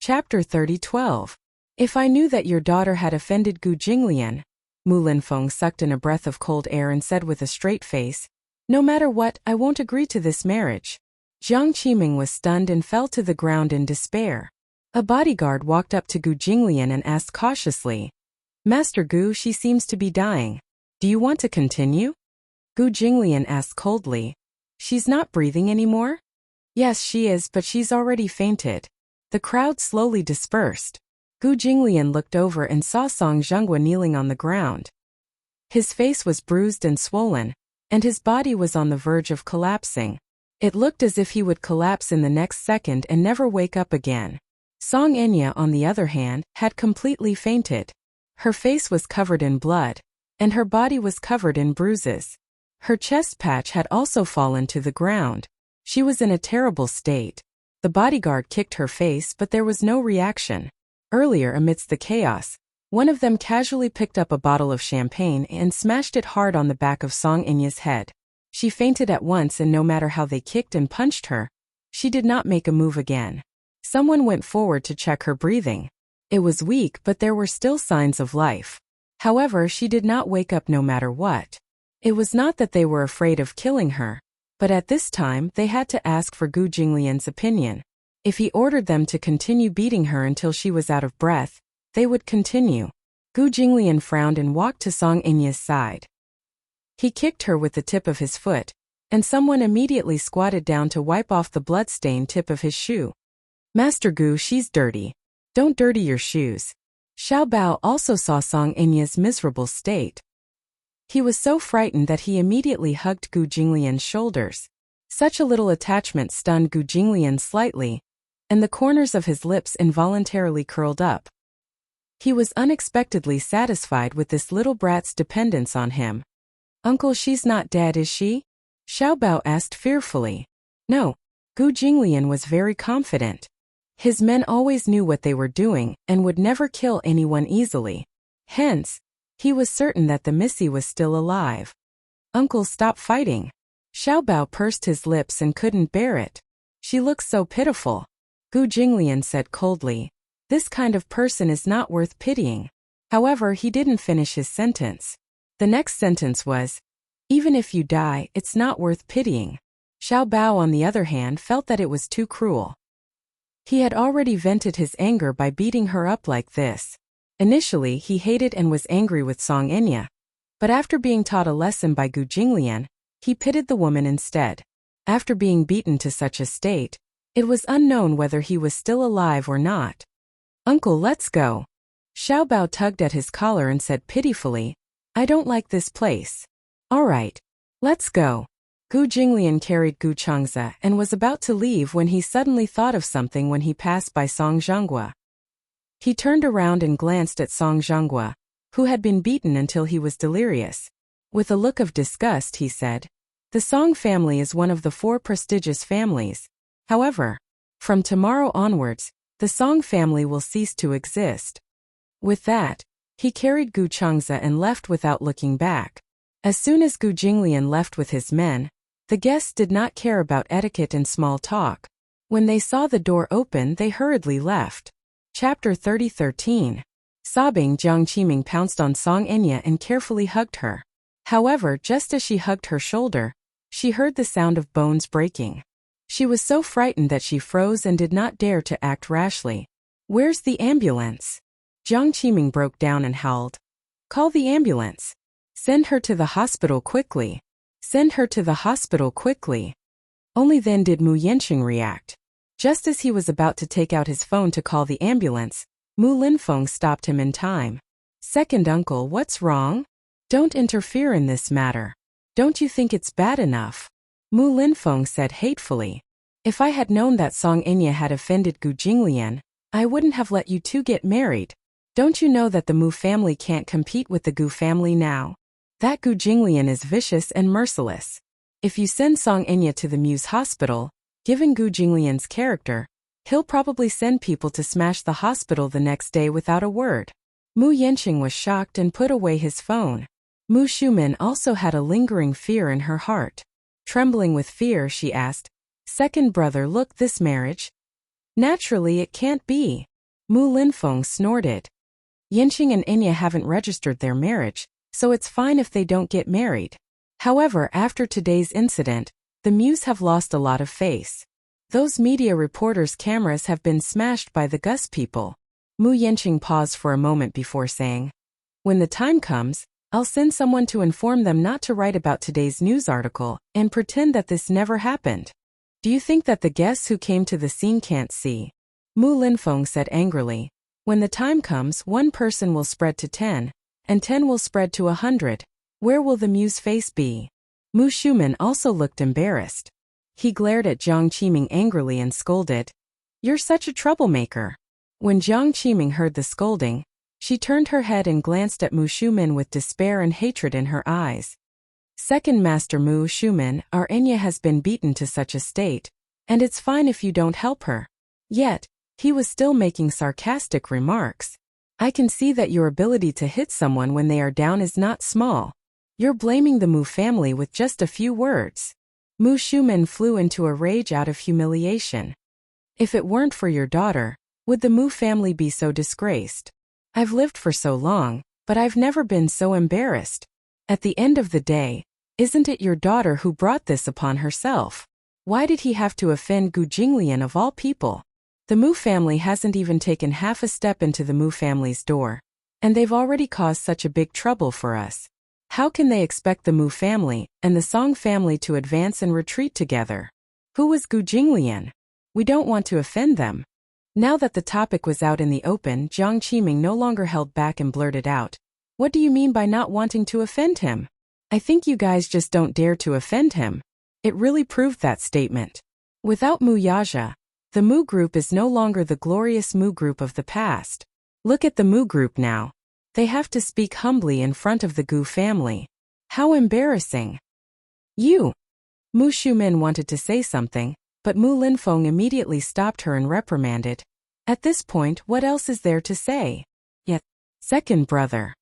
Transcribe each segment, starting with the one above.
Chapter 30:12. If I knew that your daughter had offended Gu Jinglian, Mu Linfeng sucked in a breath of cold air and said with a straight face, no matter what, I won't agree to this marriage. Jiang Qiming was stunned and fell to the ground in despair. A bodyguard walked up to Gu Jinglian and asked cautiously, Master Gu, she seems to be dying. Do you want to continue? Gu Jinglian asked coldly, she's not breathing anymore? Yes, she is, but she's already fainted. The crowd slowly dispersed. Gu Jinglian looked over and saw Song Zhenghua kneeling on the ground. His face was bruised and swollen, and his body was on the verge of collapsing. It looked as if he would collapse in the next second and never wake up again. Song Enya, on the other hand, had completely fainted. Her face was covered in blood, and her body was covered in bruises. Her chest patch had also fallen to the ground. She was in a terrible state. The bodyguard kicked her face, but there was no reaction. Earlier, amidst the chaos, one of them casually picked up a bottle of champagne and smashed it hard on the back of Song Enya's head. She fainted at once, and no matter how they kicked and punched her, she did not make a move again. Someone went forward to check her breathing. It was weak, but there were still signs of life. However, she did not wake up no matter what. It was not that they were afraid of killing her, but at this time they had to ask for Gu Jinglian's opinion. If he ordered them to continue beating her until she was out of breath, they would continue. Gu Jinglian frowned and walked to Song Enya's side. He kicked her with the tip of his foot, and someone immediately squatted down to wipe off the blood-stained tip of his shoe. Master Gu, she's dirty. Don't dirty your shoes. Xiao Bao also saw Song Enya's miserable state. He was so frightened that he immediately hugged Gu Jinglian's shoulders. Such a little attachment stunned Gu Jinglian slightly, and the corners of his lips involuntarily curled up. He was unexpectedly satisfied with this little brat's dependence on him. Uncle, she's not dead, is she? Xiao Bao asked fearfully. No. Gu Jinglian was very confident. His men always knew what they were doing and would never kill anyone easily. Hence, he was certain that the Missy was still alive. Uncle, stop fighting. Xiao Bao pursed his lips and couldn't bear it. She looks so pitiful. Gu Jinglian said coldly, this kind of person is not worth pitying. However, he didn't finish his sentence. The next sentence was, even if you die, it's not worth pitying. Xiao Bao, on the other hand, felt that it was too cruel. He had already vented his anger by beating her up like this. Initially, he hated and was angry with Song Enya. But after being taught a lesson by Gu Jinglian, he pitied the woman instead. After being beaten to such a state, it was unknown whether he was still alive or not. Uncle, let's go. Xiao Bao tugged at his collar and said pitifully, I don't like this place. All right, let's go. Gu Jinglian carried Gu Changze and was about to leave when he suddenly thought of something when he passed by Song Zhenghua. He turned around and glanced at Song Zhenghua, who had been beaten until he was delirious. With a look of disgust, he said, the Song family is one of the 4 prestigious families. However, from tomorrow onwards, the Song family will cease to exist. With that, he carried Gu Changze and left without looking back. As soon as Gu Jinglian left with his men, the guests did not care about etiquette and small talk. When they saw the door open, they hurriedly left. Chapter 30:13. Sobbing, Jiang Qiming pounced on Song Enya and carefully hugged her. However, just as she hugged her shoulder, she heard the sound of bones breaking. She was so frightened that she froze and did not dare to act rashly. Where's the ambulance? Jiang Qiming broke down and howled. Call the ambulance. Send her to the hospital quickly. Send her to the hospital quickly. Only then did Mu Yanqing react. Just as he was about to take out his phone to call the ambulance, Mu Linfeng stopped him in time. Second uncle, what's wrong? Don't interfere in this matter. Don't you think it's bad enough? Mu Linfeng said hatefully. If I had known that Song Enya had offended Gu Jinglian, I wouldn't have let you two get married. Don't you know that the Mu family can't compete with the Gu family now? That Gu Jinglian is vicious and merciless. If you send Song Enya to the Mu's hospital, given Gu Jinglian's character, he'll probably send people to smash the hospital the next day without a word. Mu Yanqing was shocked and put away his phone. Mu Shumin also had a lingering fear in her heart. Trembling with fear, she asked, Second brother, look, this marriage? Naturally it can't be. Mu Linfeng snorted. Yanqing and Enya haven't registered their marriage, so it's fine if they don't get married. However, after today's incident, the Muse have lost a lot of face. Those media reporters' cameras have been smashed by the Gus people. Mu Yanqing paused for a moment before saying, "When the time comes, I'll send someone to inform them not to write about today's news article and pretend that this never happened. Do you think that the guests who came to the scene can't see?" Mu Linfeng said angrily, "When the time comes, one person will spread to 10, and 10 will spread to 100. Where will the Muse face be?" Mu Shuman also looked embarrassed. He glared at Jiang Qiming angrily and scolded, "You're such a troublemaker." When Jiang Qiming heard the scolding, she turned her head and glanced at Mu Shuman with despair and hatred in her eyes. "Second Master Mu Shuman, our Enya has been beaten to such a state, and it's fine if you don't help her." Yet, he was still making sarcastic remarks. "I can see that your ability to hit someone when they are down is not small. You're blaming the Mu family with just a few words." Mu Shuman flew into a rage out of humiliation. "If it weren't for your daughter, would the Mu family be so disgraced? I've lived for so long, but I've never been so embarrassed. At the end of the day, isn't it your daughter who brought this upon herself? Why did he have to offend Gu Jinglian of all people? The Mu family hasn't even taken half a step into the Mu family's door, and they've already caused such a big trouble for us. How can they expect the Mu family and the Song family to advance and retreat together? Who was Gu Jinglian? We don't want to offend them." Now that the topic was out in the open, Jiang Qiming no longer held back and blurted out, "What do you mean by not wanting to offend him? I think you guys just don't dare to offend him." It really proved that statement. Without Mu Yaja, the Mu group is no longer the glorious Mu group of the past. Look at the Mu group now. They have to speak humbly in front of the Gu family. How embarrassing. "You!" Mu Shumin wanted to say something, but Mu Linfeng immediately stopped her and reprimanded. At this point, what else is there to say? Yet, second brother.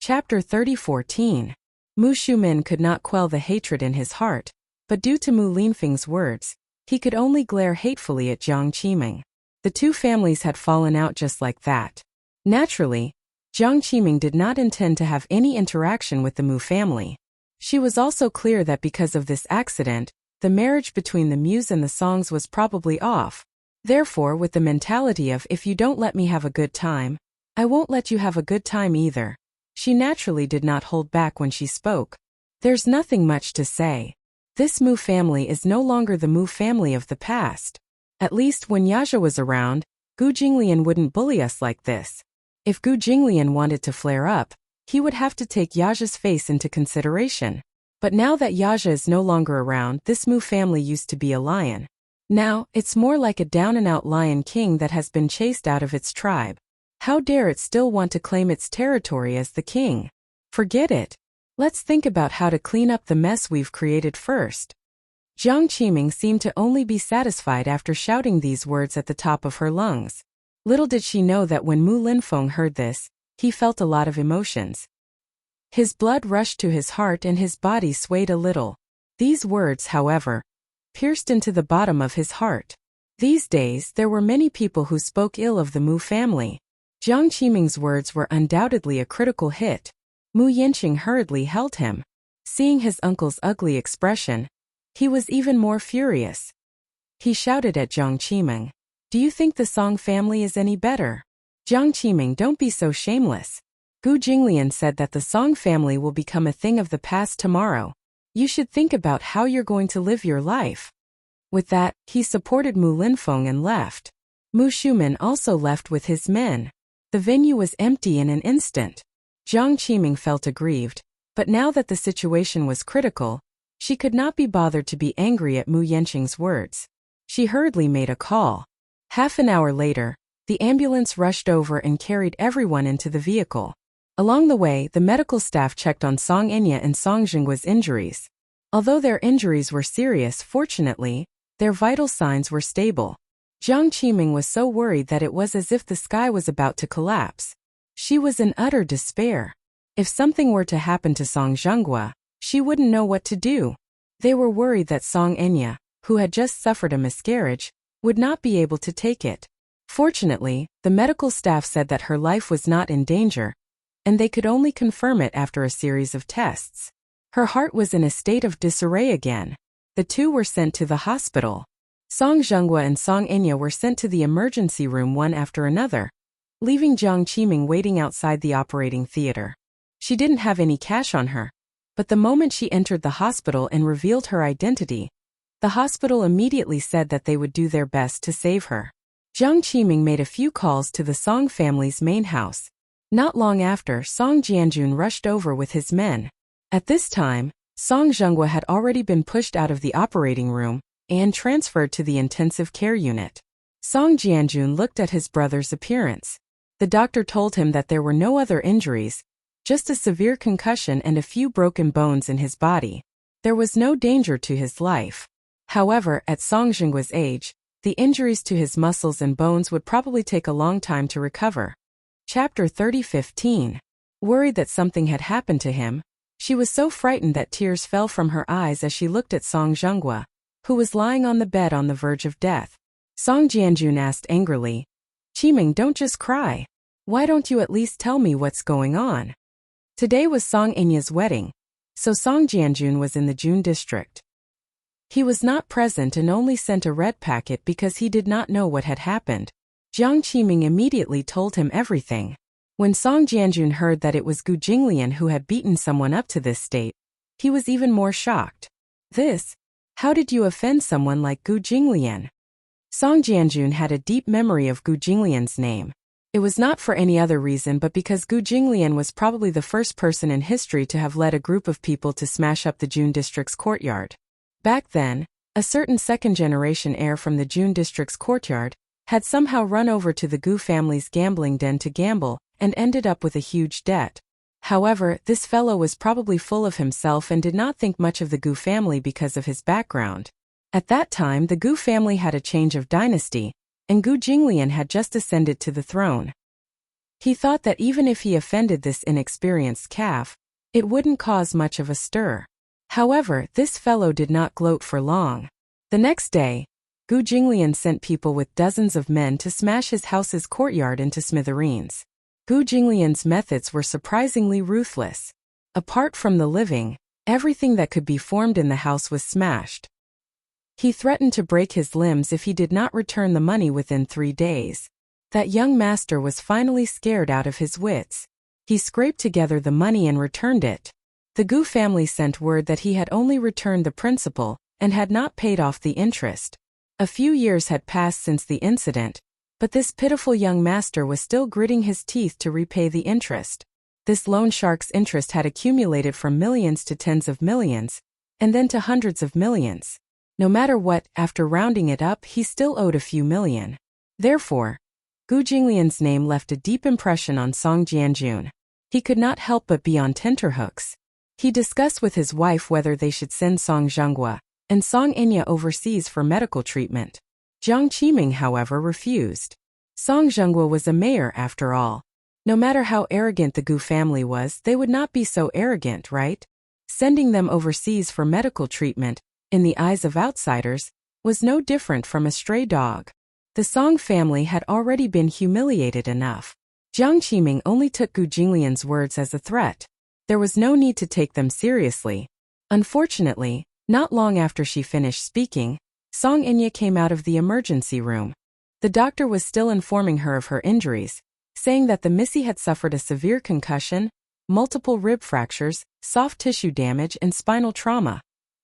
Chapter 30:14. Mu Shumin could not quell the hatred in his heart, but due to Mu Linfeng's words, he could only glare hatefully at Jiang Qiming. The two families had fallen out just like that. Naturally, Jiang Qiming did not intend to have any interaction with the Mu family. She was also clear that because of this accident, the marriage between the Muse and the Songs was probably off. Therefore, with the mentality of "if you don't let me have a good time, I won't let you have a good time either," she naturally did not hold back when she spoke. "There's nothing much to say. This Mu family is no longer the Mu family of the past. At least when Yaja was around, Gu Jinglian wouldn't bully us like this. If Gu Jinglian wanted to flare up, he would have to take Yaja's face into consideration. But now that Yaja is no longer around, this Mu family used to be a lion. Now, it's more like a down-and-out lion king that has been chased out of its tribe. How dare it still want to claim its territory as the king? Forget it. Let's think about how to clean up the mess we've created first." Jiang Qiming seemed to only be satisfied after shouting these words at the top of her lungs. Little did she know that when Mu Linfeng heard this, he felt a lot of emotions. His blood rushed to his heart and his body swayed a little. These words, however, pierced into the bottom of his heart. These days there were many people who spoke ill of the Mu family. Jiang Qiming's words were undoubtedly a critical hit. Mu Yanqing hurriedly held him. Seeing his uncle's ugly expression, he was even more furious. He shouted at Jiang Qiming, "Do you think the Song family is any better? Jiang Qiming, don't be so shameless. Gu Jinglian said that the Song family will become a thing of the past tomorrow. You should think about how you're going to live your life." With that, he supported Mu Linfeng and left. Mu Shuman also left with his men. The venue was empty in an instant. Jiang Qiming felt aggrieved, but now that the situation was critical, she could not be bothered to be angry at Mu Yanqing's words. She hurriedly made a call. Half an hour later, the ambulance rushed over and carried everyone into the vehicle. Along the way, the medical staff checked on Song Enya and Song Jinggua's injuries. Although their injuries were serious, fortunately, their vital signs were stable. Jiang Qiming was so worried that it was as if the sky was about to collapse. She was in utter despair. If something were to happen to Song Jinggua, she wouldn't know what to do. They were worried that Song Enya, who had just suffered a miscarriage, would not be able to take it. Fortunately, the medical staff said that her life was not in danger, and they could only confirm it after a series of tests. Her heart was in a state of disarray again. The two were sent to the hospital. Song Zhenghua and Song Enya were sent to the emergency room one after another, leaving Jiang Qiming waiting outside the operating theater. She didn't have any cash on her, but the moment she entered the hospital and revealed her identity, the hospital immediately said that they would do their best to save her. Jiang Qiming made a few calls to the Song family's main house. Not long after, Song Jianjun rushed over with his men. At this time, Song Zhenghua had already been pushed out of the operating room and transferred to the intensive care unit. Song Jianjun looked at his brother's appearance. The doctor told him that there were no other injuries, just a severe concussion and a few broken bones in his body. There was no danger to his life. However, at Song Zhenghua's age, the injuries to his muscles and bones would probably take a long time to recover. Chapter 30:15. Worried that something had happened to him, she was so frightened that tears fell from her eyes as she looked at Song Zhenghua, who was lying on the bed on the verge of death. Song Jianjun asked angrily, "Qiming, don't just cry. Why don't you at least tell me what's going on?" Today was Song Enya's wedding, so Song Jianjun was in the June district. He was not present and only sent a red packet because he did not know what had happened. Jiang Qiming immediately told him everything. When Song Jianjun heard that it was Gu Jinglian who had beaten someone up to this state, he was even more shocked. How did you offend someone like Gu Jinglian? Song Jianjun had a deep memory of Gu Jinglian's name. It was not for any other reason but because Gu Jinglian was probably the first person in history to have led a group of people to smash up the June district's courtyard. Back then, a certain second-generation heir from the June district's courtyard had somehow run over to the Gu family's gambling den to gamble and ended up with a huge debt. However, this fellow was probably full of himself and did not think much of the Gu family because of his background. At that time, the Gu family had a change of dynasty, and Gu Jinglian had just ascended to the throne. He thought that even if he offended this inexperienced calf, it wouldn't cause much of a stir. However, this fellow did not gloat for long. The next day, Gu Jinglian sent people with dozens of men to smash his house's courtyard into smithereens. Gu Jinglian's methods were surprisingly ruthless. Apart from the living, everything that could be formed in the house was smashed. He threatened to break his limbs if he did not return the money within 3 days. That young master was finally scared out of his wits. He scraped together the money and returned it. The Gu family sent word that he had only returned the principal and had not paid off the interest. A few years had passed since the incident, but this pitiful young master was still gritting his teeth to repay the interest. This loan shark's interest had accumulated from millions to tens of millions, and then to hundreds of millions. No matter what, after rounding it up, he still owed a few million. Therefore, Gu Jinglian's name left a deep impression on Song Jianjun. He could not help but be on tenterhooks. He discussed with his wife whether they should send Song Zhenghua and Song Enya overseas for medical treatment. Jiang Qiming, however, refused. Song Zhenghua was a mayor after all. No matter how arrogant the Gu family was, they would not be so arrogant, right? Sending them overseas for medical treatment, in the eyes of outsiders, was no different from a stray dog. The Song family had already been humiliated enough. Jiang Qiming only took Gu Jinglian's words as a threat. There was no need to take them seriously. Unfortunately, not long after she finished speaking, Song Enya came out of the emergency room. The doctor was still informing her of her injuries, saying that the Missy had suffered a severe concussion, multiple rib fractures, soft tissue damage, and spinal trauma.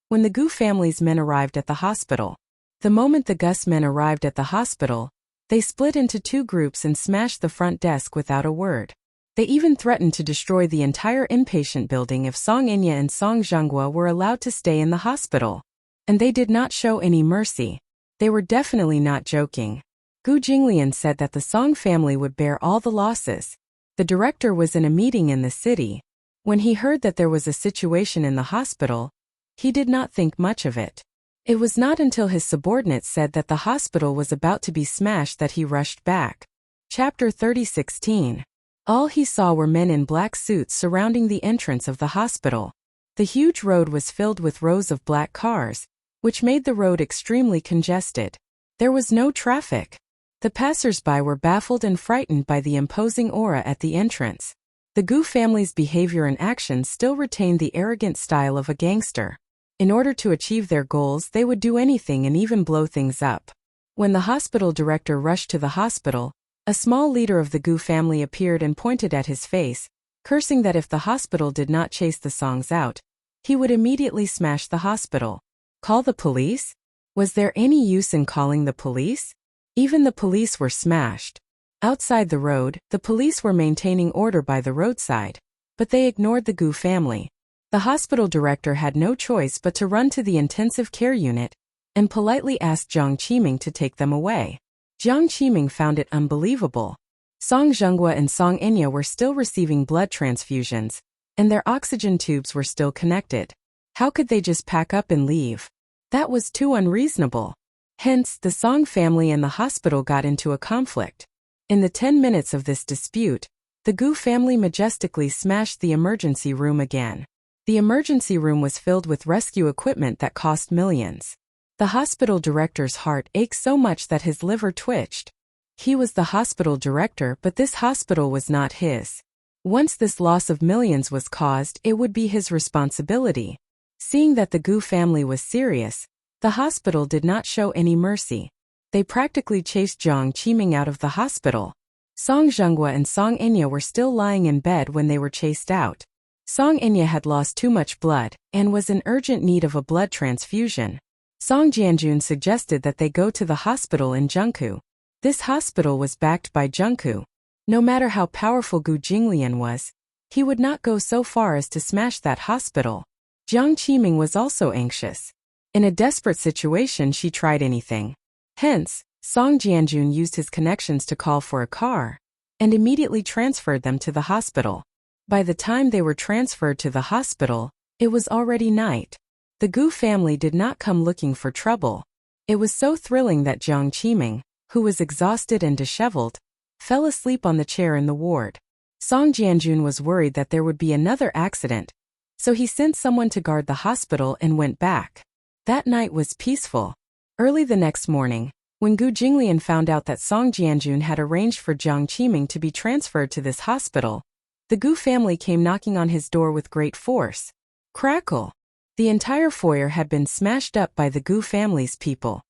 When the Gu family's men arrived at the hospital, the moment the Gus men arrived at the hospital, they split into 2 groups and smashed the front desk without a word. They even threatened to destroy the entire inpatient building if Song Enya and Song Zhenghua were allowed to stay in the hospital. And they did not show any mercy. They were definitely not joking. Gu Jinglian said that the Song family would bear all the losses. The director was in a meeting in the city. When he heard that there was a situation in the hospital, he did not think much of it. It was not until his subordinates said that the hospital was about to be smashed that he rushed back. Chapter 30:16. All he saw were men in black suits surrounding the entrance of the hospital. The huge road was filled with rows of black cars, which made the road extremely congested. There was no traffic. The passers-by were baffled and frightened by the imposing aura at the entrance. The Gu family's behavior and actions still retained the arrogant style of a gangster. In order to achieve their goals, they would do anything and even blow things up. When the hospital director rushed to the hospital, a small leader of the Gu family appeared and pointed at his face, cursing that if the hospital did not chase the Songs out, he would immediately smash the hospital. Call the police? Was there any use in calling the police? Even the police were smashed. Outside the road, the police were maintaining order by the roadside, but they ignored the Gu family. The hospital director had no choice but to run to the intensive care unit and politely asked Jiang Qiming to take them away. Jiang Qiming found it unbelievable. Song Zhenghua and Song Enya were still receiving blood transfusions, and their oxygen tubes were still connected. How could they just pack up and leave? That was too unreasonable. Hence, the Song family and the hospital got into a conflict. In the 10 minutes of this dispute, the Gu family majestically smashed the emergency room again. The emergency room was filled with rescue equipment that cost millions. The hospital director's heart ached so much that his liver twitched. He was the hospital director, but this hospital was not his. Once this loss of millions was caused, it would be his responsibility. Seeing that the Gu family was serious, the hospital did not show any mercy. They practically chased Jiang Qiming out of the hospital. Song Zhenghua and Song Enya were still lying in bed when they were chased out. Song Enya had lost too much blood and was in urgent need of a blood transfusion. Song Jianjun suggested that they go to the hospital in Zhengku. This hospital was backed by Zhengku. No matter how powerful Gu Jinglian was, he would not go so far as to smash that hospital. Jiang Qiming was also anxious. In a desperate situation, she tried anything. Hence, Song Jianjun used his connections to call for a car and immediately transferred them to the hospital. By the time they were transferred to the hospital, it was already night. The Gu family did not come looking for trouble. It was so thrilling that Jiang Qiming, who was exhausted and disheveled, fell asleep on the chair in the ward. Song Jianjun was worried that there would be another accident, so he sent someone to guard the hospital and went back. That night was peaceful. Early the next morning, when Gu Jinglian found out that Song Jianjun had arranged for Jiang Qiming to be transferred to this hospital, the Gu family came knocking on his door with great force. Crackle! The entire foyer had been smashed up by the Gu family's people.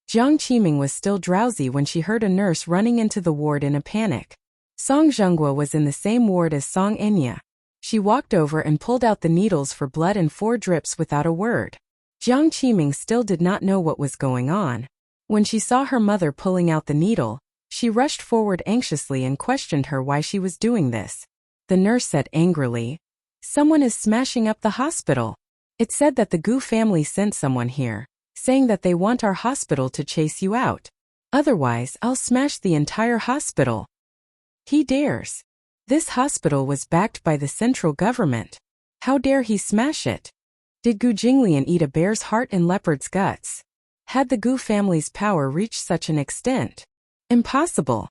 Jiang Qiming was still drowsy when she heard a nurse running into the ward in a panic. Song Zhenghua was in the same ward as Song Enya. She walked over and pulled out the needles for blood and 4 drips without a word. Jiang Qiming still did not know what was going on. When she saw her mother pulling out the needle, she rushed forward anxiously and questioned her why she was doing this. The nurse said angrily, "Someone is smashing up the hospital. It said that the Gu family sent someone here, saying that they want our hospital to chase you out. Otherwise, I'll smash the entire hospital." He dares. This hospital was backed by the central government. How dare he smash it? Did Gu Jinglian eat a bear's heart and leopard's guts? Had the Gu family's power reached such an extent? Impossible.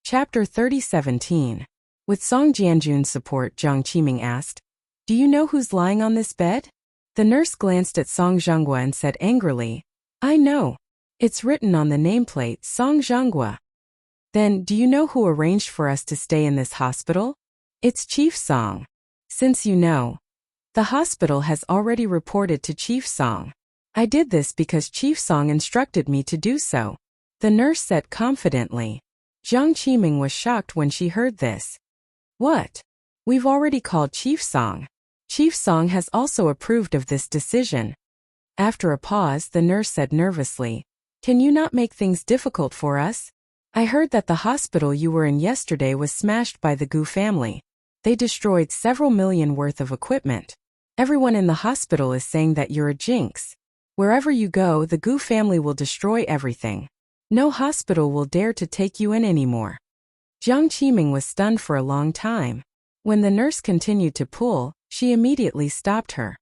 Chapter 30:17. With Song Jianjun's support, Jiang Qiming asked, "Do you know who's lying on this bed?" The nurse glanced at Song Zhenghua and said angrily, "I know. It's written on the nameplate, Song Zhenghua." "Then, do you know who arranged for us to stay in this hospital?" "It's Chief Song." "Since you know, the hospital has already reported to Chief Song. I did this because Chief Song instructed me to do so," the nurse said confidently. Jiang Qiming was shocked when she heard this. "What? We've already called Chief Song. Chief Song has also approved of this decision." After a pause, the nurse said nervously, "Can you not make things difficult for us? I heard that the hospital you were in yesterday was smashed by the Gu family. They destroyed several million worth of equipment. Everyone in the hospital is saying that you're a jinx. Wherever you go, the Gu family will destroy everything. No hospital will dare to take you in anymore." Jiang Qiming was stunned for a long time. When the nurse continued to pull, she immediately stopped her.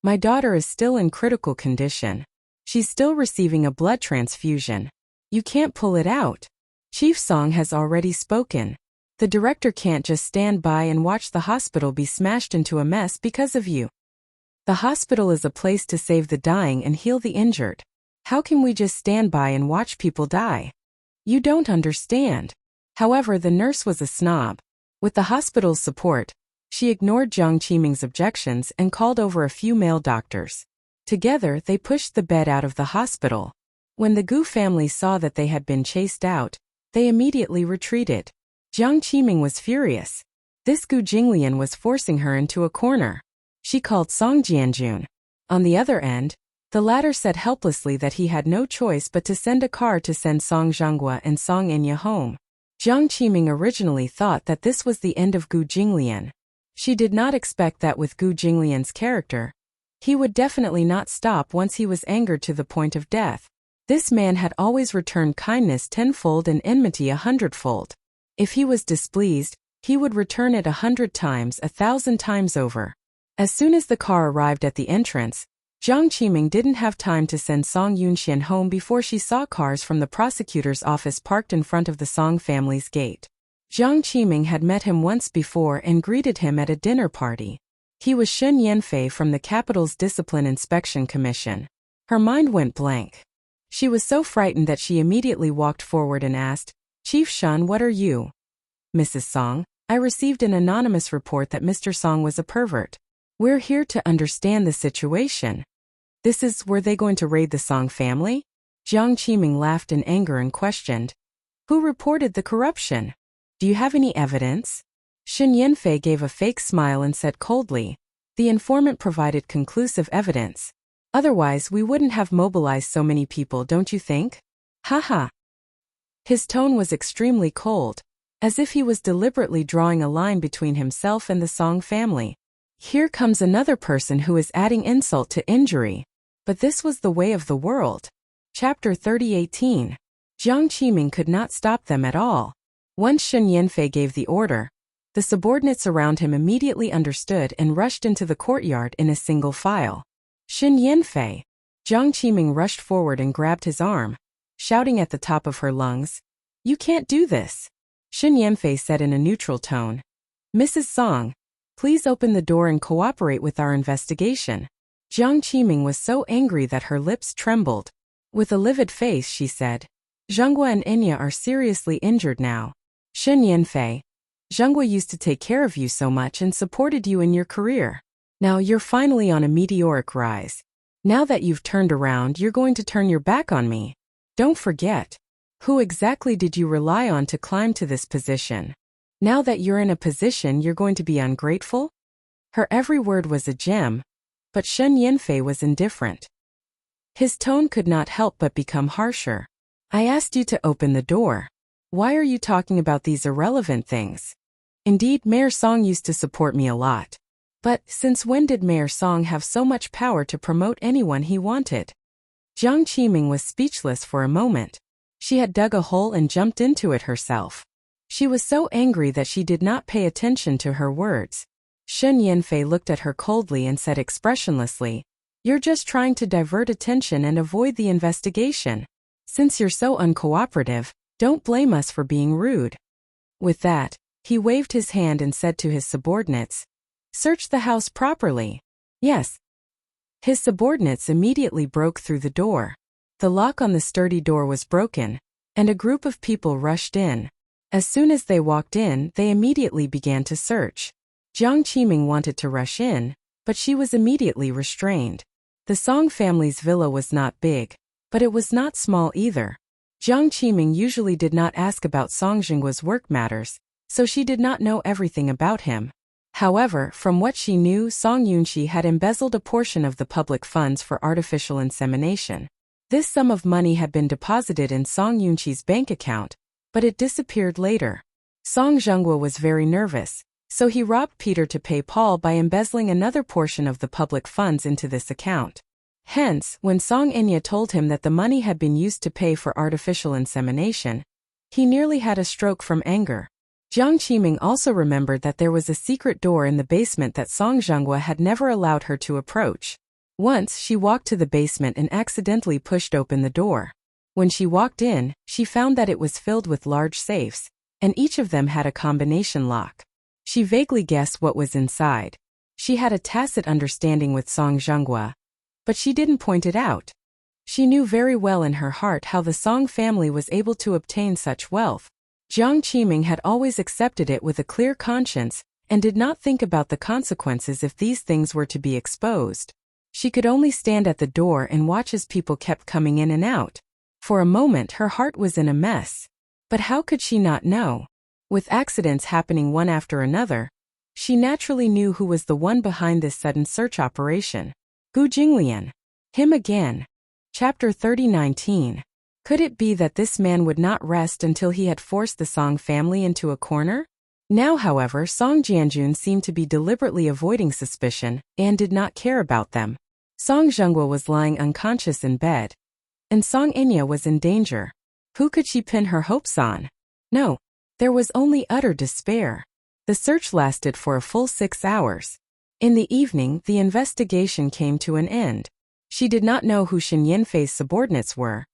"My daughter is still in critical condition. She's still receiving a blood transfusion. You can't pull it out. Chief Song has already spoken. The director can't just stand by and watch the hospital be smashed into a mess because of you. The hospital is a place to save the dying and heal the injured. How can we just stand by and watch people die?" You don't understand. However, the nurse was a snob. With the hospital's support, she ignored Jiang Qiming's objections and called over a few male doctors. Together, they pushed the bed out of the hospital. When the Gu family saw that they had been chased out, they immediately retreated. Jiang Qiming was furious. This Gu Jinglian was forcing her into a corner. She called Song Jianjun. On the other end, the latter said helplessly that he had no choice but to send a car to send Song Zhenghua and Song Inya home. Jiang Qiming originally thought that this was the end of Gu Jinglian. She did not expect that with Gu Jinglian's character, he would definitely not stop once he was angered to the point of death. This man had always returned kindness tenfold and enmity 100-fold. If he was displeased, he would return it 100 times, 1,000 times over. As soon as the car arrived at the entrance, Jiang Qiming didn't have time to send Song Yunxian home before she saw cars from the prosecutor's office parked in front of the Song family's gate. Jiang Qiming had met him once before and greeted him at a dinner party. He was Shen Yanfei from the capital's Discipline Inspection Commission. Her mind went blank. She was so frightened that she immediately walked forward and asked, "Chief Shen, what are you?" "Mrs. Song, I received an anonymous report that Mr. Song was a pervert. We're here to understand the situation." Were they going to raid the Song family? Jiang Qiming laughed in anger and questioned, "Who reported the corruption? Do you have any evidence?" Shen Yanfei gave a fake smile and said coldly, "The informant provided conclusive evidence. Otherwise we wouldn't have mobilized so many people, don't you think? Haha." His tone was extremely cold, as if he was deliberately drawing a line between himself and the Song family. Here comes another person who is adding insult to injury. But this was the way of the world. Chapter 30:18. Jiang Qiming could not stop them at all. Once Shen Yanfei gave the order, the subordinates around him immediately understood and rushed into the courtyard in a single file. "Shen Yanfei!" Jiang Qiming rushed forward and grabbed his arm, shouting at the top of her lungs, "You can't do this!" Shen Yanfei said in a neutral tone, "Mrs. Song, please open the door and cooperate with our investigation." Jiang Qiming was so angry that her lips trembled. With a livid face she said, "Zhenghua and Inya are seriously injured now. Shen Yanfei, Zhenghua used to take care of you so much and supported you in your career. Now you're finally on a meteoric rise. Now that you've turned around, you're going to turn your back on me. Don't forget. Who exactly did you rely on to climb to this position? Now that you're in a position, you're going to be ungrateful?" Her every word was a gem, but Shen Yanfei was indifferent. His tone could not help but become harsher. "I asked you to open the door. Why are you talking about these irrelevant things? Indeed, Mayor Song used to support me a lot. But since when did Mayor Song have so much power to promote anyone he wanted?" Jiang Qiming was speechless for a moment. She had dug a hole and jumped into it herself. She was so angry that she did not pay attention to her words. Shen Yanfei looked at her coldly and said expressionlessly, "You're just trying to divert attention and avoid the investigation. Since you're so uncooperative, don't blame us for being rude." With that, he waved his hand and said to his subordinates, "Search the house properly." "Yes." His subordinates immediately broke through the door. The lock on the sturdy door was broken, and a group of people rushed in. As soon as they walked in, they immediately began to search. Jiang Qiming wanted to rush in, but she was immediately restrained. The Song family's villa was not big, but it was not small either. Jiang Qiming usually did not ask about Song Zhenggua's work matters, so she did not know everything about him. However, from what she knew, Song Yunxi had embezzled a portion of the public funds for artificial insemination. This sum of money had been deposited in Song Yunxi's bank account, but it disappeared later. Song Zhenghua was very nervous, so he robbed Peter to pay Paul by embezzling another portion of the public funds into this account. Hence, when Song Inya told him that the money had been used to pay for artificial insemination, he nearly had a stroke from anger. Jiang Qiming also remembered that there was a secret door in the basement that Song Zhenghua had never allowed her to approach. Once she walked to the basement and accidentally pushed open the door. When she walked in, she found that it was filled with large safes, and each of them had a combination lock. She vaguely guessed what was inside. She had a tacit understanding with Song Zhenghua, but she didn't point it out. She knew very well in her heart how the Song family was able to obtain such wealth. Jiang Qiming had always accepted it with a clear conscience and did not think about the consequences if these things were to be exposed. She could only stand at the door and watch as people kept coming in and out. For a moment her heart was in a mess. But how could she not know? With accidents happening one after another, she naturally knew who was the one behind this sudden search operation. Gu Jinglian. Him again. Chapter 30:19. Could it be that this man would not rest until he had forced the Song family into a corner? Now, however, Song Jianjun seemed to be deliberately avoiding suspicion and did not care about them. Song Zhenghua was lying unconscious in bed, and Song Inya was in danger. Who could she pin her hopes on? No, there was only utter despair. The search lasted for a full 6 hours. In the evening, the investigation came to an end. She did not know who Shen Yanfei's subordinates were,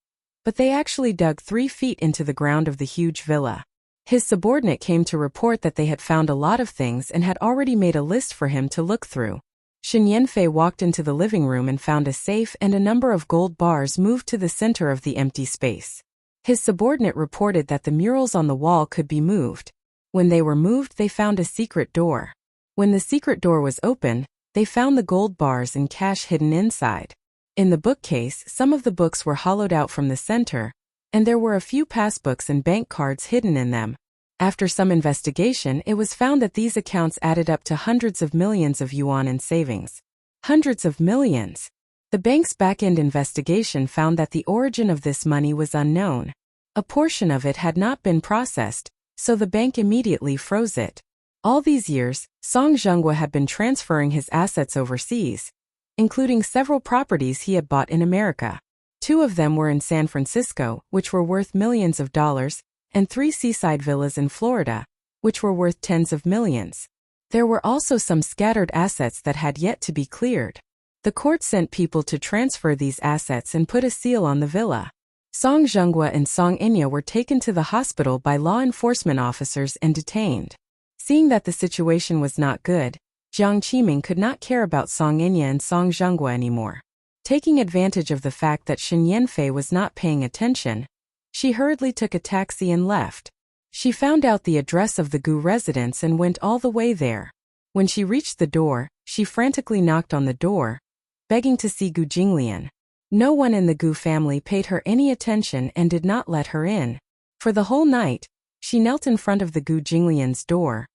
but they actually dug 3 feet into the ground of the huge villa. His subordinate came to report that they had found a lot of things and had already made a list for him to look through. Shen Yanfei walked into the living room and found a safe and a number of gold bars moved to the center of the empty space. His subordinate reported that the murals on the wall could be moved. When they were moved, they found a secret door. When the secret door was opened, they found the gold bars and cash hidden inside. In the bookcase, some of the books were hollowed out from the center, and there were a few passbooks and bank cards hidden in them. After some investigation, it was found that these accounts added up to hundreds of millions of yuan in savings. Hundreds of millions! The bank's back-end investigation found that the origin of this money was unknown. A portion of it had not been processed, so the bank immediately froze it. All these years, Song Zhenghua had been transferring his assets overseas, including several properties he had bought in America. 2 of them were in San Francisco, which were worth millions of dollars, and 3 seaside villas in Florida, which were worth tens of millions. There were also some scattered assets that had yet to be cleared. The court sent people to transfer these assets and put a seal on the villa. Song Zhenghua and Song Inya were taken to the hospital by law enforcement officers and detained. Seeing that the situation was not good, Jiang Qiming could not care about Song Inya and Song Zhenghua anymore. Taking advantage of the fact that Shen Yanfei was not paying attention, she hurriedly took a taxi and left. She found out the address of the Gu residence and went all the way there. When she reached the door, she frantically knocked on the door, begging to see Gu Jinglian. No one in the Gu family paid her any attention and did not let her in. For the whole night, she knelt in front of the Gu Jinglian's door,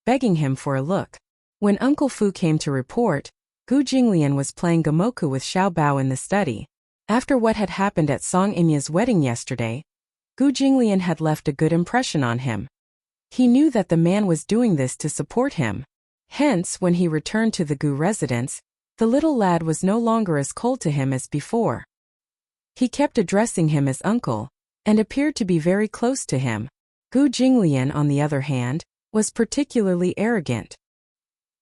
begging him for a look. When Uncle Fu came to report, Gu Jinglian was playing gamoku with Xiao Bao in the study. After what had happened at Song Inya's wedding yesterday, Gu Jinglian had left a good impression on him. He knew that the man was doing this to support him. Hence, when he returned to the Gu residence, the little lad was no longer as cold to him as before. He kept addressing him as uncle, and appeared to be very close to him. Gu Jinglian, on the other hand, was particularly arrogant.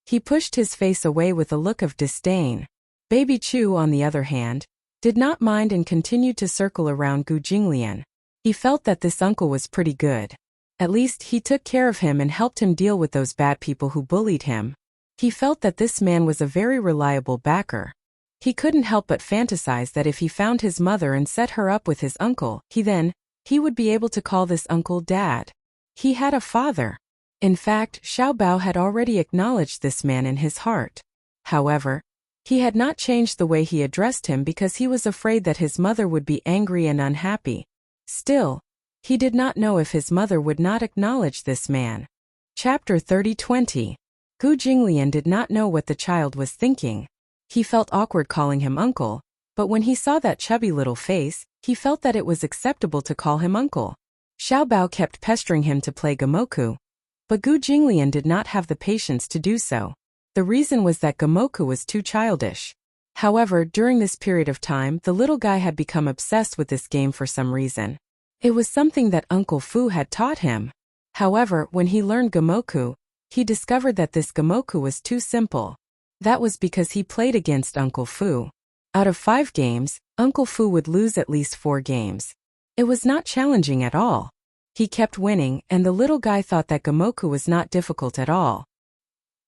He pushed his face away with a look of disdain. Baby Chu, on the other hand, did not mind and continued to circle around Gu Jinglian. He felt that this uncle was pretty good. At least he took care of him and helped him deal with those bad people who bullied him. He felt that this man was a very reliable backer. He couldn't help but fantasize that if he found his mother and set her up with his uncle, he would be able to call this uncle Dad. He had a father. In fact, Xiao Bao had already acknowledged this man in his heart. However, he had not changed the way he addressed him because he was afraid that his mother would be angry and unhappy. Still, he did not know if his mother would not acknowledge this man. Chapter 30:20. Gu Jinglian did not know what the child was thinking. He felt awkward calling him uncle, but when he saw that chubby little face, he felt that it was acceptable to call him uncle. Xiao Bao kept pestering him to play gamoku, but Gu Jinglian did not have the patience to do so. The reason was that gamoku was too childish. However, during this period of time, the little guy had become obsessed with this game for some reason. It was something that Uncle Fu had taught him. However, when he learned gamoku, he discovered that this gamoku was too simple. That was because he played against Uncle Fu. Out of 5 games, Uncle Fu would lose at least 4 games. It was not challenging at all. He kept winning, and the little guy thought that gamoku was not difficult at all.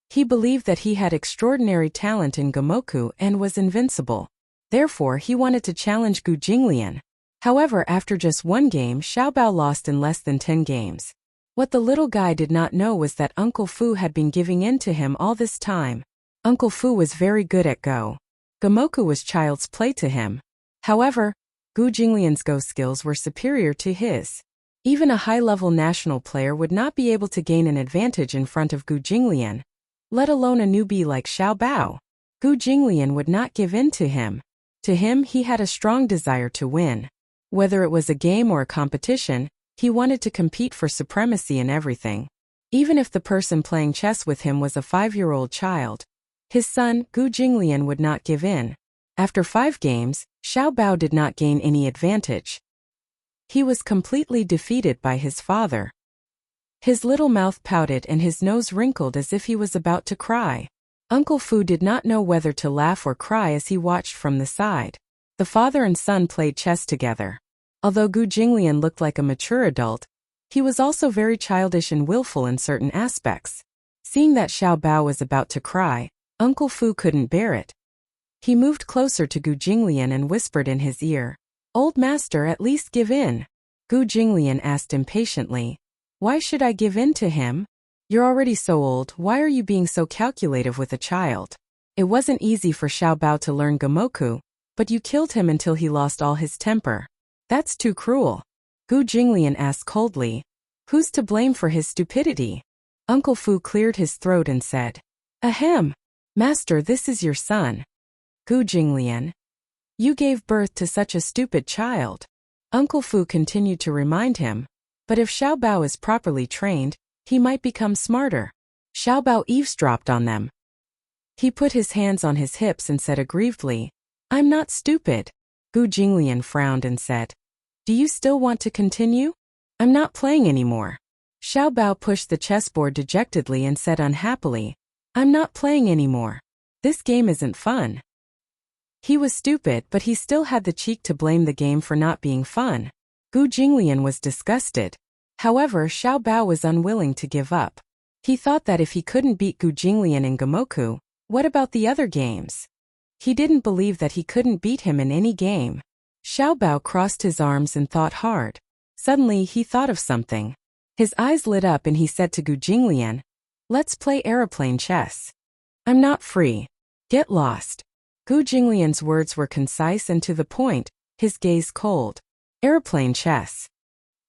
He believed that he had extraordinary talent in gamoku and was invincible. Therefore, he wanted to challenge Gu Jinglian. However, after just one game, Xiao Bao lost in less than 10 games. What the little guy did not know was that Uncle Fu had been giving in to him all this time. Uncle Fu was very good at Go. Gomoku was child's play to him. However, Gu Jinglian's Go skills were superior to his. Even a high-level national player would not be able to gain an advantage in front of Gu Jinglian, let alone a newbie like Xiao Bao. Gu Jinglian would not give in to him. To him, he had a strong desire to win. Whether it was a game or a competition, he wanted to compete for supremacy in everything. Even if the person playing chess with him was a 5-year-old child, his son, Gu Jinglian, would not give in. After 5 games, Xiao Bao did not gain any advantage. He was completely defeated by his father. His little mouth pouted and his nose wrinkled as if he was about to cry. Uncle Fu did not know whether to laugh or cry as he watched from the side. The father and son played chess together. Although Gu Jinglian looked like a mature adult, he was also very childish and willful in certain aspects. Seeing that Xiao Bao was about to cry, Uncle Fu couldn't bear it. He moved closer to Gu Jinglian and whispered in his ear, "Old master, at least give in." Gu Jinglian asked impatiently, "Why should I give in to him? You're already so old, why are you being so calculative with a child? It wasn't easy for Xiao Bao to learn Gomoku, but you killed him until he lost all his temper. That's too cruel." Gu Jinglian asked coldly, "Who's to blame for his stupidity?" Uncle Fu cleared his throat and said, "Ahem. Master, this is your son." Gu Jinglian, "You gave birth to such a stupid child." Uncle Fu continued to remind him, "But if Xiao Bao is properly trained, he might become smarter." Xiao Bao eavesdropped on them. He put his hands on his hips and said aggrievedly, "I'm not stupid." Gu Jinglian frowned and said, "Do you still want to continue? I'm not playing anymore." Xiao Bao pushed the chessboard dejectedly and said unhappily, "I'm not playing anymore. This game isn't fun." He was stupid, but he still had the cheek to blame the game for not being fun. Gu Jinglian was disgusted. However, Xiao Bao was unwilling to give up. He thought that if he couldn't beat Gu Jinglian in Gomoku, what about the other games? He didn't believe that he couldn't beat him in any game. Xiao Bao crossed his arms and thought hard. Suddenly, he thought of something. His eyes lit up and he said to Gu Jinglian, "Let's play aeroplane chess." "I'm not free. Get lost." Gu Jinglian's words were concise and to the point, his gaze cold. Aeroplane chess.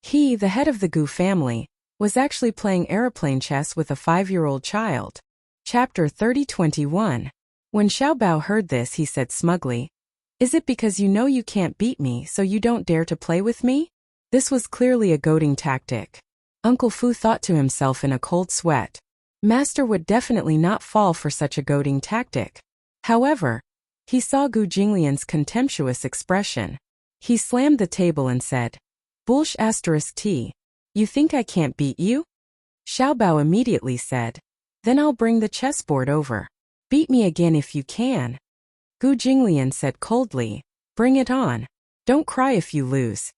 He, the head of the Gu family, was actually playing aeroplane chess with a 5-year-old child. Chapter 30:21. When Xiao Bao heard this, he said smugly, "Is it because you know you can't beat me so you don't dare to play with me?" This was clearly a goading tactic. Uncle Fu thought to himself in a cold sweat. Master would definitely not fall for such a goading tactic. However, he saw Gu Jinglian's contemptuous expression. He slammed the table and said, "Bullsh *T. You think I can't beat you?" Xiao Bao immediately said, "Then I'll bring the chessboard over. Beat me again if you can." Gu Jinglian said coldly, "Bring it on. Don't cry if you lose."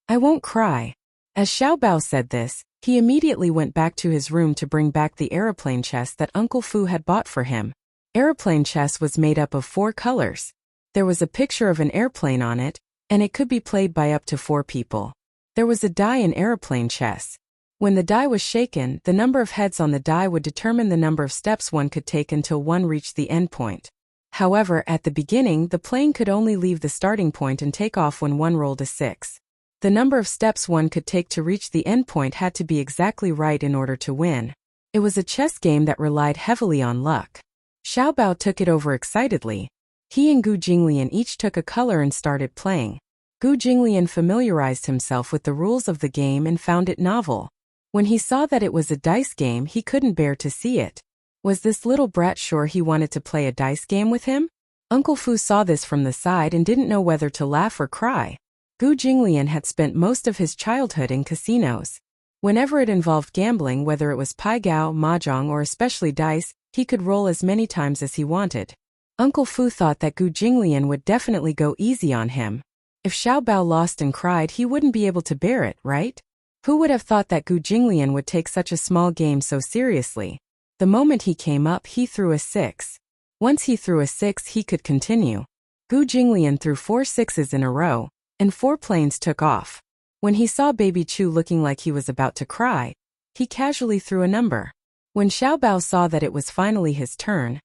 "I won't cry." As Xiao Bao said this, he immediately went back to his room to bring back the aeroplane chess that Uncle Fu had bought for him. Aeroplane chess was made up of 4 colors. There was a picture of an airplane on it, and it could be played by up to 4 people. There was a die in aeroplane chess. When the die was shaken, the number of heads on the die would determine the number of steps one could take until one reached the end point. However, at the beginning, the plane could only leave the starting point and take off when one rolled a 6. The number of steps one could take to reach the end point had to be exactly right in order to win. It was a chess game that relied heavily on luck. Xiao Bao took it over excitedly. He and Gu Jinglian each took a color and started playing. Gu Jinglian familiarized himself with the rules of the game and found it novel. When he saw that it was a dice game, he couldn't bear to see it. Was this little brat sure he wanted to play a dice game with him? Uncle Fu saw this from the side and didn't know whether to laugh or cry. Gu Jinglian had spent most of his childhood in casinos. Whenever it involved gambling, whether it was pai gow, mahjong or especially dice, he could roll as many times as he wanted. Uncle Fu thought that Gu Jinglian would definitely go easy on him. If Xiao Bao lost and cried, he wouldn't be able to bear it, right? Who would have thought that Gu Jinglian would take such a small game so seriously? The moment he came up, he threw a 6. Once he threw a 6, he could continue. Gu Jinglian threw 4 sixes in a row, and 4 planes took off. When he saw Baby Chu looking like he was about to cry, he casually threw a number. When Xiao Bao saw that it was finally his turn,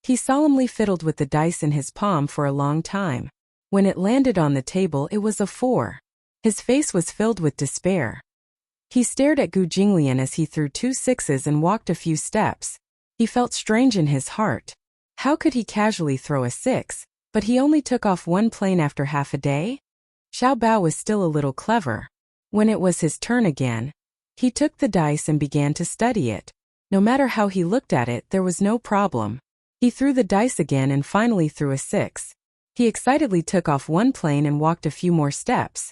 he solemnly fiddled with the dice in his palm for a long time. When it landed on the table, it was a 4. His face was filled with despair. He stared at Gu Jinglian as he threw 2 sixes and walked a few steps. He felt strange in his heart. How could he casually throw a 6, but he only took off 1 plane after half a day? Xiao Bao was still a little clever. When it was his turn again, he took the dice and began to study it. No matter how he looked at it, there was no problem. He threw the dice again and finally threw a 6. He excitedly took off 1 plane and walked a few more steps.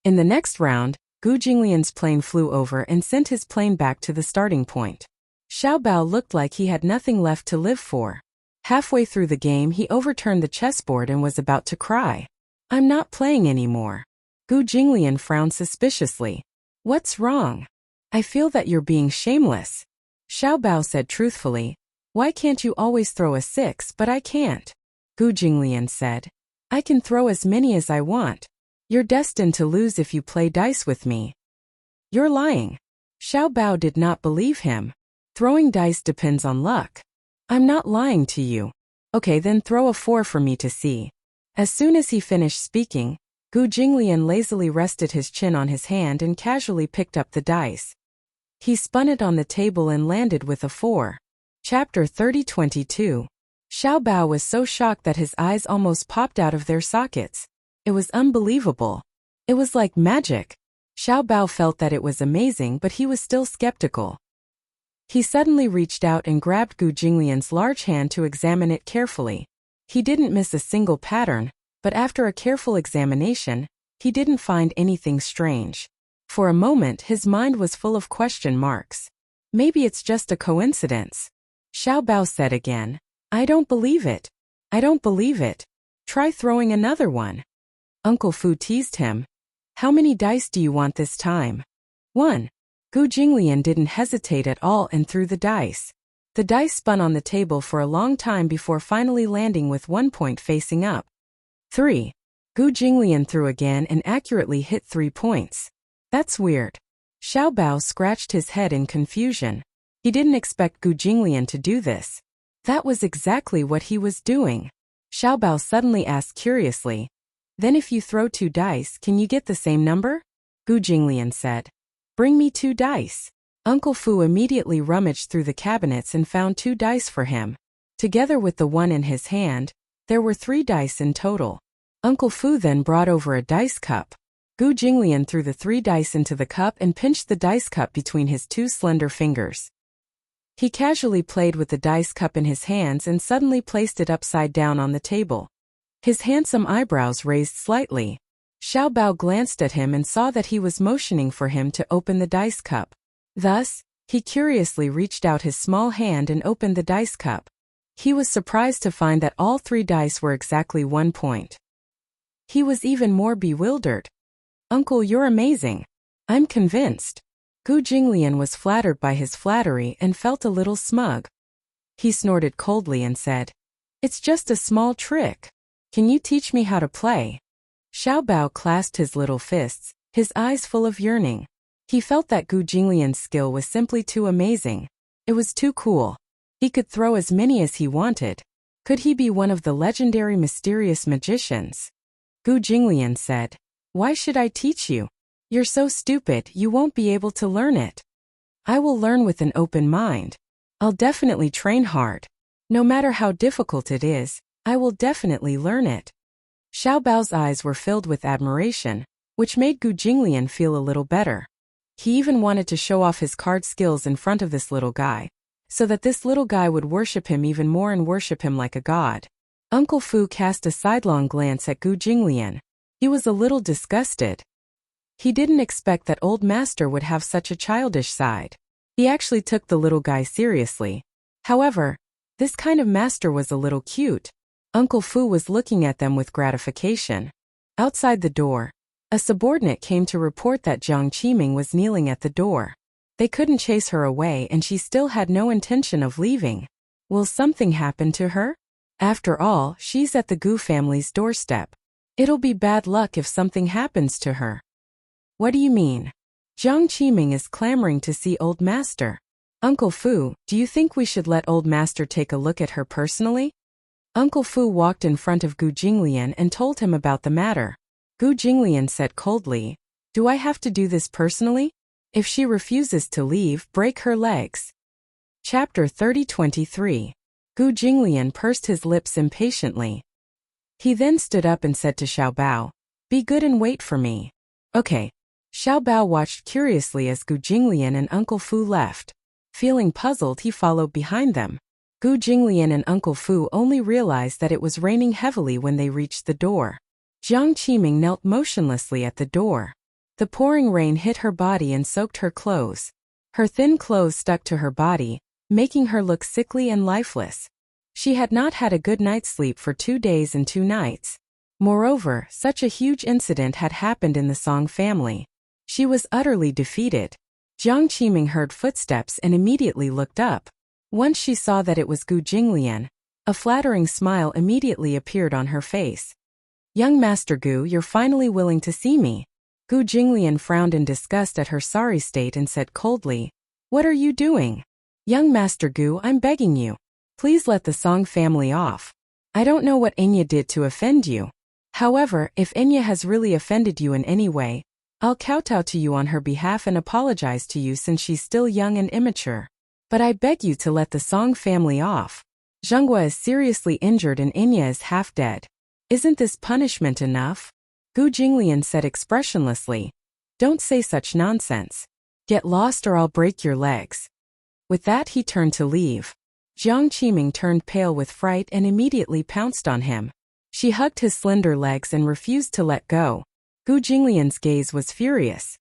In the next round, Gu Jinglian's plane flew over and sent his plane back to the starting point. Xiao Bao looked like he had nothing left to live for. Halfway through the game, he overturned the chessboard and was about to cry. "I'm not playing anymore." Gu Jinglian frowned suspiciously. "What's wrong? I feel that you're being shameless." Xiao Bao said truthfully, "Why can't you always throw a 6 but I can't?" Gu Jinglian said, "I can throw as many as I want. You're destined to lose if you play dice with me." "You're lying." Xiao Bao did not believe him. "Throwing dice depends on luck." "I'm not lying to you." "Okay, then throw a 4 for me to see." As soon as he finished speaking, Gu Jinglian lazily rested his chin on his hand and casually picked up the dice. He spun it on the table and landed with a 4. Chapter 30:22. Xiao Bao was so shocked that his eyes almost popped out of their sockets. It was unbelievable. It was like magic. Xiao Bao felt that it was amazing, but he was still skeptical. He suddenly reached out and grabbed Gu Jinglian's large hand to examine it carefully. He didn't miss a single pattern, but after a careful examination, he didn't find anything strange. For a moment, his mind was full of question marks. "Maybe it's just a coincidence." Xiao Bao said again, "I don't believe it. I don't believe it. Try throwing another one." Uncle Fu teased him. "How many dice do you want this time?" "1. Gu Jinglian didn't hesitate at all and threw the dice. The dice spun on the table for a long time before finally landing with 1 point facing up. 3. Gu Jinglian threw again and accurately hit 3 points. "That's weird." Xiao Bao scratched his head in confusion. He didn't expect Gu Jinglian to do this. That was exactly what he was doing. Xiao Bao suddenly asked curiously, "Then if you throw 2 dice, can you get the same number?" Gu Jinglian said, "Bring me 2 dice." Uncle Fu immediately rummaged through the cabinets and found 2 dice for him. Together with the one in his hand, there were 3 dice in total. Uncle Fu then brought over a dice cup. Gu Jinglian threw the 3 dice into the cup and pinched the dice cup between his 2 slender fingers. He casually played with the dice cup in his hands and suddenly placed it upside down on the table. His handsome eyebrows raised slightly. Xiao Bao glanced at him and saw that he was motioning for him to open the dice cup. Thus, he curiously reached out his small hand and opened the dice cup. He was surprised to find that all 3 dice were exactly 1 point. He was even more bewildered. "Uncle, you're amazing. I'm convinced." Gu Jinglian was flattered by his flattery and felt a little smug. He snorted coldly and said, "It's just a small trick. Can you teach me how to play?" Xiao Bao clasped his little fists, his eyes full of yearning. He felt that Gu Jinglian's skill was simply too amazing. It was too cool. He could throw as many as he wanted. Could he be one of the legendary mysterious magicians? Gu Jinglian said, "Why should I teach you? You're so stupid, you won't be able to learn it." "I will learn with an open mind. I'll definitely train hard. No matter how difficult it is, I will definitely learn it." Xiao Bao's eyes were filled with admiration, which made Gu Jinglian feel a little better. He even wanted to show off his card skills in front of this little guy, so that this little guy would worship him even more and worship him like a god. Uncle Fu cast a sidelong glance at Gu Jinglian. He was a little disgusted. He didn't expect that old master would have such a childish side. He actually took the little guy seriously. However, this kind of master was a little cute. Uncle Fu was looking at them with gratification. Outside the door, a subordinate came to report that Jiang Qiming was kneeling at the door. They couldn't chase her away and she still had no intention of leaving. Will something happen to her? After all, she's at the Gu family's doorstep. It'll be bad luck if something happens to her. What do you mean? Jiang Qiming is clamoring to see Old Master. Uncle Fu, do you think we should let Old Master take a look at her personally? Uncle Fu walked in front of Gu Jinglian and told him about the matter. Gu Jinglian said coldly, "Do I have to do this personally? If she refuses to leave, break her legs." Chapter 30-23. Gu Jinglian pursed his lips impatiently. He then stood up and said to Xiao Bao, "Be good and wait for me." Okay. Xiao Bao watched curiously as Gu Jinglian and Uncle Fu left. Feeling puzzled, he followed behind them. Gu Jinglian and Uncle Fu only realized that it was raining heavily when they reached the door. Jiang Qiming knelt motionlessly at the door. The pouring rain hit her body and soaked her clothes. Her thin clothes stuck to her body, making her look sickly and lifeless. She had not had a good night's sleep for 2 days and 2 nights. Moreover, such a huge incident had happened in the Song family. She was utterly defeated. Jiang Qiming heard footsteps and immediately looked up. Once she saw that it was Gu Jinglian, a flattering smile immediately appeared on her face. "Young Master Gu, you're finally willing to see me." Gu Jinglian frowned in disgust at her sorry state and said coldly, "What are you doing? Young Master Gu, I'm begging you. Please let the Song family off. I don't know what Enya did to offend you. However, if Enya has really offended you in any way, I'll kowtow to you on her behalf and apologize to you since she's still young and immature. But I beg you to let the Song family off. Zhenghua is seriously injured and Enya is half dead. Isn't this punishment enough?" Gu Jinglian said expressionlessly, "Don't say such nonsense. Get lost or I'll break your legs." With that he turned to leave. Jiang Qiming turned pale with fright and immediately pounced on him. She hugged his slender legs and refused to let go. Gu Jinglian's gaze was furious.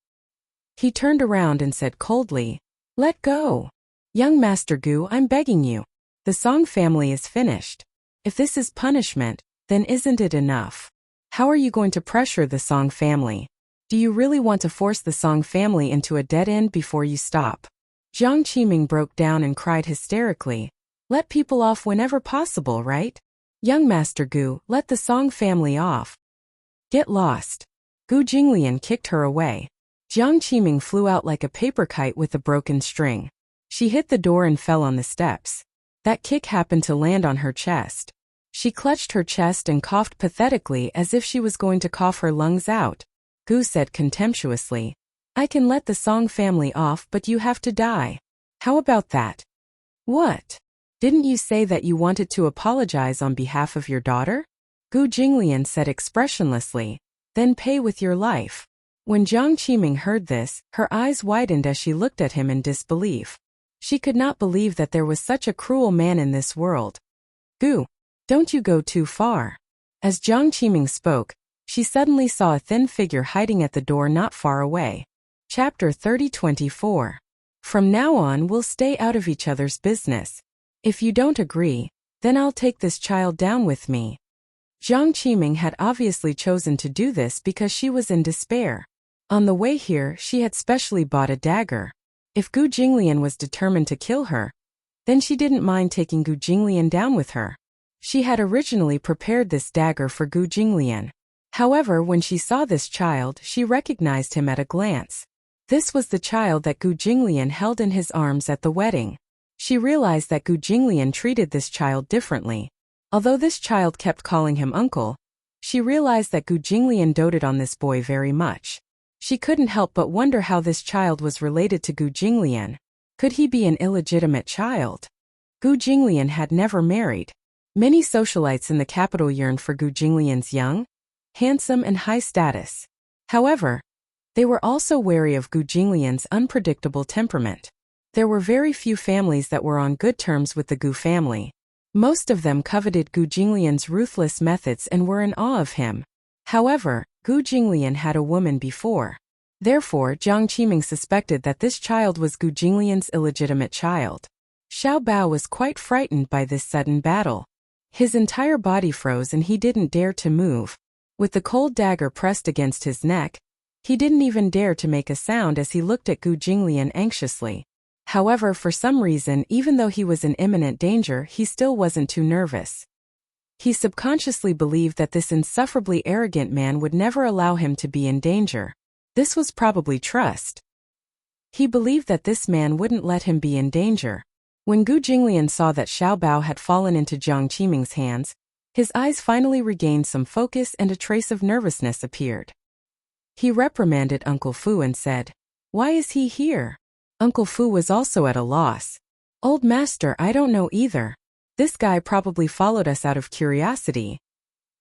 He turned around and said coldly, "Let go. Young Master Gu, I'm begging you. The Song family is finished. If this is punishment, then isn't it enough? How are you going to pressure the Song family? Do you really want to force the Song family into a dead end before you stop?" Jiang Qiming broke down and cried hysterically, "Let people off whenever possible, right? Young Master Gu, let the Song family off. Get lost." Gu Jinglian kicked her away. Jiang Qiming flew out like a paper kite with a broken string. She hit the door and fell on the steps. That kick happened to land on her chest. She clutched her chest and coughed pathetically as if she was going to cough her lungs out. Gu said contemptuously, "I can let the Song family off, but you have to die. How about that?" "What? Didn't you say that you wanted to apologize on behalf of your daughter?" Gu Jinglian said expressionlessly, "Then pay with your life." When Jiang Qiming heard this, her eyes widened as she looked at him in disbelief. She could not believe that there was such a cruel man in this world. "Gu, don't you go too far." As Jiang Qiming spoke, she suddenly saw a thin figure hiding at the door not far away. Chapter 30-24. From now on we'll stay out of each other's business. If you don't agree, then I'll take this child down with me. Jiang Qiming had obviously chosen to do this because she was in despair. On the way here, she had specially bought a dagger. If Gu Jinglian was determined to kill her, then she didn't mind taking Gu Jinglian down with her. She had originally prepared this dagger for Gu Jinglian. However, when she saw this child, she recognized him at a glance. This was the child that Gu Jinglian held in his arms at the wedding. She realized that Gu Jinglian treated this child differently. Although this child kept calling him uncle, she realized that Gu Jinglian doted on this boy very much. She couldn't help but wonder how this child was related to Gu Jinglian. Could he be an illegitimate child? Gu Jinglian had never married. Many socialites in the capital yearned for Gu Jinglian's young, handsome and high status. However, they were also wary of Gu Jinglian's unpredictable temperament. There were very few families that were on good terms with the Gu family. Most of them coveted Gu Jinglian's ruthless methods and were in awe of him. However, Gu Jinglian had a woman before. Therefore, Jiang Qiming suspected that this child was Gu Jinglian's illegitimate child. Xiao Bao was quite frightened by this sudden battle. His entire body froze and he didn't dare to move. With the cold dagger pressed against his neck, he didn't even dare to make a sound as he looked at Gu Jinglian anxiously. However, for some reason, even though he was in imminent danger, he still wasn't too nervous. He subconsciously believed that this insufferably arrogant man would never allow him to be in danger. This was probably trust. He believed that this man wouldn't let him be in danger. When Gu Jinglian saw that Xiao Bao had fallen into Jiang Qiming's hands, his eyes finally regained some focus and a trace of nervousness appeared. He reprimanded Uncle Fu and said, "Why is he here?" Uncle Fu was also at a loss. "Old master, I don't know either. This guy probably followed us out of curiosity."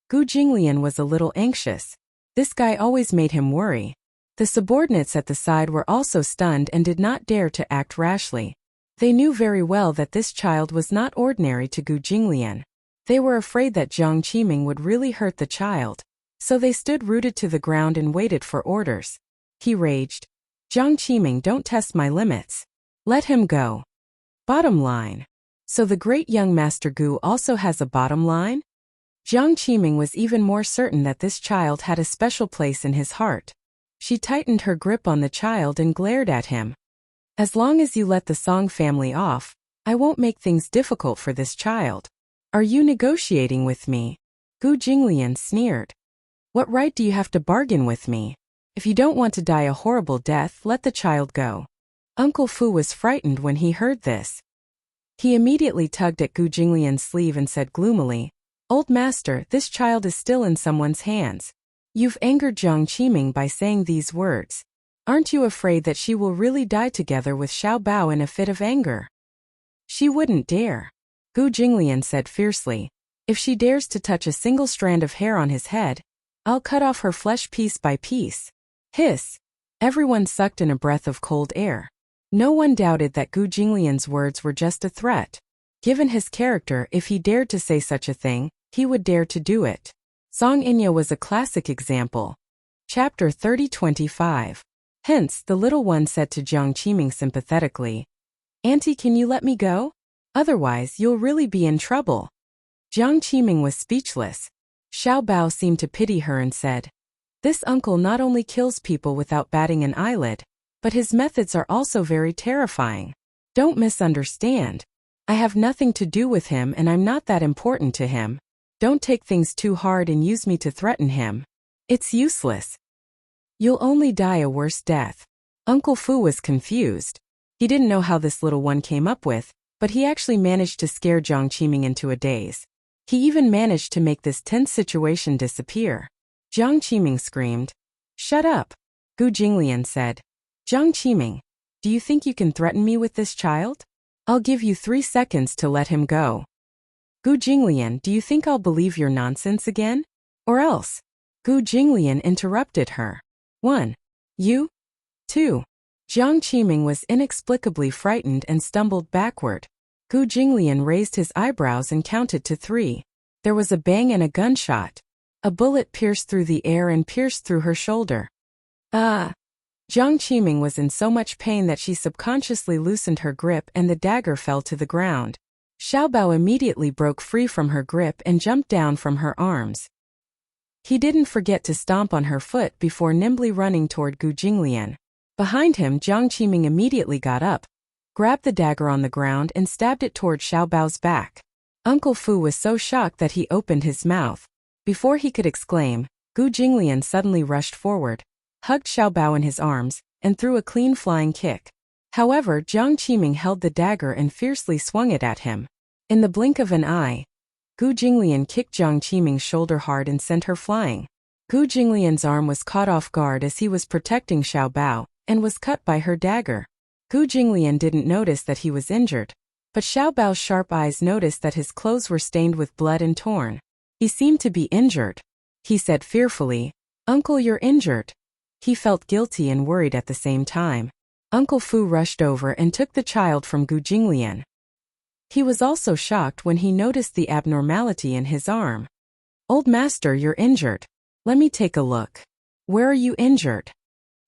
Gu Jinglian was a little anxious. This guy always made him worry. The subordinates at the side were also stunned and did not dare to act rashly. They knew very well that this child was not ordinary to Gu Jinglian. They were afraid that Jiang Qiming would really hurt the child, so they stood rooted to the ground and waited for orders. He raged, "Jiang Qiming, don't test my limits. Let him go." Bottom line. So the great young Master Gu also has a bottom line? Jiang Qiming was even more certain that this child had a special place in his heart. She tightened her grip on the child and glared at him. "As long as you let the Song family off, I won't make things difficult for this child. Are you negotiating with me?" Gu Jinglian sneered. "What right do you have to bargain with me? If you don't want to die a horrible death, let the child go." Uncle Fu was frightened when he heard this. He immediately tugged at Gu Jinglian's sleeve and said gloomily, "Old master, this child is still in someone's hands. You've angered Jiang Qiming by saying these words. Aren't you afraid that she will really die together with Xiao Bao in a fit of anger?" "She wouldn't dare," Gu Jinglian said fiercely. "If she dares to touch a single strand of hair on his head, I'll cut off her flesh piece by piece." Hiss! Everyone sucked in a breath of cold air. No one doubted that Gu Jinglian's words were just a threat. Given his character, if he dared to say such a thing, he would dare to do it. Song Inya was a classic example. Chapter 30-25. Hence, the little one said to Jiang Qiming sympathetically, "Auntie, can you let me go? Otherwise, you'll really be in trouble." Jiang Qiming was speechless. Xiao Bao seemed to pity her and said, "This uncle not only kills people without batting an eyelid, but his methods are also very terrifying. Don't misunderstand. I have nothing to do with him and I'm not that important to him. Don't take things too hard and use me to threaten him. It's useless. You'll only die a worse death." Uncle Fu was confused. He didn't know how this little one came up with, but he actually managed to scare Jiang Qiming into a daze. He even managed to make this tense situation disappear. Jiang Qiming screamed, "Shut up!" Gu Jinglian said, "Jiang Qiming, do you think you can threaten me with this child? I'll give you 3 seconds to let him go." "Gu Jinglian, do you think I'll believe your nonsense again? Or else?" Gu Jinglian interrupted her. 1. You? 2. Jiang Qiming was inexplicably frightened and stumbled backward. Gu Jinglian raised his eyebrows and counted to 3. There was a bang and a gunshot. A bullet pierced through the air and pierced through her shoulder. Ah! Jiang Qiming was in so much pain that she subconsciously loosened her grip and the dagger fell to the ground. Xiao Bao immediately broke free from her grip and jumped down from her arms. He didn't forget to stomp on her foot before nimbly running toward Gu Jinglian. Behind him, Jiang Qiming immediately got up, grabbed the dagger on the ground and stabbed it toward Xiao Bao's back. Uncle Fu was so shocked that he opened his mouth. Before he could exclaim, Gu Jinglian suddenly rushed forward, hugged Xiao Bao in his arms, and threw a clean flying kick. However, Jiang Qiming held the dagger and fiercely swung it at him. In the blink of an eye, Gu Jinglian kicked Jiang Qiming's shoulder hard and sent her flying. Gu Jinglian's arm was caught off guard as he was protecting Xiao Bao, and was cut by her dagger. Gu Jinglian didn't notice that he was injured, but Xiao Bao's sharp eyes noticed that his clothes were stained with blood and torn. He seemed to be injured. He said fearfully, "Uncle, you're injured." He felt guilty and worried at the same time. Uncle Fu rushed over and took the child from Gu Jinglian. He was also shocked when he noticed the abnormality in his arm. "Old master, you're injured. Let me take a look." "Where are you injured?"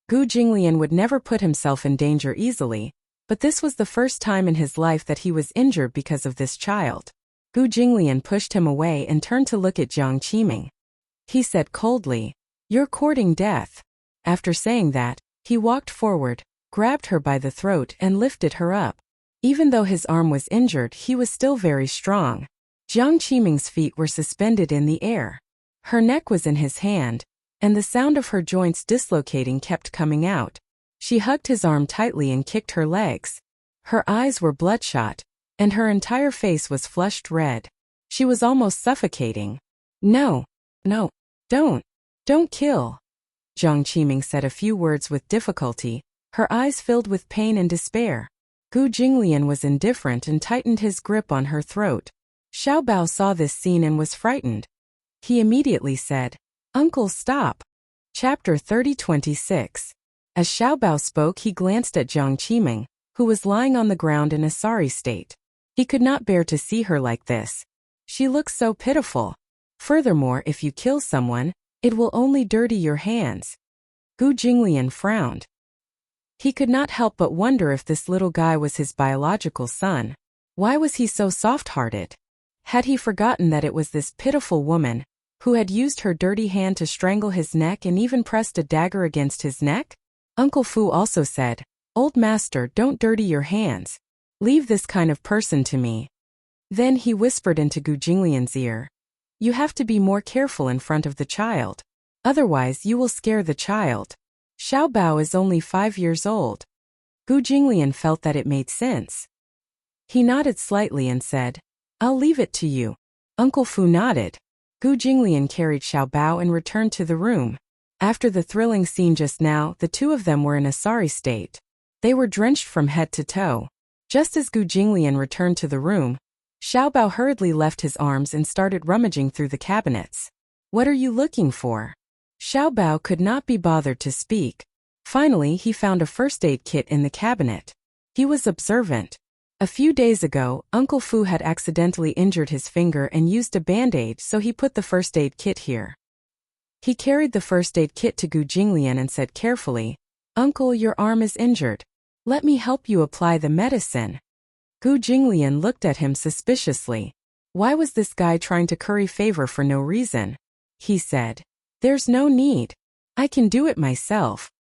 Gu Jinglian would never put himself in danger easily, but this was the first time in his life that he was injured because of this child. Gu Jinglian pushed him away and turned to look at Jiang Qiming. He said coldly, "You're courting death." After saying that, he walked forward, grabbed her by the throat and lifted her up. Even though his arm was injured, he was still very strong. Jiang Qiming's feet were suspended in the air. Her neck was in his hand, and the sound of her joints dislocating kept coming out. She hugged his arm tightly and kicked her legs. Her eyes were bloodshot, and her entire face was flushed red. She was almost suffocating. No, don't kill. Jiang Qiming said a few words with difficulty, her eyes filled with pain and despair. Gu Jinglian was indifferent and tightened his grip on her throat. Xiao Bao saw this scene and was frightened. He immediately said, "Uncle, stop." Chapter 30:26. As Xiao Bao spoke, he glanced at Jiang Qiming, who was lying on the ground in a sorry state. He could not bear to see her like this. She looks so pitiful. Furthermore, if you kill someone, it will only dirty your hands. Gu Jinglian frowned. He could not help but wonder if this little guy was his biological son. Why was he so soft-hearted? Had he forgotten that it was this pitiful woman who had used her dirty hand to strangle his neck and even pressed a dagger against his neck? Uncle Fu also said, "Old master, don't dirty your hands. Leave this kind of person to me." Then he whispered into Gu Jinglian's ear, "You have to be more careful in front of the child. Otherwise you will scare the child. Xiao Bao is only 5 years old." Gu Jinglian felt that it made sense. He nodded slightly and said, "I'll leave it to you." Uncle Fu nodded. Gu Jinglian carried Xiao Bao and returned to the room. After the thrilling scene just now, the two of them were in a sorry state. They were drenched from head to toe. Just as Gu Jinglian returned to the room, Xiao Bao hurriedly left his arms and started rummaging through the cabinets. "What are you looking for?" Xiao Bao could not be bothered to speak. Finally, he found a first aid kit in the cabinet. He was observant. A few days ago, Uncle Fu had accidentally injured his finger and used a band-aid, so he put the first aid kit here. He carried the first aid kit to Gu Jinglian and said carefully, "Uncle, your arm is injured. Let me help you apply the medicine." Gu Jinglian looked at him suspiciously. Why was this guy trying to curry favor for no reason? He said, "There's no need. I can do it myself."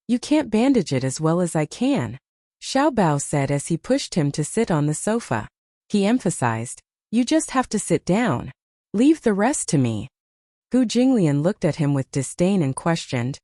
"You can't bandage it as well as I can," Xiao Bao said as he pushed him to sit on the sofa. He emphasized, "You just have to sit down. Leave the rest to me." Gu Jinglian looked at him with disdain and questioned,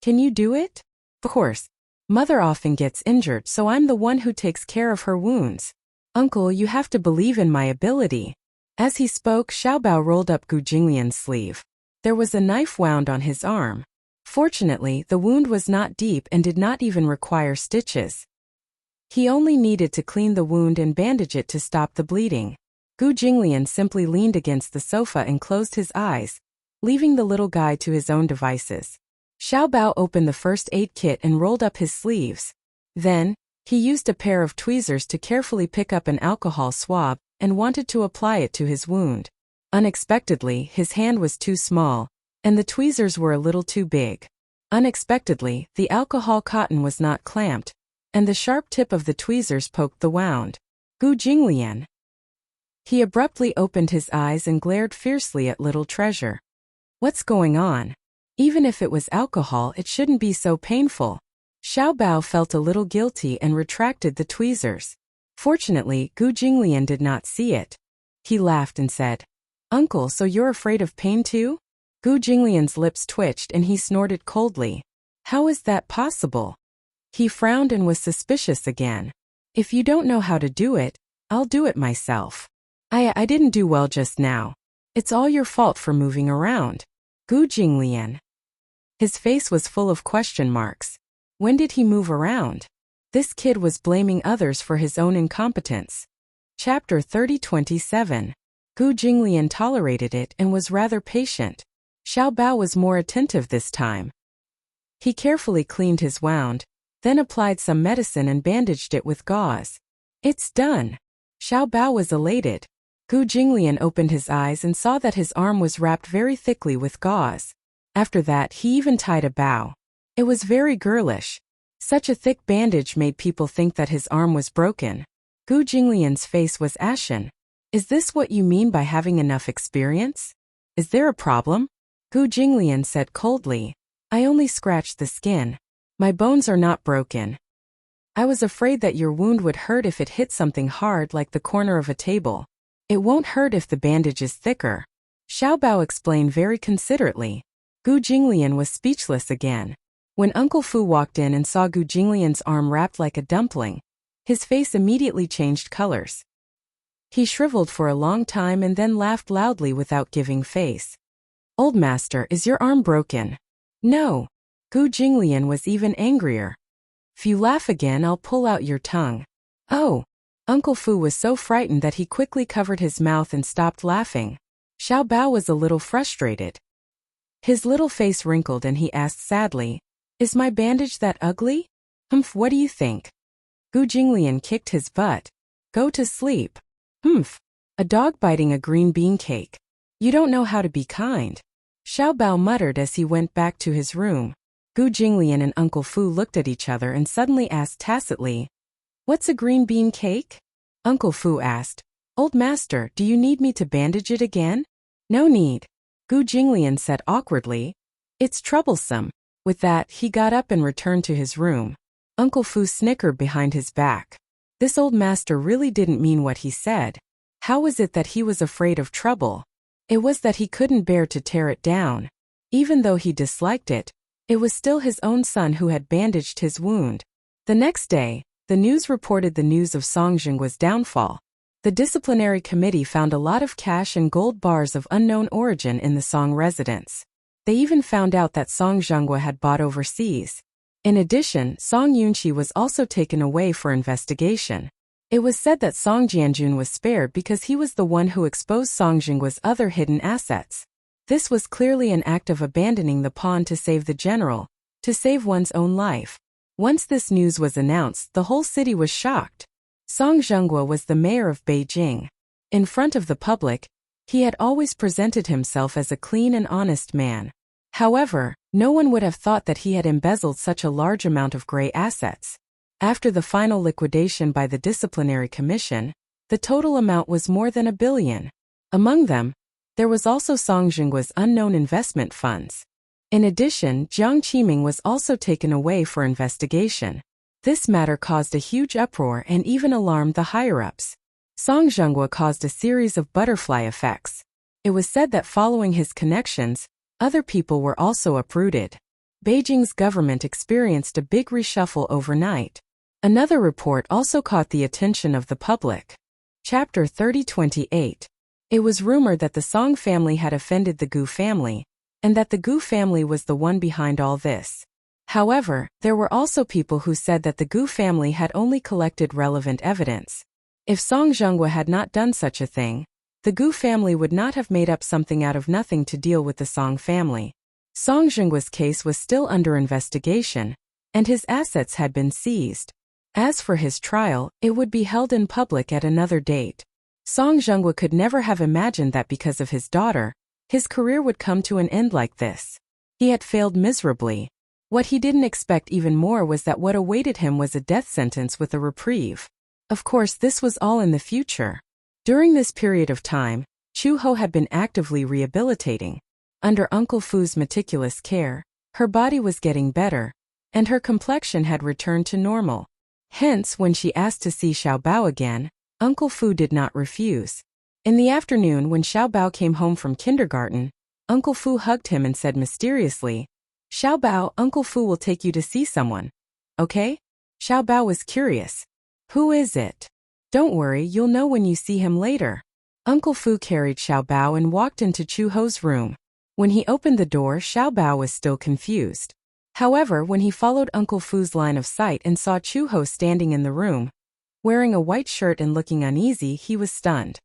"Can you do it?" "Of course. Mother often gets injured, so I'm the one who takes care of her wounds. Uncle, you have to believe in my ability." As he spoke, Xiao Bao rolled up Gu Jinglian's sleeve. There was a knife wound on his arm. Fortunately, the wound was not deep and did not even require stitches. He only needed to clean the wound and bandage it to stop the bleeding. Gu Jinglian simply leaned against the sofa and closed his eyes, leaving the little guy to his own devices. Xiao Bao opened the first aid kit and rolled up his sleeves. Then, he used a pair of tweezers to carefully pick up an alcohol swab and wanted to apply it to his wound. Unexpectedly, his hand was too small, and the tweezers were a little too big. Unexpectedly, the alcohol cotton was not clamped, and the sharp tip of the tweezers poked the wound. Gu Jinglian. He abruptly opened his eyes and glared fiercely at little treasure. What's going on? Even if it was alcohol, it shouldn't be so painful. Xiao Bao felt a little guilty and retracted the tweezers. Fortunately, Gu Jinglian did not see it. He laughed and said, "Uncle, so you're afraid of pain too?" Gu Jinglian's lips twitched and he snorted coldly. "How is that possible?" He frowned and was suspicious again. "If you don't know how to do it, I'll do it myself. I didn't do well just now. It's all your fault for moving around." Gu Jinglian. His face was full of question marks. When did he move around? This kid was blaming others for his own incompetence. Chapter 30:27. Gu Jinglian tolerated it and was rather patient. Xiao Bao was more attentive this time. He carefully cleaned his wound, then applied some medicine and bandaged it with gauze. "It's done." Xiao Bao was elated. Gu Jinglian opened his eyes and saw that his arm was wrapped very thickly with gauze. After that, he even tied a bow. It was very girlish. Such a thick bandage made people think that his arm was broken. Gu Jinglian's face was ashen. "Is this what you mean by having enough experience? Is there a problem?" Gu Jinglian said coldly, "I only scratched the skin. My bones are not broken. I was afraid that your wound would hurt if it hit something hard like the corner of a table." It won't hurt if the bandage is thicker. Xiao Bao explained very considerately. Gu Jinglian was speechless again. When Uncle Fu walked in and saw Gu Jinglian's arm wrapped like a dumpling, his face immediately changed colors. He shriveled for a long time and then laughed loudly without giving face. Old master, is your arm broken? No. Gu Jinglian was even angrier. If you laugh again, I'll pull out your tongue. Oh. Uncle Fu was so frightened that he quickly covered his mouth and stopped laughing. Xiao Bao was a little frustrated. His little face wrinkled and he asked sadly, Is my bandage that ugly? Humph, what do you think? Gu Jinglian kicked his butt. Go to sleep. Humph. A dog biting a green bean cake. You don't know how to be kind. Xiao Bao muttered as he went back to his room. Gu Jinglian and Uncle Fu looked at each other and suddenly asked tacitly, What's a green bean cake? Uncle Fu asked, Old master, do you need me to bandage it again? No need. Gu Jinglian said awkwardly. It's troublesome. With that, he got up and returned to his room. Uncle Fu snickered behind his back. This old master really didn't mean what he said. How was it that he was afraid of trouble? It was that he couldn't bear to tear it down. Even though he disliked it, it was still his own son who had bandaged his wound. The next day, the news reported the news of Song Jinggua's downfall. The disciplinary committee found a lot of cash and gold bars of unknown origin in the Song residence. They even found out that Song Jinggua had bought overseas. In addition, Song Yunqi was also taken away for investigation. It was said that Song Jianjun was spared because he was the one who exposed Song Jinggua's other hidden assets. This was clearly an act of abandoning the pawn to save the general, to save one's own life. Once this news was announced, the whole city was shocked. Song Jinggua was the mayor of Beijing. In front of the public, he had always presented himself as a clean and honest man. However, no one would have thought that he had embezzled such a large amount of gray assets. After the final liquidation by the disciplinary commission, the total amount was more than 1 billion. Among them, there was also Song Jinggua's unknown investment funds. In addition, Jiang Qiming was also taken away for investigation. This matter caused a huge uproar and even alarmed the higher-ups. Song Jinggua caused a series of butterfly effects. It was said that following his connections, other people were also uprooted. Beijing's government experienced a big reshuffle overnight. Another report also caught the attention of the public. Chapter 3028. It was rumored that the Song family had offended the Gu family, and that the Gu family was the one behind all this. However, there were also people who said that the Gu family had only collected relevant evidence. If Song Jinggua had not done such a thing, the Gu family would not have made up something out of nothing to deal with the Song family. Song Jinggua's case was still under investigation, and his assets had been seized. As for his trial, it would be held in public at another date. Song Jinggua could never have imagined that because of his daughter, his career would come to an end like this. He had failed miserably. What he didn't expect even more was that what awaited him was a death sentence with a reprieve. Of course, this was all in the future. During this period of time, Chu Ho had been actively rehabilitating. Under Uncle Fu's meticulous care, her body was getting better, and her complexion had returned to normal. Hence, when she asked to see Xiao Bao again, Uncle Fu did not refuse. In the afternoon, when Xiao Bao came home from kindergarten, Uncle Fu hugged him and said mysteriously, Xiao Bao, Uncle Fu will take you to see someone. Okay? Xiao Bao was curious. Who is it? Don't worry, you'll know when you see him later. Uncle Fu carried Xiao Bao and walked into Chu Ho's room. When he opened the door, Xiao Bao was still confused. However, when he followed Uncle Fu's line of sight and saw Chu Ho standing in the room, wearing a white shirt and looking uneasy, he was stunned.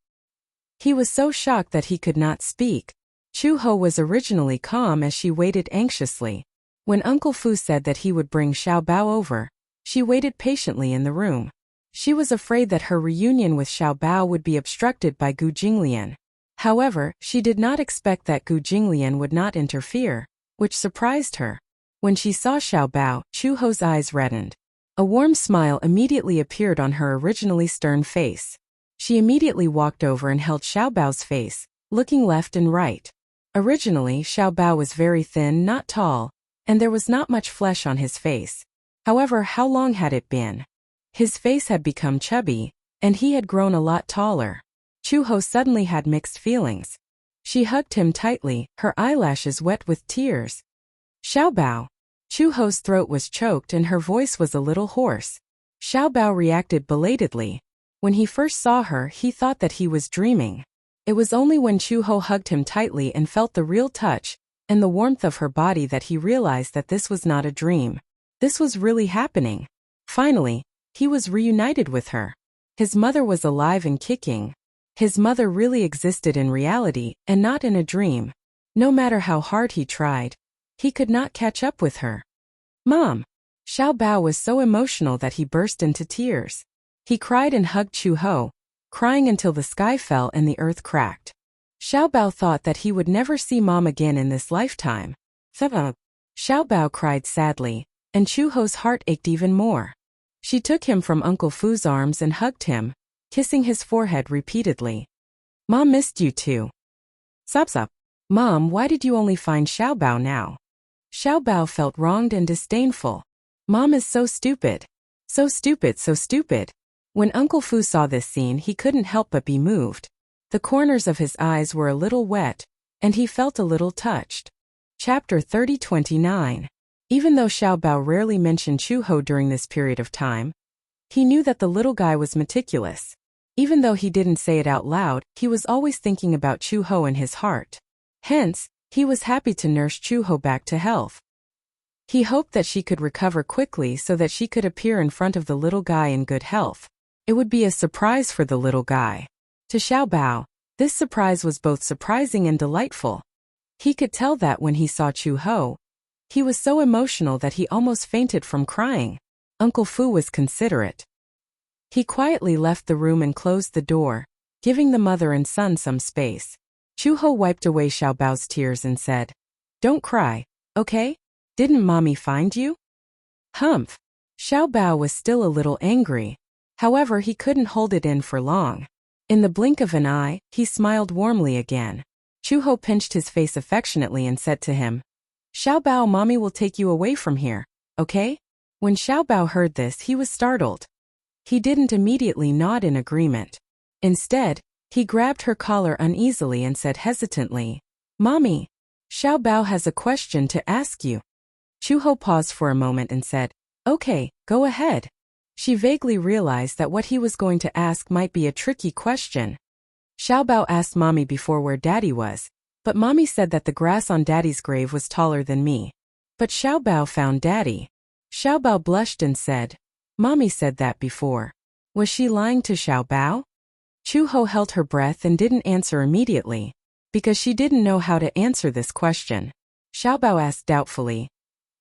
He was so shocked that he could not speak. Chu Ho was originally calm as she waited anxiously. When Uncle Fu said that he would bring Xiao Bao over, she waited patiently in the room. She was afraid that her reunion with Xiao Bao would be obstructed by Gu Jinglian. However, she did not expect that Gu Jinglian would not interfere, which surprised her. When she saw Xiao Bao, Chu Ho's eyes reddened. A warm smile immediately appeared on her originally stern face. She immediately walked over and held Xiao Bao's face, looking left and right. Originally, Xiao Bao was very thin, not tall, and there was not much flesh on his face. However, how long had it been? His face had become chubby, and he had grown a lot taller. Chuho suddenly had mixed feelings. She hugged him tightly, her eyelashes wet with tears. Xiaobao. Chuho's throat was choked and her voice was a little hoarse. Xiaobao reacted belatedly. When he first saw her, he thought that he was dreaming. It was only when Chuho hugged him tightly and felt the real touch and the warmth of her body that he realized that this was not a dream. This was really happening. Finally, he was reunited with her. His mother was alive and kicking. His mother really existed in reality and not in a dream. No matter how hard he tried, he could not catch up with her. Mom! Xiaobao was so emotional that he burst into tears. He cried and hugged Chuho, crying until the sky fell and the earth cracked. Xiaobao thought that he would never see Mom again in this lifetime. Xiaobao cried sadly, and Chuho's heart ached even more. She took him from Uncle Fu's arms and hugged him, kissing his forehead repeatedly. Mom missed you too. Sup. Mom, why did you only find Xiaobao now? Xiaobao felt wronged and disdainful. Mom is so stupid. So stupid. When Uncle Fu saw this scene, he couldn't help but be moved. The corners of his eyes were a little wet, and he felt a little touched. Chapter 30-29. Even though Xiaobao rarely mentioned Chuho during this period of time, he knew that the little guy was meticulous. Even though he didn't say it out loud, he was always thinking about Chuho in his heart. Hence, he was happy to nurse Chuho back to health. He hoped that she could recover quickly so that she could appear in front of the little guy in good health. It would be a surprise for the little guy. To Xiaobao, this surprise was both surprising and delightful. He could tell that when he saw Chuho, he was so emotional that he almost fainted from crying. Uncle Fu was considerate. He quietly left the room and closed the door, giving the mother and son some space. Chuho wiped away Xiaobao's tears and said, "Don't cry, okay? Didn't Mommy find you?" Humph. Xiaobao was still a little angry. However, he couldn't hold it in for long. In the blink of an eye, he smiled warmly again. Chuho pinched his face affectionately and said to him, "Xiaobao, Mommy will take you away from here, okay?" When Xiaobao heard this, he was startled. He didn't immediately nod in agreement. Instead, he grabbed her collar uneasily and said hesitantly, "Mommy, Xiaobao has a question to ask you." Chuho paused for a moment and said, "Okay, go ahead." She vaguely realized that what he was going to ask might be a tricky question. Xiaobao asked Mommy before where Daddy was, but Mommy said that the grass on Daddy's grave was taller than me. But Xiaobao found Daddy. Xiaobao blushed and said, "Mommy said that before." Was she lying to Xiaobao? Chuho held her breath and didn't answer immediately, because she didn't know how to answer this question. Xiaobao asked doubtfully,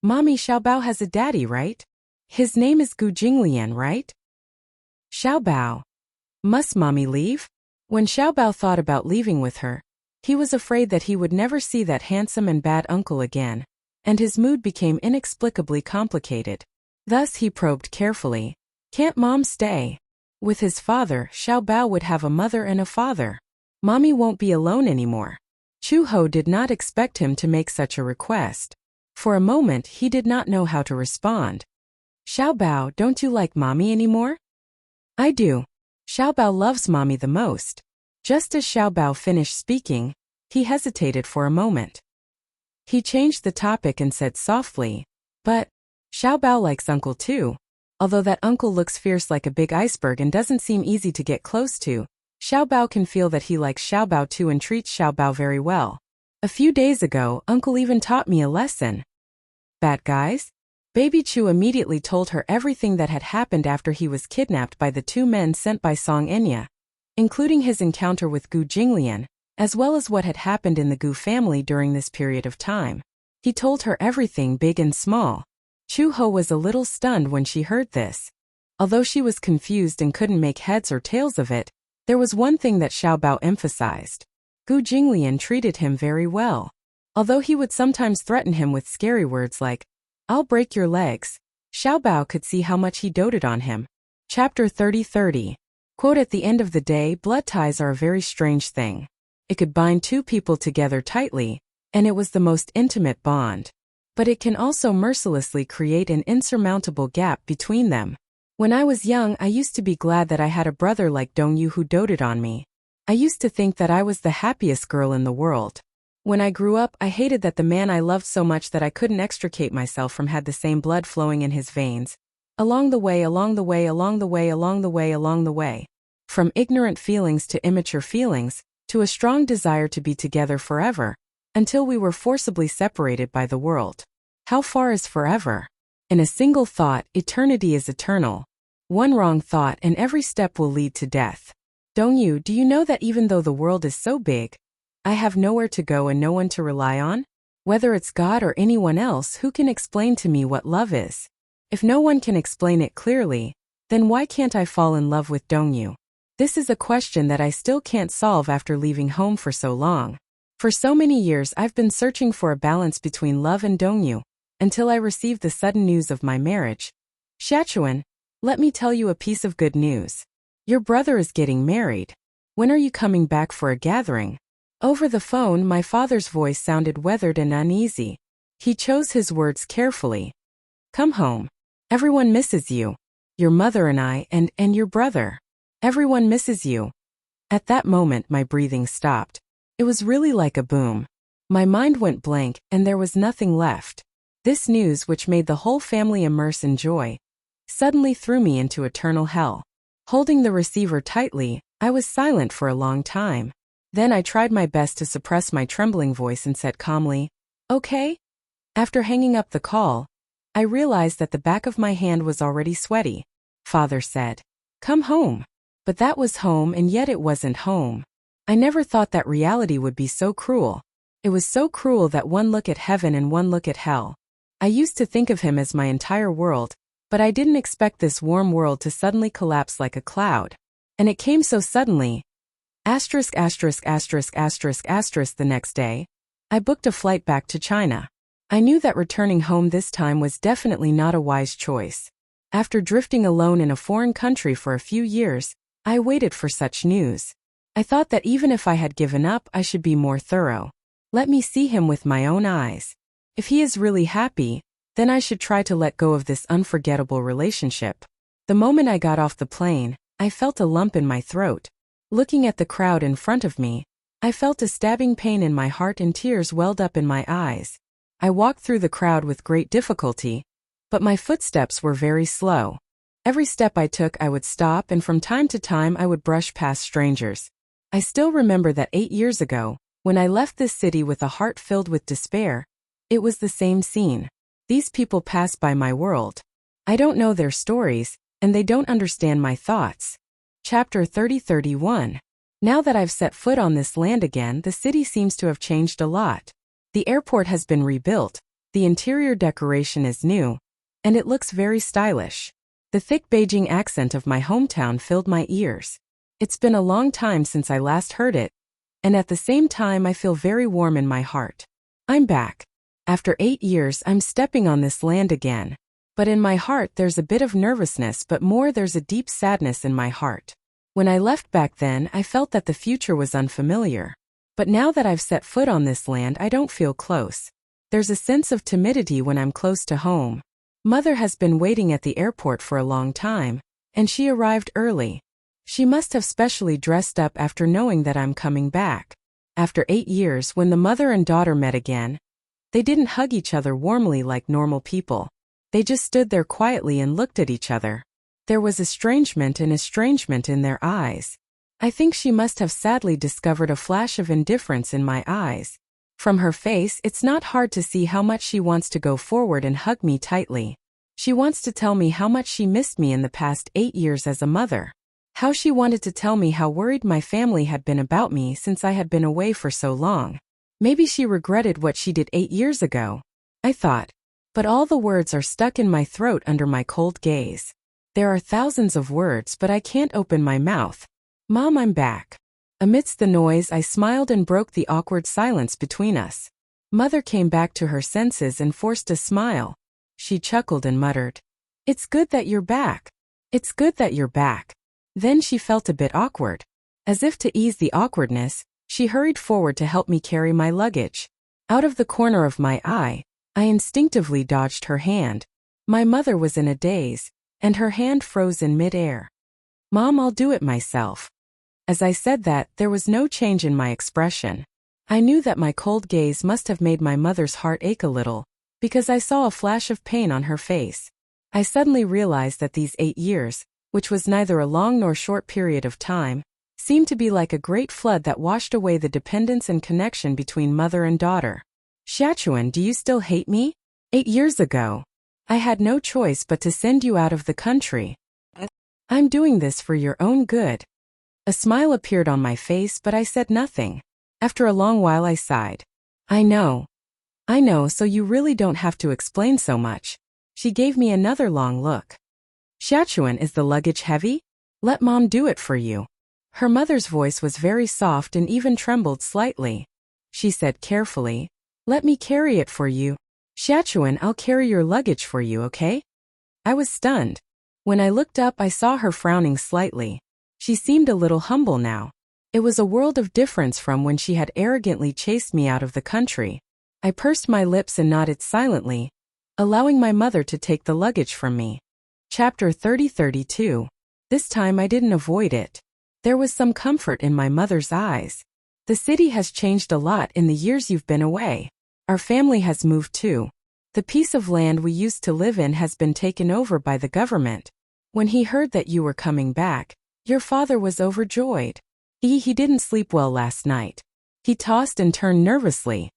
"Mommy, Xiaobao has a daddy, right? His name is Gu Jinglian, right?" Xiaobao. Must Mommy leave? When Xiaobao thought about leaving with her, he was afraid that he would never see that handsome and bad uncle again, and his mood became inexplicably complicated. Thus he probed carefully, "Can't Mom stay?" With his father, Xiaobao would have a mother and a father. Mommy won't be alone anymore. Chuho did not expect him to make such a request. For a moment, he did not know how to respond. "Xiaobao, don't you like Mommy anymore?" "I do. Xiaobao loves Mommy the most." Just as Xiaobao finished speaking, he hesitated for a moment. He changed the topic and said softly, "But Xiaobao likes Uncle too. Although that uncle looks fierce like a big iceberg and doesn't seem easy to get close to, Xiaobao can feel that he likes Xiaobao too and treats Xiaobao very well. A few days ago, Uncle even taught me a lesson." Bad guys? Baby Chu immediately told her everything that had happened after he was kidnapped by the two men sent by Song Enya, including his encounter with Gu Jinglian, as well as what had happened in the Gu family during this period of time. He told her everything, big and small. Chuho was a little stunned when she heard this. Although she was confused and couldn't make heads or tails of it, there was one thing that Xiaobao emphasized. Gu Jinglian treated him very well. Although he would sometimes threaten him with scary words like, "I'll break your legs," Xiaobao could see how much he doted on him. Chapter 30-30. Quote, "At the end of the day, blood ties are a very strange thing. It could bind two people together tightly, and it was the most intimate bond. But it can also mercilessly create an insurmountable gap between them. When I was young, I used to be glad that I had a brother like Dongyu who doted on me. I used to think that I was the happiest girl in the world. When I grew up, I hated that the man I loved so much that I couldn't extricate myself from had the same blood flowing in his veins. Along the way, along the way, along the way, along the way, along the way. From ignorant feelings to immature feelings, to a strong desire to be together forever, until we were forcibly separated by the world. How far is forever? In a single thought, eternity is eternal. One wrong thought and every step will lead to death. Do you know that even though the world is so big, I have nowhere to go and no one to rely on? Whether it's God or anyone else, who can explain to me what love is? If no one can explain it clearly, then why can't I fall in love with Dongyu? This is a question that I still can't solve after leaving home for so long. For so many years I've been searching for a balance between love and Dongyu, until I received the sudden news of my marriage. Shachuan, let me tell you a piece of good news. Your brother is getting married. When are you coming back for a gathering? Over the phone, my father's voice sounded weathered and uneasy. He chose his words carefully. Come home. Everyone misses you. Your mother and I, and your brother. Everyone misses you. At that moment, my breathing stopped. It was really like a boom. My mind went blank, and there was nothing left. This news, which made the whole family immerse in joy, suddenly threw me into eternal hell. Holding the receiver tightly, I was silent for a long time. Then I tried my best to suppress my trembling voice and said calmly, "Okay?" After hanging up the call, I realized that the back of my hand was already sweaty. Father said, "Come home." But that was home, and yet it wasn't home. I never thought that reality would be so cruel. It was so cruel that one look at heaven and one look at hell. I used to think of him as my entire world, but I didn't expect this warm world to suddenly collapse like a cloud. And it came so suddenly. ********* The next day, I booked a flight back to China. I knew that returning home this time was definitely not a wise choice. After drifting alone in a foreign country for a few years, I waited for such news. I thought that even if I had given up, I should be more thorough. Let me see him with my own eyes. If he is really happy, then I should try to let go of this unforgettable relationship. The moment I got off the plane, I felt a lump in my throat. Looking at the crowd in front of me, I felt a stabbing pain in my heart and tears welled up in my eyes. I walked through the crowd with great difficulty, but my footsteps were very slow. Every step I took, I would stop, and from time to time I would brush past strangers. I still remember that 8 years ago, when I left this city with a heart filled with despair, it was the same scene. These people pass by my world. I don't know their stories, and they don't understand my thoughts. Chapter 30-31. Now that I've set foot on this land again, the city seems to have changed a lot. The airport has been rebuilt, the interior decoration is new, and it looks very stylish. The thick Beijing accent of my hometown filled my ears. It's been a long time since I last heard it, and at the same time I feel very warm in my heart. I'm back. After 8 years, I'm stepping on this land again. But in my heart there's a bit of nervousness, but more there's a deep sadness in my heart. When I left back then, I felt that the future was unfamiliar. But now that I've set foot on this land, I don't feel close. There's a sense of timidity when I'm close to home. Mother has been waiting at the airport for a long time, and she arrived early. She must have specially dressed up after knowing that I'm coming back. After 8 years, when the mother and daughter met again, they didn't hug each other warmly like normal people. They just stood there quietly and looked at each other. There was estrangement in their eyes. I think she must have sadly discovered a flash of indifference in my eyes. From her face, it's not hard to see how much she wants to go forward and hug me tightly. She wants to tell me how much she missed me in the past 8 years as a mother. How she wanted to tell me how worried my family had been about me since I had been away for so long. Maybe she regretted what she did 8 years ago, I thought. But all the words are stuck in my throat under my cold gaze. There are thousands of words, but I can't open my mouth. Mom, I'm back. Amidst the noise, I smiled and broke the awkward silence between us. Mother came back to her senses and forced a smile. She chuckled and muttered, "It's good that you're back. It's good that you're back." Then she felt a bit awkward. As if to ease the awkwardness, she hurried forward to help me carry my luggage. Out of the corner of my eye, I instinctively dodged her hand. My mother was in a daze, and her hand froze in mid-air. "Mom, I'll do it myself." As I said that, there was no change in my expression. I knew that my cold gaze must have made my mother's heart ache a little, because I saw a flash of pain on her face. I suddenly realized that these 8 years, which was neither a long nor short period of time, seemed to be like a great flood that washed away the dependence and connection between mother and daughter. Shachuan, do you still hate me? 8 years ago. I had no choice but to send you out of the country. I'm doing this for your own good. A smile appeared on my face, but I said nothing. After a long while I sighed. I know, so you really don't have to explain so much. She gave me another long look. Shachuan, is the luggage heavy? Let Mom do it for you. Her mother's voice was very soft and even trembled slightly. She said carefully, let me carry it for you. Shachuan, I'll carry your luggage for you, okay? I was stunned. When I looked up, I saw her frowning slightly. She seemed a little humble now. It was a world of difference from when she had arrogantly chased me out of the country. I pursed my lips and nodded silently, allowing my mother to take the luggage from me. Chapter 30-32. This time I didn't avoid it. There was some comfort in my mother's eyes. The city has changed a lot in the years you've been away. Our family has moved too. The piece of land we used to live in has been taken over by the government. When he heard that you were coming back, your father was overjoyed. He didn't sleep well last night. He tossed and turned nervously.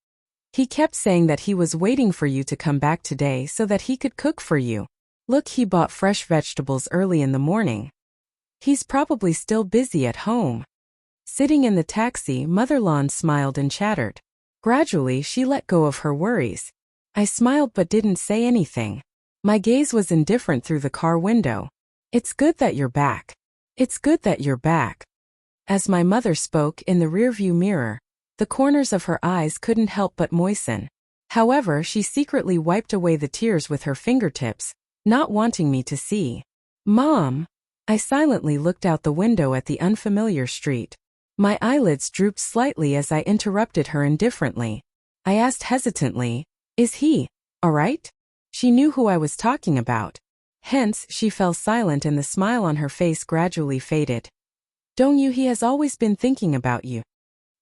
He kept saying that he was waiting for you to come back today so that he could cook for you. Look, he bought fresh vegetables early in the morning. He's probably still busy at home. Sitting in the taxi, Mother Lan smiled and chattered. Gradually, she let go of her worries. I smiled but didn't say anything. My gaze was indifferent through the car window. It's good that you're back. It's good that you're back. As my mother spoke in the rearview mirror, the corners of her eyes couldn't help but moisten. However, she secretly wiped away the tears with her fingertips, not wanting me to see. Mom! I silently looked out the window at the unfamiliar street. My eyelids drooped slightly as I interrupted her indifferently. I asked hesitantly, is he all right? She knew who I was talking about. Hence, she fell silent and the smile on her face gradually faded. Dongyu, he has always been thinking about you.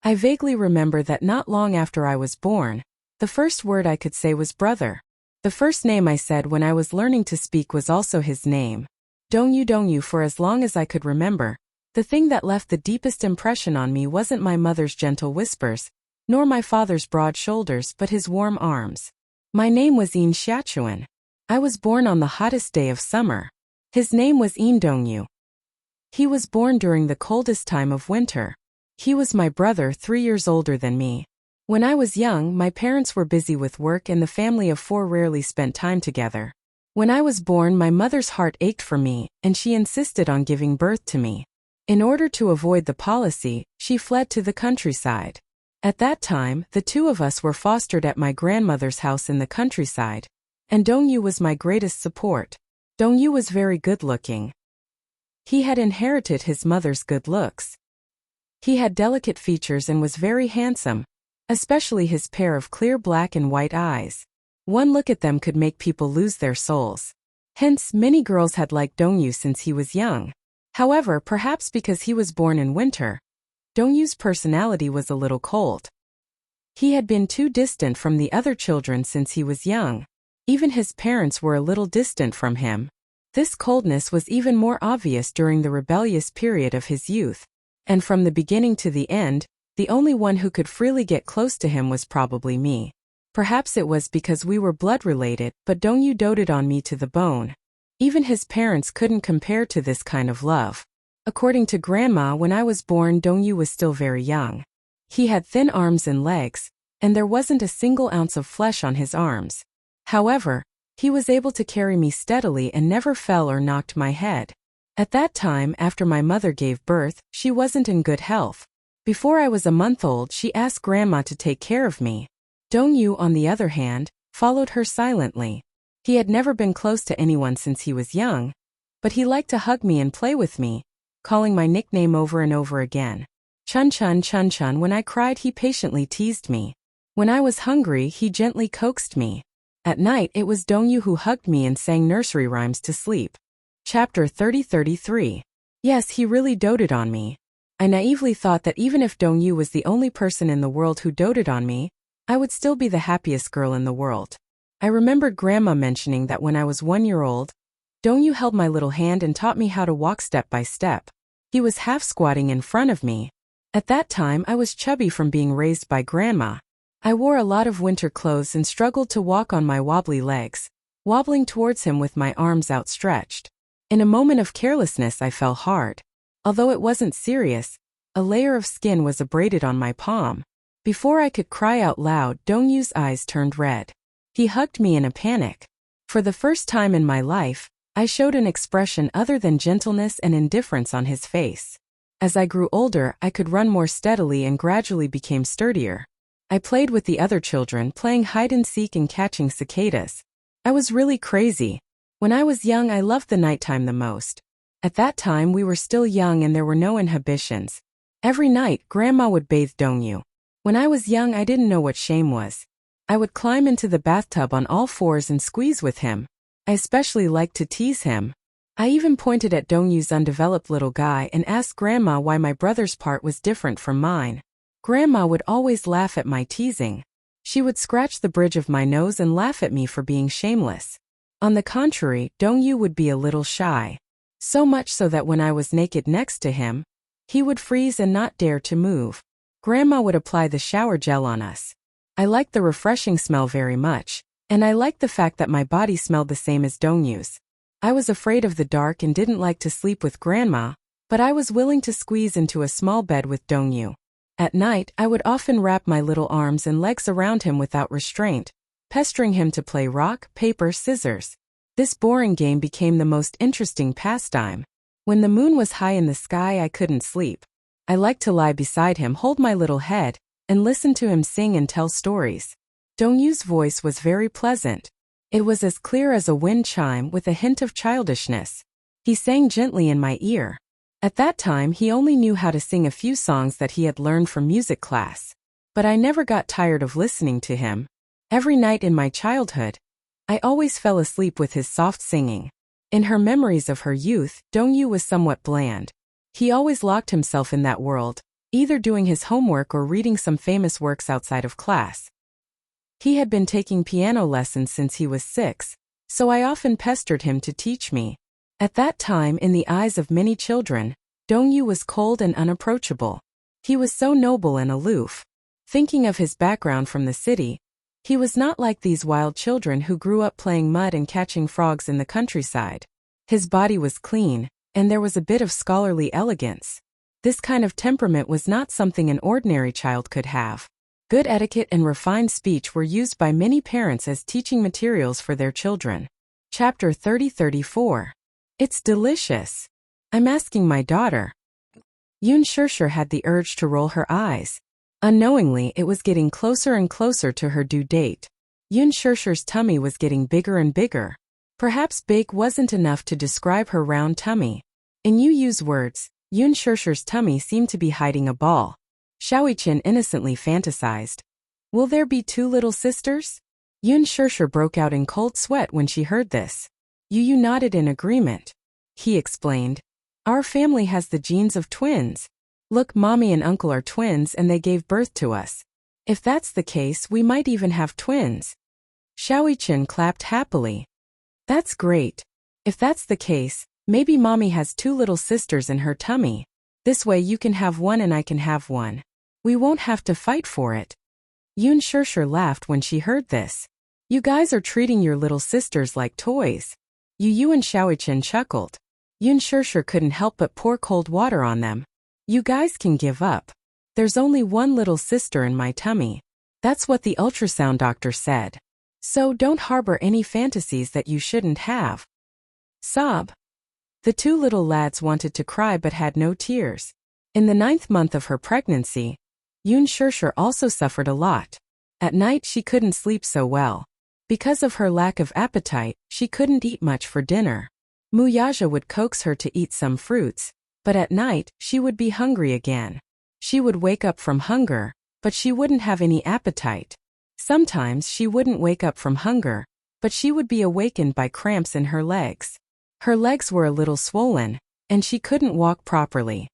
I vaguely remember that not long after I was born, the first word I could say was brother. The first name I said when I was learning to speak was also his name. Dongyu, for as long as I could remember. The thing that left the deepest impression on me wasn't my mother's gentle whispers, nor my father's broad shoulders, but his warm arms. My name was Yin Shachuan. I was born on the hottest day of summer. His name was Yin Dongyu. He was born during the coldest time of winter. He was my brother, 3 years older than me. When I was young, my parents were busy with work and the family of 4 rarely spent time together. When I was born, my mother's heart ached for me, and she insisted on giving birth to me. In order to avoid the policy, she fled to the countryside. At that time, the 2 of us were fostered at my grandmother's house in the countryside, and Dongyu was my greatest support. Dongyu was very good-looking. He had inherited his mother's good looks. He had delicate features and was very handsome, especially his pair of clear black and white eyes. One look at them could make people lose their souls. Hence, many girls had liked Dongyu since he was young. However, perhaps because he was born in winter, Dongyu's personality was a little cold. He had been too distant from the other children since he was young. Even his parents were a little distant from him. This coldness was even more obvious during the rebellious period of his youth. And from the beginning to the end, the only one who could freely get close to him was probably me. Perhaps it was because we were blood-related, but Dongyu doted on me to the bone. Even his parents couldn't compare to this kind of love. According to Grandma, when I was born, Dongyu was still very young. He had thin arms and legs, and there wasn't a single ounce of flesh on his arms. However, he was able to carry me steadily and never fell or knocked my head. At that time, after my mother gave birth, she wasn't in good health. Before I was a month old, she asked Grandma to take care of me. Dongyu, on the other hand, followed her silently. He had never been close to anyone since he was young, but he liked to hug me and play with me, calling my nickname over and over again. Chun-chun, Chun-chun. When I cried, he patiently teased me. When I was hungry, he gently coaxed me. At night, it was Dongyu who hugged me and sang nursery rhymes to sleep. Chapter 30-33. Yes, he really doted on me. I naively thought that even if Dongyu was the only person in the world who doted on me, I would still be the happiest girl in the world. I remembered Grandma mentioning that when I was 1 year old, Dongyu held my little hand and taught me how to walk step by step. He was half squatting in front of me. At that time I was chubby from being raised by Grandma. I wore a lot of winter clothes and struggled to walk on my wobbly legs, wobbling towards him with my arms outstretched. In a moment of carelessness I fell hard. Although it wasn't serious, a layer of skin was abraded on my palm. Before I could cry out loud, Dongyu's eyes turned red. He hugged me in a panic. For the first time in my life, I showed an expression other than gentleness and indifference on his face. As I grew older, I could run more steadily and gradually became sturdier. I played with the other children, playing hide-and-seek and catching cicadas. I was really crazy. When I was young, I loved the nighttime the most. At that time, we were still young and there were no inhibitions. Every night, Grandma would bathe Dongyu. When I was young, I didn't know what shame was. I would climb into the bathtub on all fours and squeeze with him. I especially liked to tease him. I even pointed at Dongyu's undeveloped little guy and asked Grandma why my brother's part was different from mine. Grandma would always laugh at my teasing. She would scratch the bridge of my nose and laugh at me for being shameless. On the contrary, Dongyu would be a little shy. So much so that when I was naked next to him, he would freeze and not dare to move. Grandma would apply the shower gel on us. I liked the refreshing smell very much, and I liked the fact that my body smelled the same as Dongyu's. I was afraid of the dark and didn't like to sleep with Grandma, but I was willing to squeeze into a small bed with Dongyu. At night, I would often wrap my little arms and legs around him without restraint, pestering him to play rock, paper, scissors. This boring game became the most interesting pastime. When the moon was high in the sky, I couldn't sleep. I liked to lie beside him, hold my little head, and listen to him sing and tell stories. Dongyu's voice was very pleasant. It was as clear as a wind chime with a hint of childishness. He sang gently in my ear. At that time, he only knew how to sing a few songs that he had learned from music class. But I never got tired of listening to him. Every night in my childhood, I always fell asleep with his soft singing. In her memories of her youth, Dongyu was somewhat bland. He always locked himself in that world, either doing his homework or reading some famous works outside of class. He had been taking piano lessons since he was 6, so I often pestered him to teach me. At that time, in the eyes of many children, Dongyu was cold and unapproachable. He was so noble and aloof. Thinking of his background from the city, he was not like these wild children who grew up playing mud and catching frogs in the countryside. His body was clean, and there was a bit of scholarly elegance. This kind of temperament was not something an ordinary child could have. Good etiquette and refined speech were used by many parents as teaching materials for their children. Chapter 30-34. It's delicious. I'm asking my daughter. Yoon Shirshir had the urge to roll her eyes. Unknowingly, it was getting closer and closer to her due date. Yoon Shirshir's tummy was getting bigger and bigger. Perhaps big wasn't enough to describe her round tummy. In Yu's words, Yoon Shirshir's tummy seemed to be hiding a ball. Xiaoqin innocently fantasized. Will there be 2 little sisters? Yoon Shirshir broke out in cold sweat when she heard this. Yu nodded in agreement. He explained. Our family has the genes of twins. Look, mommy and uncle are twins and they gave birth to us. If that's the case, we might even have twins. Xiaoqin clapped happily. That's great. If that's the case, maybe mommy has 2 little sisters in her tummy. This way you can have one and I can have one. We won't have to fight for it. Yoon Shirshir laughed when she heard this. You guys are treating your little sisters like toys. Yu and Xiaoqin chuckled. Yoon Shirshir couldn't help but pour cold water on them. You guys can give up. There's only one little sister in my tummy. That's what the ultrasound doctor said. So don't harbor any fantasies that you shouldn't have. Sob. The 2 little lads wanted to cry but had no tears. In the 9th month of her pregnancy, Yoon Shirshir also suffered a lot. At night she couldn't sleep so well. Because of her lack of appetite, she couldn't eat much for dinner. Muyaja would coax her to eat some fruits, but at night, she would be hungry again. She would wake up from hunger, but she wouldn't have any appetite. Sometimes she wouldn't wake up from hunger, but she would be awakened by cramps in her legs. Her legs were a little swollen, and she couldn't walk properly.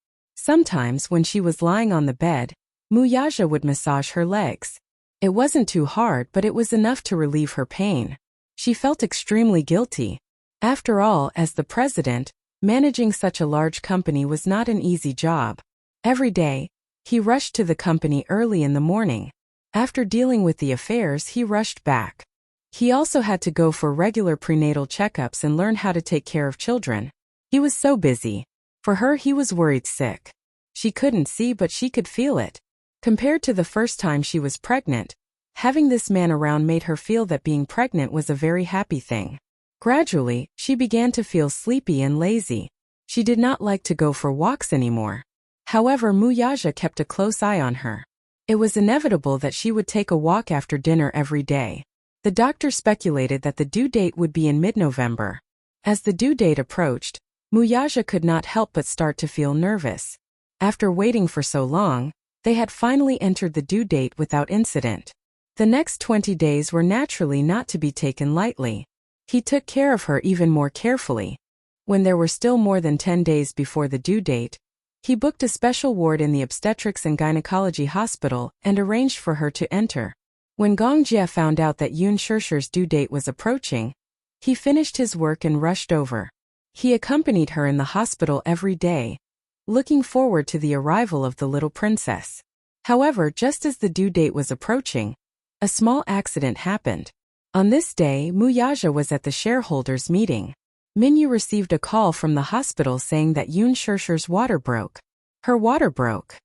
Sometimes when she was lying on the bed, Muyaja would massage her legs. It wasn't too hard, but it was enough to relieve her pain. She felt extremely guilty. After all, as the president, managing such a large company was not an easy job. Every day, he rushed to the company early in the morning. After dealing with the affairs, he rushed back. He also had to go for regular prenatal checkups and learn how to take care of children. He was so busy. For her, he was worried sick. She couldn't see, but she could feel it. Compared to the first time she was pregnant, having this man around made her feel that being pregnant was a very happy thing. Gradually, she began to feel sleepy and lazy. She did not like to go for walks anymore. However, Muyaja kept a close eye on her. It was inevitable that she would take a walk after dinner every day. The doctor speculated that the due date would be in mid-November. As the due date approached, Muyaja could not help but start to feel nervous. After waiting for so long, they had finally entered the due date without incident. The next 20 days were naturally not to be taken lightly. He took care of her even more carefully. When there were still more than 10 days before the due date, he booked a special ward in the obstetrics and gynecology hospital and arranged for her to enter. When Gong Jie found out that Yun Shishir's due date was approaching, he finished his work and rushed over. He accompanied her in the hospital every day, looking forward to the arrival of the little princess. However, just as the due date was approaching, a small accident happened. On this day, Muyaja was at the shareholders' meeting. Minyu received a call from the hospital saying that Yun Shishir's water broke. Her water broke.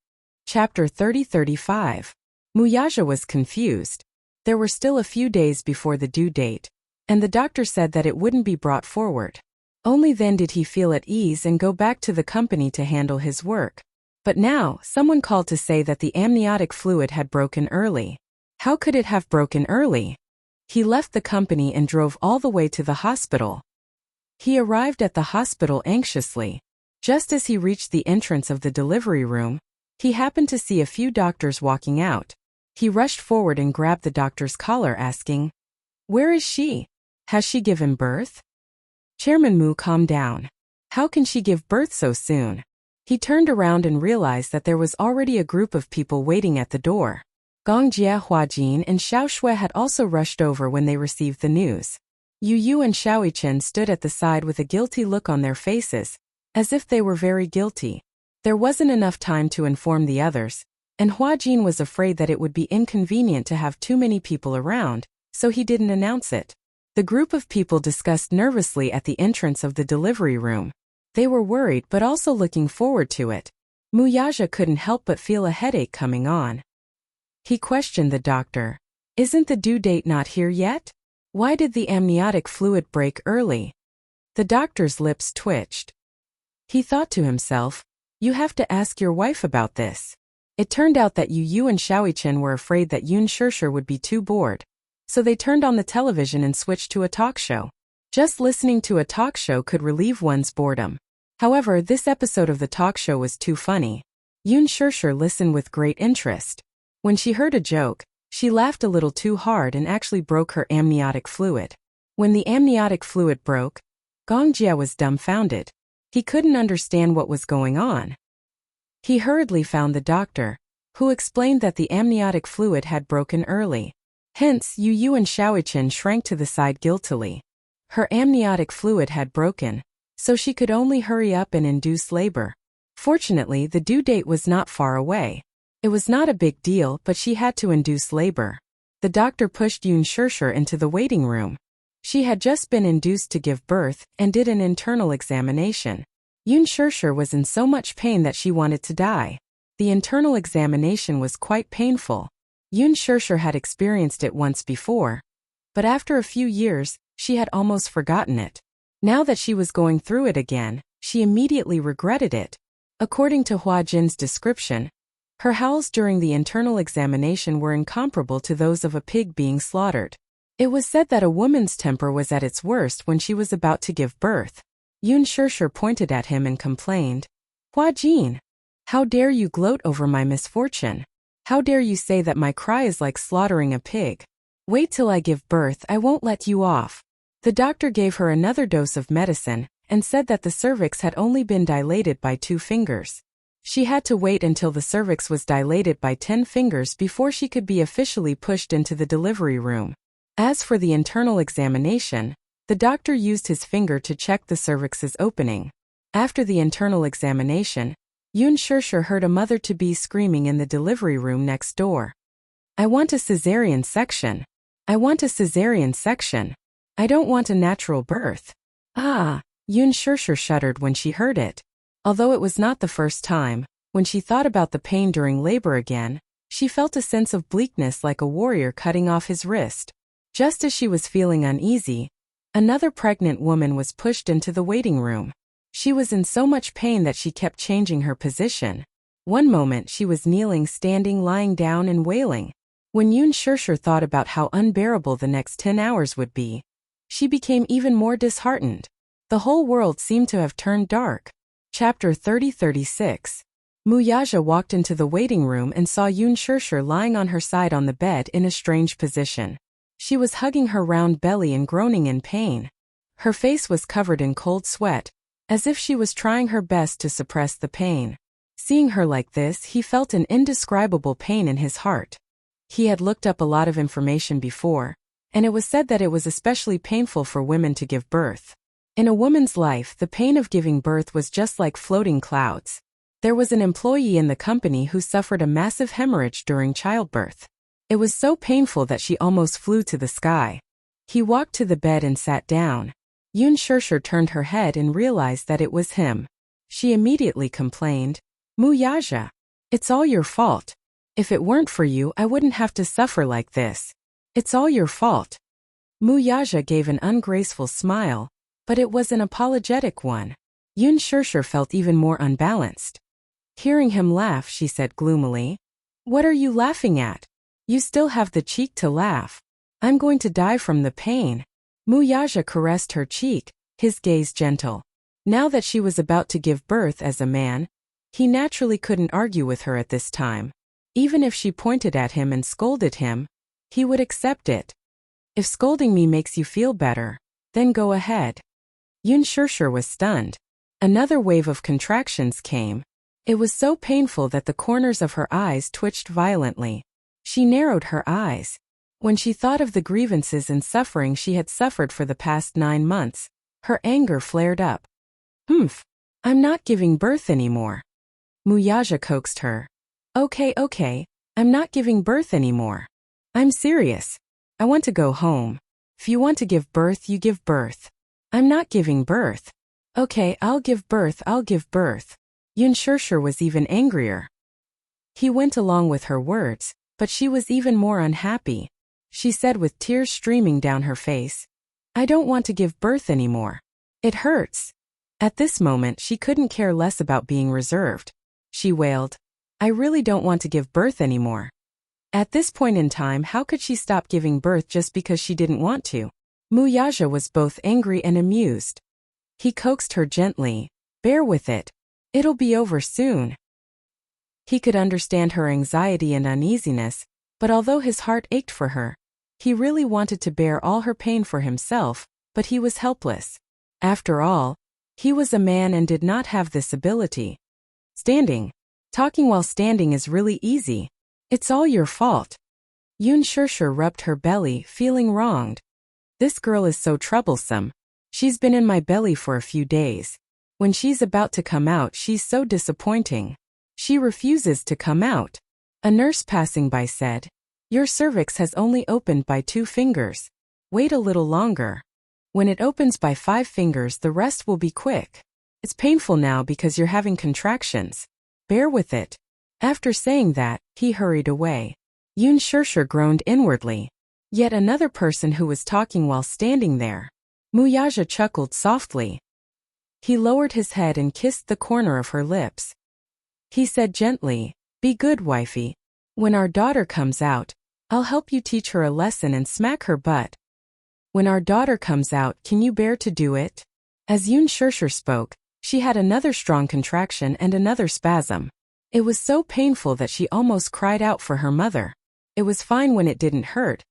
Chapter 30-35. Muyaja was confused. There were still a few days before the due date, and the doctor said that it wouldn't be brought forward. Only then did he feel at ease and go back to the company to handle his work. But now, someone called to say that the amniotic fluid had broken early. How could it have broken early? He left the company and drove all the way to the hospital. He arrived at the hospital anxiously. Just as he reached the entrance of the delivery room, he happened to see a few doctors walking out. He rushed forward and grabbed the doctor's collar, asking, "Where is she? Has she given birth?" Chairman Mu calmed down. How can she give birth so soon? He turned around and realized that there was already a group of people waiting at the door. Gong Jie, Huajin, and Xiao Shui had also rushed over when they received the news. Yu Yu and Xiao Chen stood at the side with a guilty look on their faces, as if they were very guilty. There wasn't enough time to inform the others, and Huajin was afraid that it would be inconvenient to have too many people around, so he didn't announce it. The group of people discussed nervously at the entrance of the delivery room. They were worried but also looking forward to it. Muyaja couldn't help but feel a headache coming on. He questioned the doctor. "Isn't the due date not here yet? Why did the amniotic fluid break early?" The doctor's lips twitched. He thought to himself, "You have to ask your wife about this." It turned out that Yu Yu and Xiao Chen were afraid that Yun Shishir would be too bored. So they turned on the television and switched to a talk show. Just listening to a talk show could relieve one's boredom. However, this episode of the talk show was too funny. Yun Shishir listened with great interest. When she heard a joke, she laughed a little too hard and actually broke her amniotic fluid. When the amniotic fluid broke, Gong Jie was dumbfounded. He couldn't understand what was going on. He hurriedly found the doctor, who explained that the amniotic fluid had broken early. Hence, Yu Yu and Xiao Chen shrank to the side guiltily. Her amniotic fluid had broken, so she could only hurry up and induce labor. Fortunately, the due date was not far away. It was not a big deal, but she had to induce labor. The doctor pushed Yun Shishir into the waiting room. She had just been induced to give birth and did an internal examination. Yun Shishir was in so much pain that she wanted to die. The internal examination was quite painful. Yun Shishir had experienced it once before, but after a few years, she had almost forgotten it. Now that she was going through it again, she immediately regretted it. According to Hua Jin's description, her howls during the internal examination were incomparable to those of a pig being slaughtered. It was said that a woman's temper was at its worst when she was about to give birth. Yun Shishir pointed at him and complained, "Hua Jin, how dare you gloat over my misfortune? How dare you say that my cry is like slaughtering a pig? Wait till I give birth, I won't let you off." The doctor gave her another dose of medicine and said that the cervix had only been dilated by 2 fingers. She had to wait until the cervix was dilated by 10 fingers before she could be officially pushed into the delivery room. As for the internal examination, the doctor used his finger to check the cervix's opening. After the internal examination, Yoon Shurshur heard a mother-to-be screaming in the delivery room next door. "I want a cesarean section. I want a cesarean section. I don't want a natural birth." Ah! Yoon Shurshur shuddered when she heard it. Although it was not the first time, when she thought about the pain during labor again, she felt a sense of bleakness like a warrior cutting off his wrist. Just as she was feeling uneasy, another pregnant woman was pushed into the waiting room. She was in so much pain that she kept changing her position. One moment she was kneeling, standing, lying down, and wailing. When Yoon Shurshur thought about how unbearable the next 10 hours would be, she became even more disheartened. The whole world seemed to have turned dark. Chapter 30-36. Muyaja walked into the waiting room and saw Yoon Shurshur lying on her side on the bed in a strange position. She was hugging her round belly and groaning in pain. Her face was covered in cold sweat, as if she was trying her best to suppress the pain. Seeing her like this, he felt an indescribable pain in his heart. He had looked up a lot of information before, and it was said that it was especially painful for women to give birth. In a woman's life, the pain of giving birth was just like floating clouds. There was an employee in the company who suffered a massive hemorrhage during childbirth. It was so painful that she almost flew to the sky. He walked to the bed and sat down. Yoon Shurshur turned her head and realized that it was him. She immediately complained, "Muyaja, it's all your fault. If it weren't for you, I wouldn't have to suffer like this. It's all your fault." Muyaja gave an ungraceful smile, but it was an apologetic one. Yoon Shurshur felt even more unbalanced. Hearing him laugh, she said gloomily, "What are you laughing at? You still have the cheek to laugh. I'm going to die from the pain." Muyaja caressed her cheek, his gaze gentle. Now that she was about to give birth as a man, he naturally couldn't argue with her at this time. Even if she pointed at him and scolded him, he would accept it. "If scolding me makes you feel better, then go ahead." Yoon Shurshur was stunned. Another wave of contractions came. It was so painful that the corners of her eyes twitched violently. She narrowed her eyes. When she thought of the grievances and suffering she had suffered for the past 9 months, her anger flared up. "Humph, I'm not giving birth anymore." Muyaja coaxed her. Okay, I'm not giving birth anymore. I'm serious. I want to go home. If you want to give birth, you give birth. I'm not giving birth." "Okay, I'll give birth. Yoon Shurshur was even angrier. He went along with her words, but she was even more unhappy. She said with tears streaming down her face, "I don't want to give birth anymore. It hurts." At this moment she couldn't care less about being reserved. She wailed, "I really don't want to give birth anymore." At this point in time, how could she stop giving birth just because she didn't want to? Muyaja was both angry and amused. He coaxed her gently, "Bear with it. It'll be over soon." He could understand her anxiety and uneasiness, but although his heart ached for her, he really wanted to bear all her pain for himself, but he was helpless. After all, he was a man and did not have this ability. Talking while standing is really easy. It's all your fault." Yoon Shurshur rubbed her belly, feeling wronged. "This girl is so troublesome. She's been in my belly for a few days. When she's about to come out, she's so disappointing. She refuses to come out." A nurse passing by said, "Your cervix has only opened by 2 fingers. Wait a little longer. When it opens by 5 fingers, the rest will be quick. It's painful now because you're having contractions. Bear with it." After saying that, he hurried away. Yoon Shurshur groaned inwardly. Yet another person who was talking while standing there. Muyaja chuckled softly. He lowered his head and kissed the corner of her lips. He said gently, "Be good, wifey. When our daughter comes out, I'll help you teach her a lesson and smack her butt. When our daughter comes out, can you bear to do it?" As Yoon Shurshur spoke, she had another strong contraction and another spasm. It was so painful that she almost cried out for her mother. It was fine when it didn't hurt,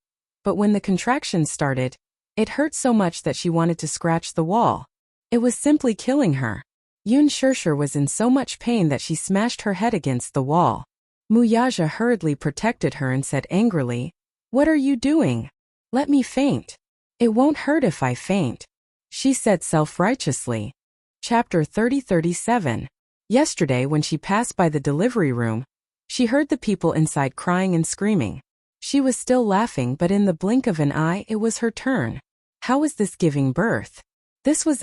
but when the contractions started, it hurt so much that she wanted to scratch the wall. It was simply killing her. Yun Shirshir was in so much pain that she smashed her head against the wall. Muyaja hurriedly protected her and said angrily, "What are you doing? Let me faint. It won't hurt if I faint," she said self-righteously. Chapter 30-37. Yesterday when she passed by the delivery room, she heard the people inside crying and screaming. She was still laughing, but in the blink of an eye it was her turn. How was this giving birth? This was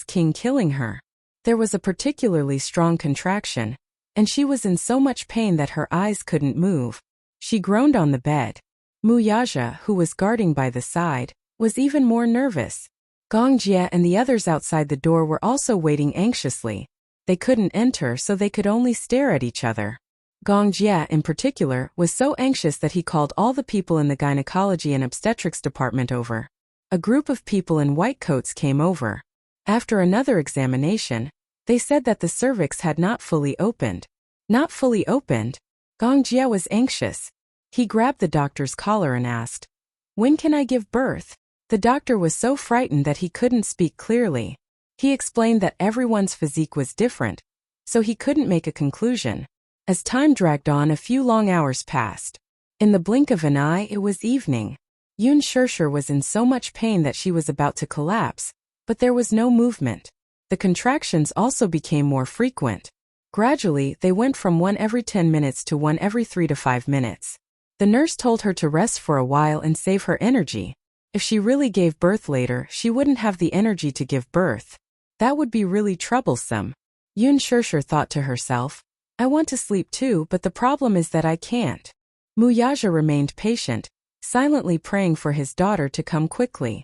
King killing her. There was a particularly strong contraction, and she was in so much pain that her eyes couldn't move. She groaned on the bed. Muyaja, who was guarding by the side, was even more nervous. Gong Jie and the others outside the door were also waiting anxiously. They couldn't enter, so they could only stare at each other. Gong Jie, in particular, was so anxious that he called all the people in the gynecology and obstetrics department over. A group of people in white coats came over. After another examination, they said that the cervix had not fully opened. Not fully opened? Gong Jie was anxious. He grabbed the doctor's collar and asked, "When can I give birth?" The doctor was so frightened that he couldn't speak clearly. He explained that everyone's physique was different, so he couldn't make a conclusion. As time dragged on, a few long hours passed. In the blink of an eye, it was evening. Yun Shirshir was in so much pain that she was about to collapse, but there was no movement. The contractions also became more frequent. Gradually, they went from one every 10 minutes to one every 3 to 5 minutes. The nurse told her to rest for a while and save her energy. If she really gave birth later, she wouldn't have the energy to give birth. That would be really troublesome. Yun Shirshir thought to herself, "I want to sleep too, but the problem is that I can't." Muyaja remained patient, silently praying for his daughter to come quickly.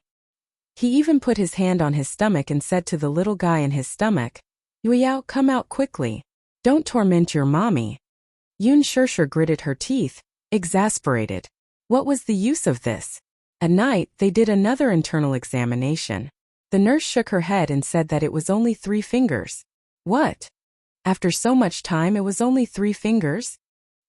He even put his hand on his stomach and said to the little guy in his stomach, "Yuyao, come out quickly. Don't torment your mommy." Yun Shirshir gritted her teeth, exasperated. What was the use of this? At night, they did another internal examination. The nurse shook her head and said that it was only 3 fingers. What? After so much time, it was only 3 fingers?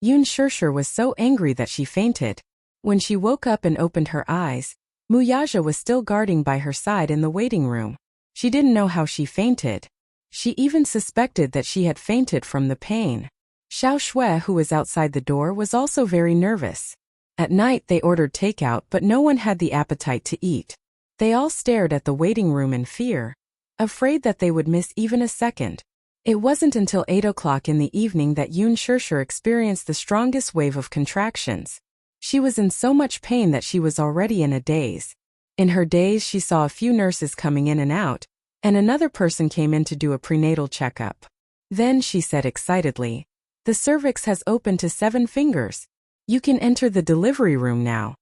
Yun Shirshir was so angry that she fainted. When she woke up and opened her eyes, Muyaja was still guarding by her side in the waiting room. She didn't know how she fainted. She even suspected that she had fainted from the pain. Xiao Shui, who was outside the door, was also very nervous. At night they ordered takeout, but no one had the appetite to eat. They all stared at the waiting room in fear, afraid that they would miss even a second. It wasn't until 8 o'clock in the evening that Yun Shirshir experienced the strongest wave of contractions. She was in so much pain that she was already in a daze. In her daze, she saw a few nurses coming in and out, and another person came in to do a prenatal checkup. Then she said excitedly, "The cervix has opened to 7 fingers. You can enter the delivery room now."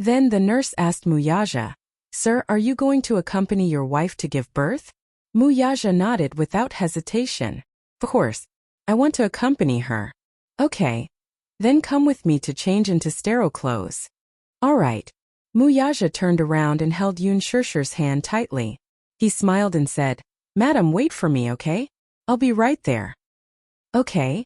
Then the nurse asked Muyaja, "Sir, are you going to accompany your wife to give birth?" Muyaja nodded without hesitation. "Of course. I want to accompany her." "Okay. Then come with me to change into sterile clothes." "All right." Muyaja turned around and held Yun Shirshir's hand tightly. He smiled and said, "Madam, wait for me, okay? I'll be right there." "Okay."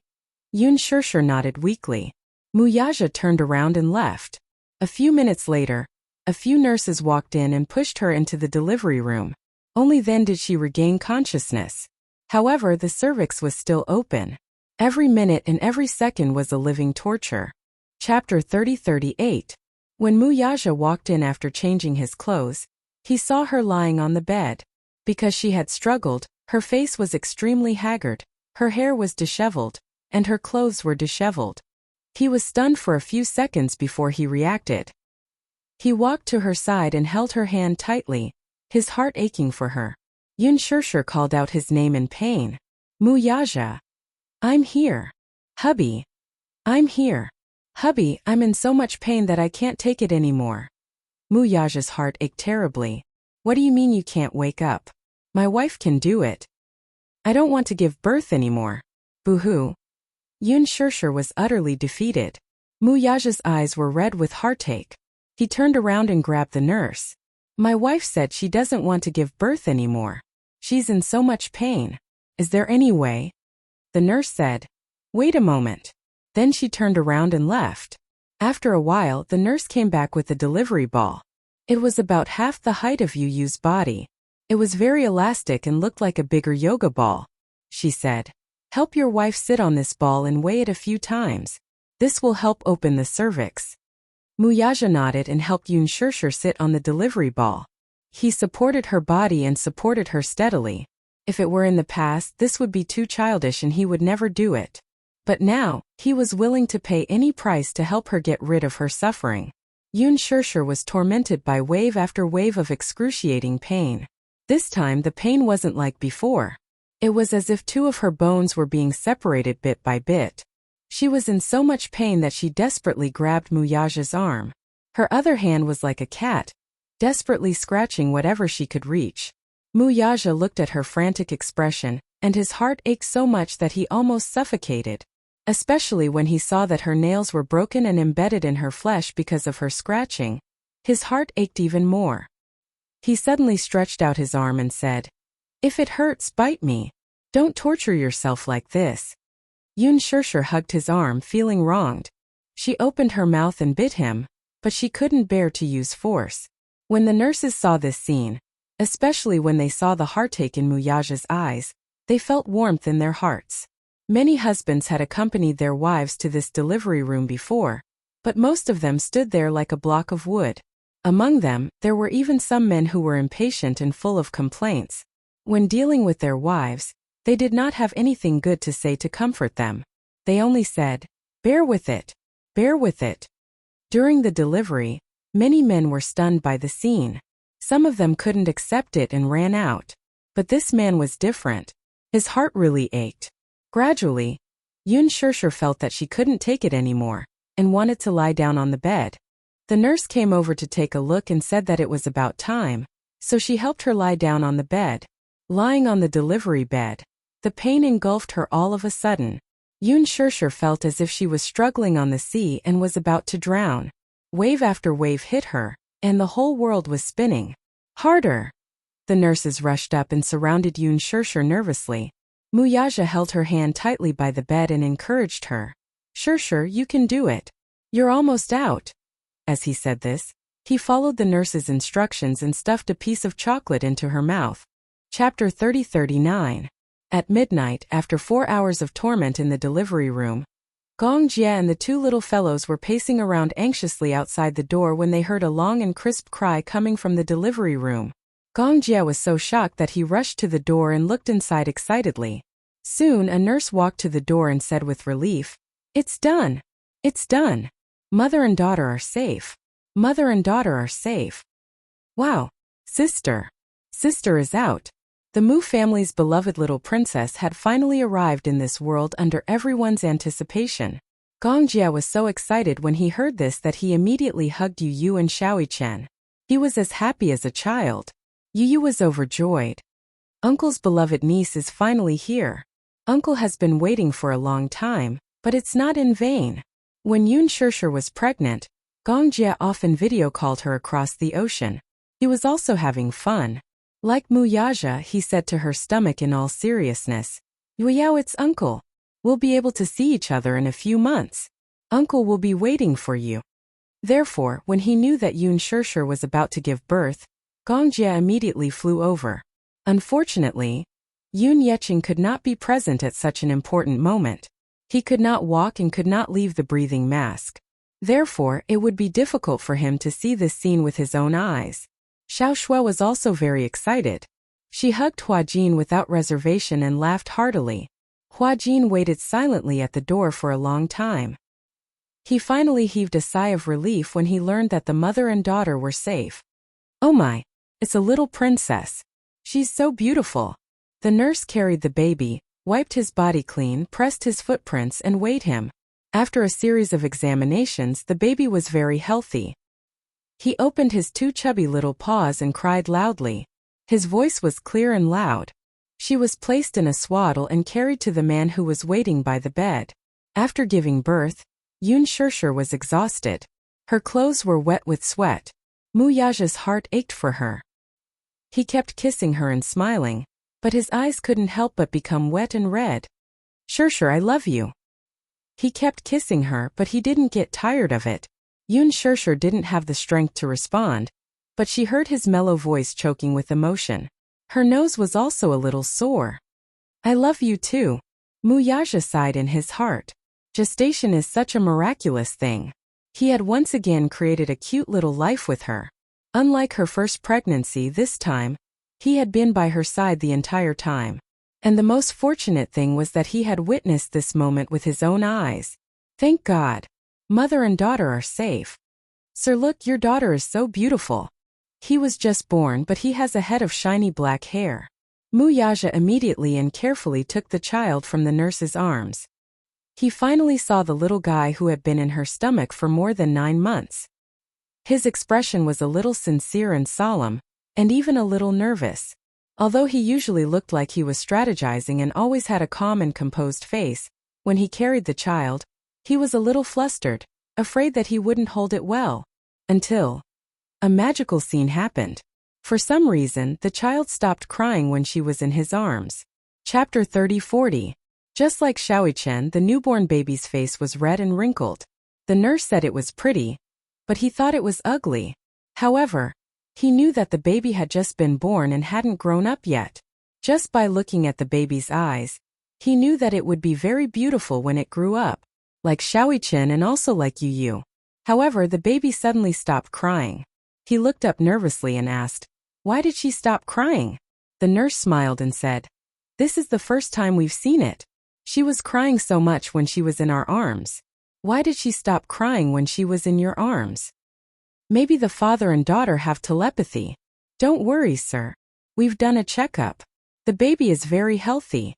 Yun Shirshir nodded weakly. Muyaja turned around and left. A few minutes later, a few nurses walked in and pushed her into the delivery room. Only then did she regain consciousness. However, the cervix was still open. Every minute and every second was a living torture. Chapter 30-38. When Muyaja walked in after changing his clothes, he saw her lying on the bed. Because she had struggled, her face was extremely haggard, her hair was disheveled, and her clothes were disheveled. He was stunned for a few seconds before he reacted. He walked to her side and held her hand tightly, his heart aching for her. Yun Shirshir called out his name in pain. "Muyaja. I'm here. Hubby. I'm here. Hubby, I'm in so much pain that I can't take it anymore." Muyaja's heart ached terribly. "What do you mean you can't wake up? My wife can do it. I don't want to give birth anymore. Boo-hoo." Yun Shirshir was utterly defeated. Muyaja's eyes were red with heartache. He turned around and grabbed the nurse. "My wife said she doesn't want to give birth anymore. She's in so much pain. Is there any way?" The nurse said, "Wait a moment." Then she turned around and left. After a while, the nurse came back with a delivery ball. It was about half the height of Yu Yu's body. It was very elastic and looked like a bigger yoga ball. She said, "Help your wife sit on this ball and weigh it a few times. This will help open the cervix." Muyaja nodded and helped Yun Shirshir sit on the delivery ball. He supported her body and supported her steadily. If it were in the past, this would be too childish and he would never do it. But now, he was willing to pay any price to help her get rid of her suffering. Yun Shirshir was tormented by wave after wave of excruciating pain. This time the pain wasn't like before. It was as if two of her bones were being separated bit by bit. She was in so much pain that she desperately grabbed Muyaja's arm. Her other hand was like a cat, desperately scratching whatever she could reach. Muyaja looked at her frantic expression, and his heart ached so much that he almost suffocated. Especially when he saw that her nails were broken and embedded in her flesh because of her scratching. His heart ached even more. He suddenly stretched out his arm and said, "If it hurts, bite me. Don't torture yourself like this." Yun Shirshir hugged his arm, feeling wronged. She opened her mouth and bit him, but she couldn't bear to use force. When the nurses saw this scene, especially when they saw the heartache in Muyaja's eyes, they felt warmth in their hearts. Many husbands had accompanied their wives to this delivery room before, but most of them stood there like a block of wood. Among them, there were even some men who were impatient and full of complaints. When dealing with their wives, they did not have anything good to say to comfort them. They only said, "Bear with it. Bear with it." During the delivery, many men were stunned by the scene. Some of them couldn't accept it and ran out. But this man was different. His heart really ached. Gradually, Yun Shirshir felt that she couldn't take it anymore, and wanted to lie down on the bed. The nurse came over to take a look and said that it was about time, so she helped her lie down on the bed. Lying on the delivery bed, the pain engulfed her all of a sudden. Yun Shirshir felt as if she was struggling on the sea and was about to drown. Wave after wave hit her, and the whole world was spinning. "Harder!" The nurses rushed up and surrounded Yun Shirshir nervously. Muyaja held her hand tightly by the bed and encouraged her. "Shirshir, you can do it. You're almost out." As he said this, he followed the nurse's instructions and stuffed a piece of chocolate into her mouth. Chapter 30-39. At midnight, after 4 hours of torment in the delivery room, Gong Jie and the two little fellows were pacing around anxiously outside the door when they heard a long and crisp cry coming from the delivery room. Gong Jie was so shocked that he rushed to the door and looked inside excitedly. Soon a nurse walked to the door and said with relief, "It's done! It's done! Mother and daughter are safe. Mother and daughter are safe. Wow! Sister! Sister is out." The Mu family's beloved little princess had finally arrived in this world under everyone's anticipation. Gong Jie was so excited when he heard this that he immediately hugged Yu Yu and Xiaoi Chen. He was as happy as a child. Yu Yu was overjoyed. Uncle's beloved niece is finally here. Uncle has been waiting for a long time, but it's not in vain. When Yun Shirshir was pregnant, Gong Jie often video called her across the ocean. He was also having fun. Like Muyaja, he said to her stomach in all seriousness, "Yuyao, it's Uncle. We'll be able to see each other in a few months. Uncle will be waiting for you." Therefore, when he knew that Yun Shirshir was about to give birth, Gong Jie immediately flew over. Unfortunately, Yun Yeqing could not be present at such an important moment. He could not walk and could not leave the breathing mask. Therefore, it would be difficult for him to see this scene with his own eyes. Xiao Shui was also very excited. She hugged Hua Jin without reservation and laughed heartily. Hua Jin waited silently at the door for a long time. He finally heaved a sigh of relief when he learned that the mother and daughter were safe. "Oh my, it's a little princess. She's so beautiful." The nurse carried the baby, wiped his body clean, pressed his footprints and weighed him. After a series of examinations, the baby was very healthy. He opened his two chubby little paws and cried loudly. His voice was clear and loud. She was placed in a swaddle and carried to the man who was waiting by the bed. After giving birth, Yun Shirshir was exhausted. Her clothes were wet with sweat. Muyaja's heart ached for her. He kept kissing her and smiling, but his eyes couldn't help but become wet and red. "Shirshir, I love you." He kept kissing her, but he didn't get tired of it. Yun Shirshir didn't have the strength to respond, but she heard his mellow voice choking with emotion. Her nose was also a little sore. I love you too. Muyaja sighed in his heart. Gestation is such a miraculous thing. He had once again created a cute little life with her. Unlike her first pregnancy this time, he had been by her side the entire time. And the most fortunate thing was that he had witnessed this moment with his own eyes. Thank God. Mother and daughter are safe. Sir, look, your daughter is so beautiful. He was just born, but he has a head of shiny black hair. Muyaja immediately and carefully took the child from the nurse's arms. He finally saw the little guy who had been in her stomach for more than 9 months. His expression was a little sincere and solemn, and even a little nervous. Although he usually looked like he was strategizing and always had a calm and composed face, when he carried the child, he was a little flustered, afraid that he wouldn't hold it well. Until a magical scene happened. For some reason, the child stopped crying when she was in his arms. Chapter 30-40. Just like Xiaoyichen, the newborn baby's face was red and wrinkled. The nurse said it was pretty, but he thought it was ugly. However, he knew that the baby had just been born and hadn't grown up yet. Just by looking at the baby's eyes, he knew that it would be very beautiful when it grew up, like Xiaoyichen and also like Yu. However, the baby suddenly stopped crying. He looked up nervously and asked, "Why did she stop crying?" The nurse smiled and said, "This is the first time we've seen it. She was crying so much when she was in our arms. Why did she stop crying when she was in your arms? Maybe the father and daughter have telepathy. Don't worry, sir. We've done a checkup. The baby is very healthy."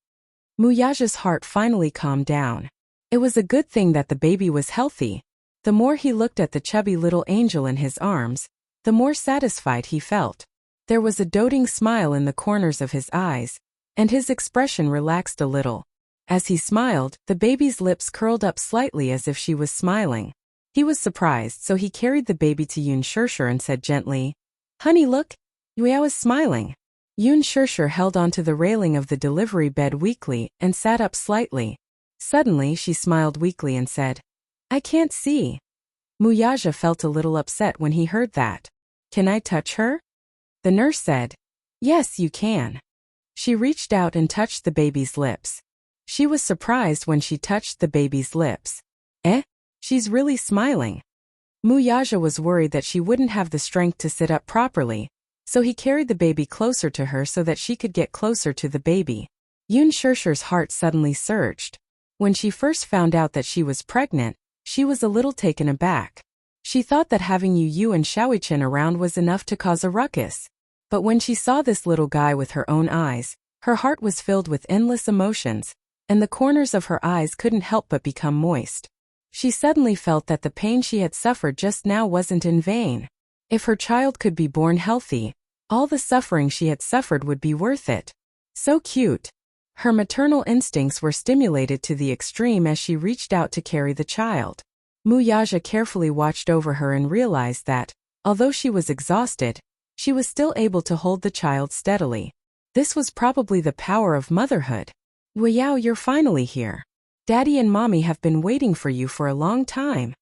Muyaja's heart finally calmed down. It was a good thing that the baby was healthy. The more he looked at the chubby little angel in his arms, the more satisfied he felt. There was a doting smile in the corners of his eyes, and his expression relaxed a little. As he smiled, the baby's lips curled up slightly as if she was smiling. He was surprised, so he carried the baby to Yun Shirshir and said gently, "Honey, look, Yuyao is smiling." Yun Shirshir held onto the railing of the delivery bed weakly and sat up slightly. Suddenly she smiled weakly and said, "I can't see." Muyaja felt a little upset when he heard that. "Can I touch her?" The nurse said, "Yes, you can." She reached out and touched the baby's lips. She was surprised when she touched the baby's lips. She's really smiling. Muyaja was worried that she wouldn't have the strength to sit up properly, so he carried the baby closer to her so that she could get closer to the baby. Yun Shirshir's heart suddenly surged. When she first found out that she was pregnant, she was a little taken aback. She thought that having Yu and Xiaoyichen around was enough to cause a ruckus. But when she saw this little guy with her own eyes, her heart was filled with endless emotions, and the corners of her eyes couldn't help but become moist. She suddenly felt that the pain she had suffered just now wasn't in vain. If her child could be born healthy, all the suffering she had suffered would be worth it. So cute. Her maternal instincts were stimulated to the extreme as she reached out to carry the child. Muyaja carefully watched over her and realized that, although she was exhausted, she was still able to hold the child steadily. This was probably the power of motherhood. "Yuyao, you're finally here. Daddy and Mommy have been waiting for you for a long time,"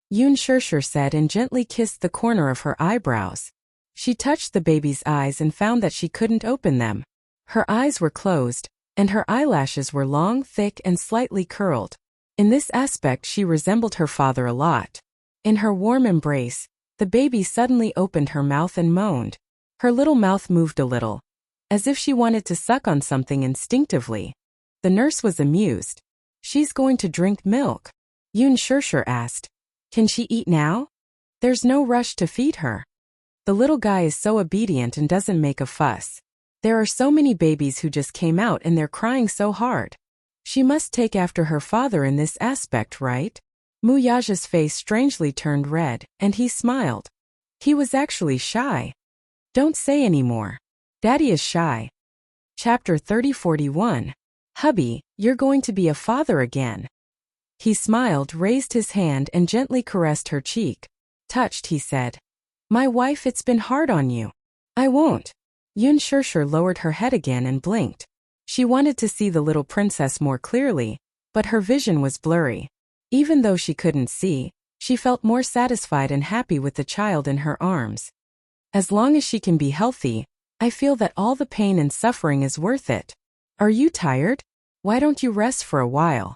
Yun Shirshir said and gently kissed the corner of her eyebrows. She touched the baby's eyes and found that she couldn't open them. Her eyes were closed, and her eyelashes were long, thick, and slightly curled. In this aspect she resembled her father a lot. In her warm embrace, the baby suddenly opened her mouth and moaned. Her little mouth moved a little, as if she wanted to suck on something instinctively. The nurse was amused. "She's going to drink milk," Yun Shirshir asked. "Can she eat now? There's no rush to feed her. The little guy is so obedient and doesn't make a fuss. There are so many babies who just came out and they're crying so hard. She must take after her father in this aspect, right?" Muyaja's face strangely turned red, and he smiled. He was actually shy. "Don't say any more. Daddy is shy." Chapter 30-41. "Hubby, you're going to be a father again." He smiled, raised his hand and gently caressed her cheek. Touched, he said, "My wife, it's been hard on you." "I won't." Yun Shirshir lowered her head again and blinked. She wanted to see the little princess more clearly, but her vision was blurry. Even though she couldn't see, she felt more satisfied and happy with the child in her arms. As long as she can be healthy, I feel that all the pain and suffering is worth it. Are you tired? Why don't you rest for a while?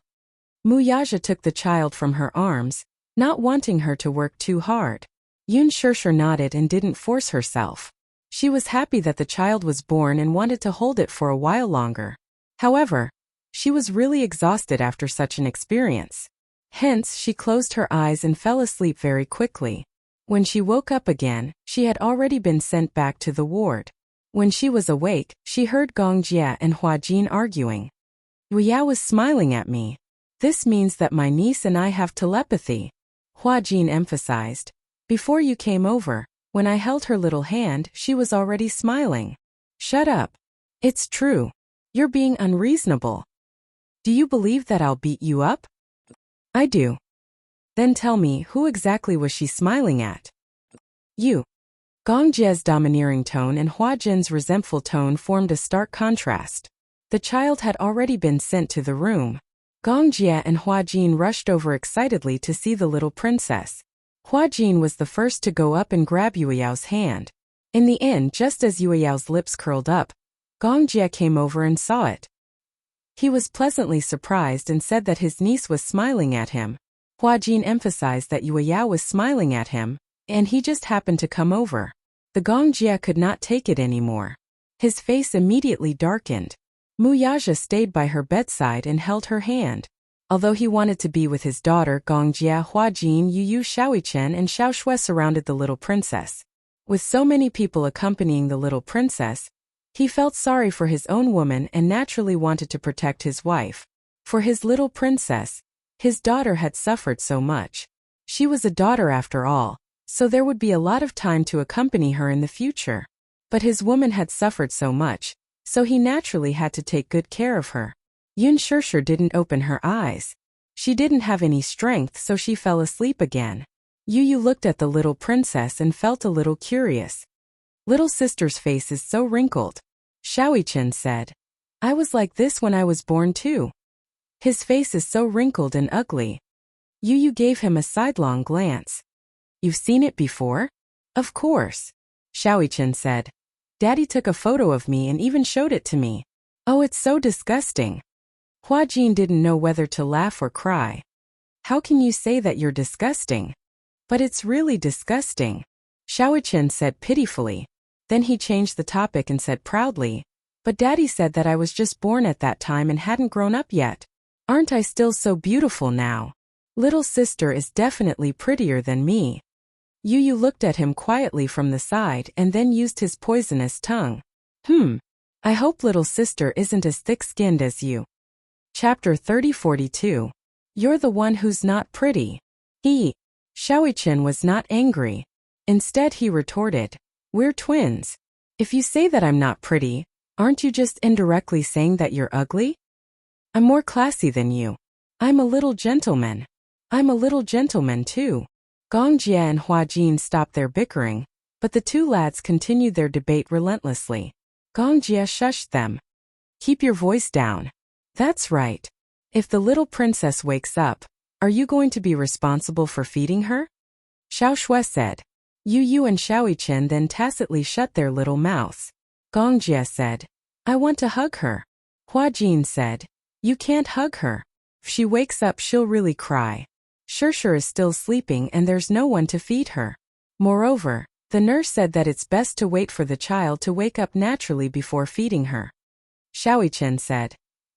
Muyaja took the child from her arms, not wanting her to work too hard. Yun Shirshir nodded and didn't force herself. She was happy that the child was born and wanted to hold it for a while longer. However, she was really exhausted after such an experience. Hence, she closed her eyes and fell asleep very quickly. When she woke up again, she had already been sent back to the ward. When she was awake, she heard Gong Jia and Hua Jin arguing. Yuyao was smiling at me. This means that my niece and I have telepathy, Hua Jin emphasized. Before you came over, when I held her little hand, she was already smiling. Shut up. It's true. You're being unreasonable. Do you believe that I'll beat you up? I do. Then tell me, who exactly was she smiling at? You. Gong Jia's domineering tone and Hua Jin's resentful tone formed a stark contrast. The child had already been sent to the room. Gong Jia and Hua Jin rushed over excitedly to see the little princess. Hua Jin was the first to go up and grab Yueyao's hand. In the end, just as Yueyao's lips curled up, Gong Jia came over and saw it. He was pleasantly surprised and said that his niece was smiling at him. Hua Jin emphasized that Yueyao was smiling at him, and he just happened to come over. The Gong Jia could not take it anymore. His face immediately darkened. Muyaja stayed by her bedside and held her hand. Although he wanted to be with his daughter, Gong Jia, Hua Jin, Yu Shaoichen and Xiao Shui surrounded the little princess. With so many people accompanying the little princess, he felt sorry for his own woman and naturally wanted to protect his wife. For his little princess, his daughter had suffered so much. She was a daughter after all, so there would be a lot of time to accompany her in the future. But his woman had suffered so much, so he naturally had to take good care of her. Yun Shirshir didn't open her eyes. She didn't have any strength, so she fell asleep again. Yu looked at the little princess and felt a little curious. Little sister's face is so wrinkled. Shaoichen said. I was like this when I was born too. His face is so wrinkled and ugly. Yu gave him a sidelong glance. You've seen it before? Of course. Shaoichen said. Daddy took a photo of me and even showed it to me. Oh, it's so disgusting. Hua Jin didn't know whether to laugh or cry. How can you say that you're disgusting? But it's really disgusting. Shaoichen said pitifully. Then he changed the topic and said proudly, but Daddy said that I was just born at that time and hadn't grown up yet. Aren't I still so beautiful now? Little sister is definitely prettier than me. Yu looked at him quietly from the side and then used his poisonous tongue. I hope little sister isn't as thick-skinned as you. Chapter 30-42. You're the one who's not pretty. Shaoichen was not angry. Instead he retorted, we're twins. If you say that I'm not pretty, aren't you just indirectly saying that you're ugly? I'm more classy than you. I'm a little gentleman. I'm a little gentleman too. Gong Jia and Hua Jin stopped their bickering, but the two lads continued their debate relentlessly. Gong Jia shushed them. Keep your voice down. That's right. If the little princess wakes up, are you going to be responsible for feeding her? Xiao Shui said. Yu and Shaoichen then tacitly shut their little mouths. Gong Jia said, I want to hug her. Hua Jin said, you can't hug her. If she wakes up she'll really cry. Shirshir is still sleeping and there's no one to feed her. Moreover, the nurse said that it's best to wait for the child to wake up naturally before feeding her. Shaoichen said,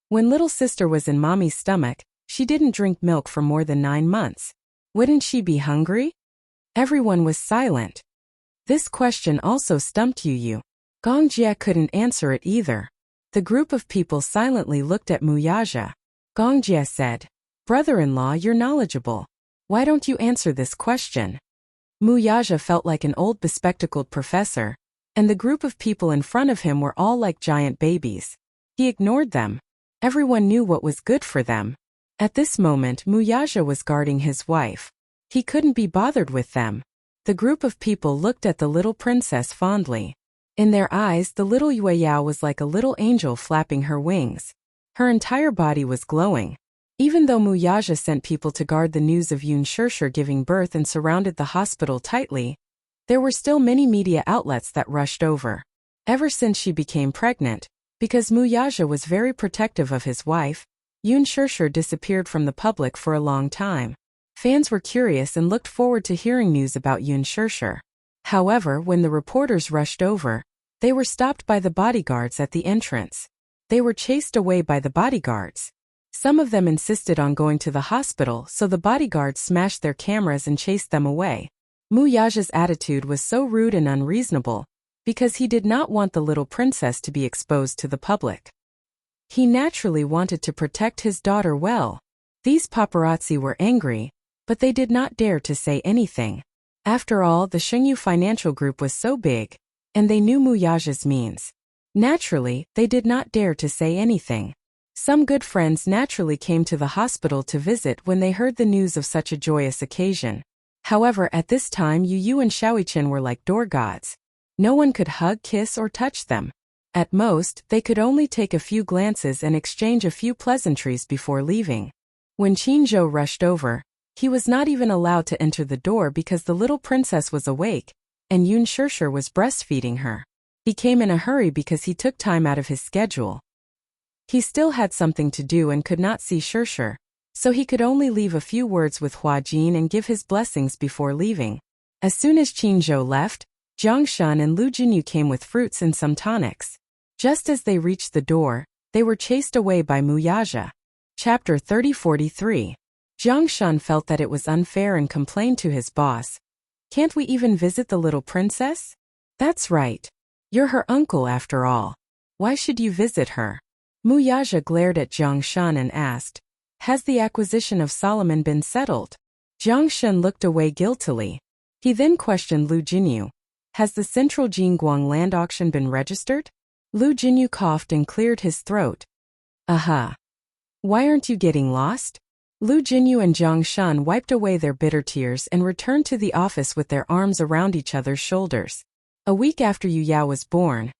when little sister was in mommy's stomach, she didn't drink milk for more than 9 months. Wouldn't she be hungry? Everyone was silent. This question also stumped Yu. Gong Jia couldn't answer it either. The group of people silently looked at Muyaja. Gong Jia said, brother-in-law, you're knowledgeable. Why don't you answer this question? Muyaja felt like an old bespectacled professor, and the group of people in front of him were all like giant babies. He ignored them. Everyone knew what was good for them. At this moment, Muyaja was guarding his wife. He couldn't be bothered with them. The group of people looked at the little princess fondly. In their eyes, the little Yueyao was like a little angel flapping her wings. Her entire body was glowing. Even though Muyaja sent people to guard the news of Yun Shirshir giving birth and surrounded the hospital tightly, there were still many media outlets that rushed over. Ever since she became pregnant, because Muyaja was very protective of his wife, Yoon Shirshir disappeared from the public for a long time. Fans were curious and looked forward to hearing news about Yoon Shirshir. However, when the reporters rushed over, they were stopped by the bodyguards at the entrance. They were chased away by the bodyguards. Some of them insisted on going to the hospital, so the bodyguards smashed their cameras and chased them away. Muyaja's attitude was so rude and unreasonable, because he did not want the little princess to be exposed to the public. He naturally wanted to protect his daughter well. These paparazzi were angry, but they did not dare to say anything. After all, the Shengyu Financial Group was so big, and they knew Muyaja's means. Naturally, they did not dare to say anything. Some good friends naturally came to the hospital to visit when they heard the news of such a joyous occasion. However, at this time Yu and Xiaoichen were like door gods. No one could hug, kiss, or touch them. At most, they could only take a few glances and exchange a few pleasantries before leaving. When Qinzhou rushed over, he was not even allowed to enter the door because the little princess was awake, and Yoon Shirshir was breastfeeding her. He came in a hurry because he took time out of his schedule. He still had something to do and could not see Shirshir, so he could only leave a few words with Hua Jin and give his blessings before leaving. As soon as Qinzhou left, Jiang Shun and Lu Jinyu came with fruits and some tonics. Just as they reached the door, they were chased away by Muyaja. Chapter 30-43. Jiang Shun felt that it was unfair and complained to his boss. Can't we even visit the little princess? That's right. You're her uncle after all. Why should you visit her? Muyaja glared at Jiang Shun and asked, has the acquisition of Solomon been settled? Jiang Shun looked away guiltily. He then questioned Lu Jinyu. Has the Central Jingguang land auction been registered? Lu Jinyu coughed and cleared his throat. Aha. Why aren't you getting lost? Lu Jinyu and Jiang Shun wiped away their bitter tears and returned to the office with their arms around each other's shoulders. A week after Yu Yao was born,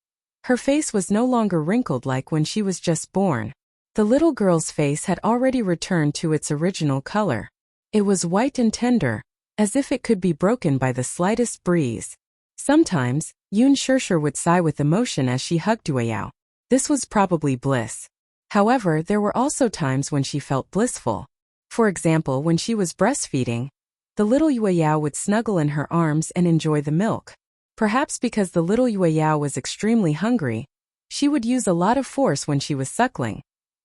her face was no longer wrinkled like when she was just born. The little girl's face had already returned to its original color. It was white and tender, as if it could be broken by the slightest breeze. Sometimes, Yoon Shirshir would sigh with emotion as she hugged Yu Yao. This was probably bliss. However, there were also times when she felt blissful. For example, when she was breastfeeding, the little Yu Yao would snuggle in her arms and enjoy the milk. Perhaps because the little Yu Yao was extremely hungry, she would use a lot of force when she was suckling,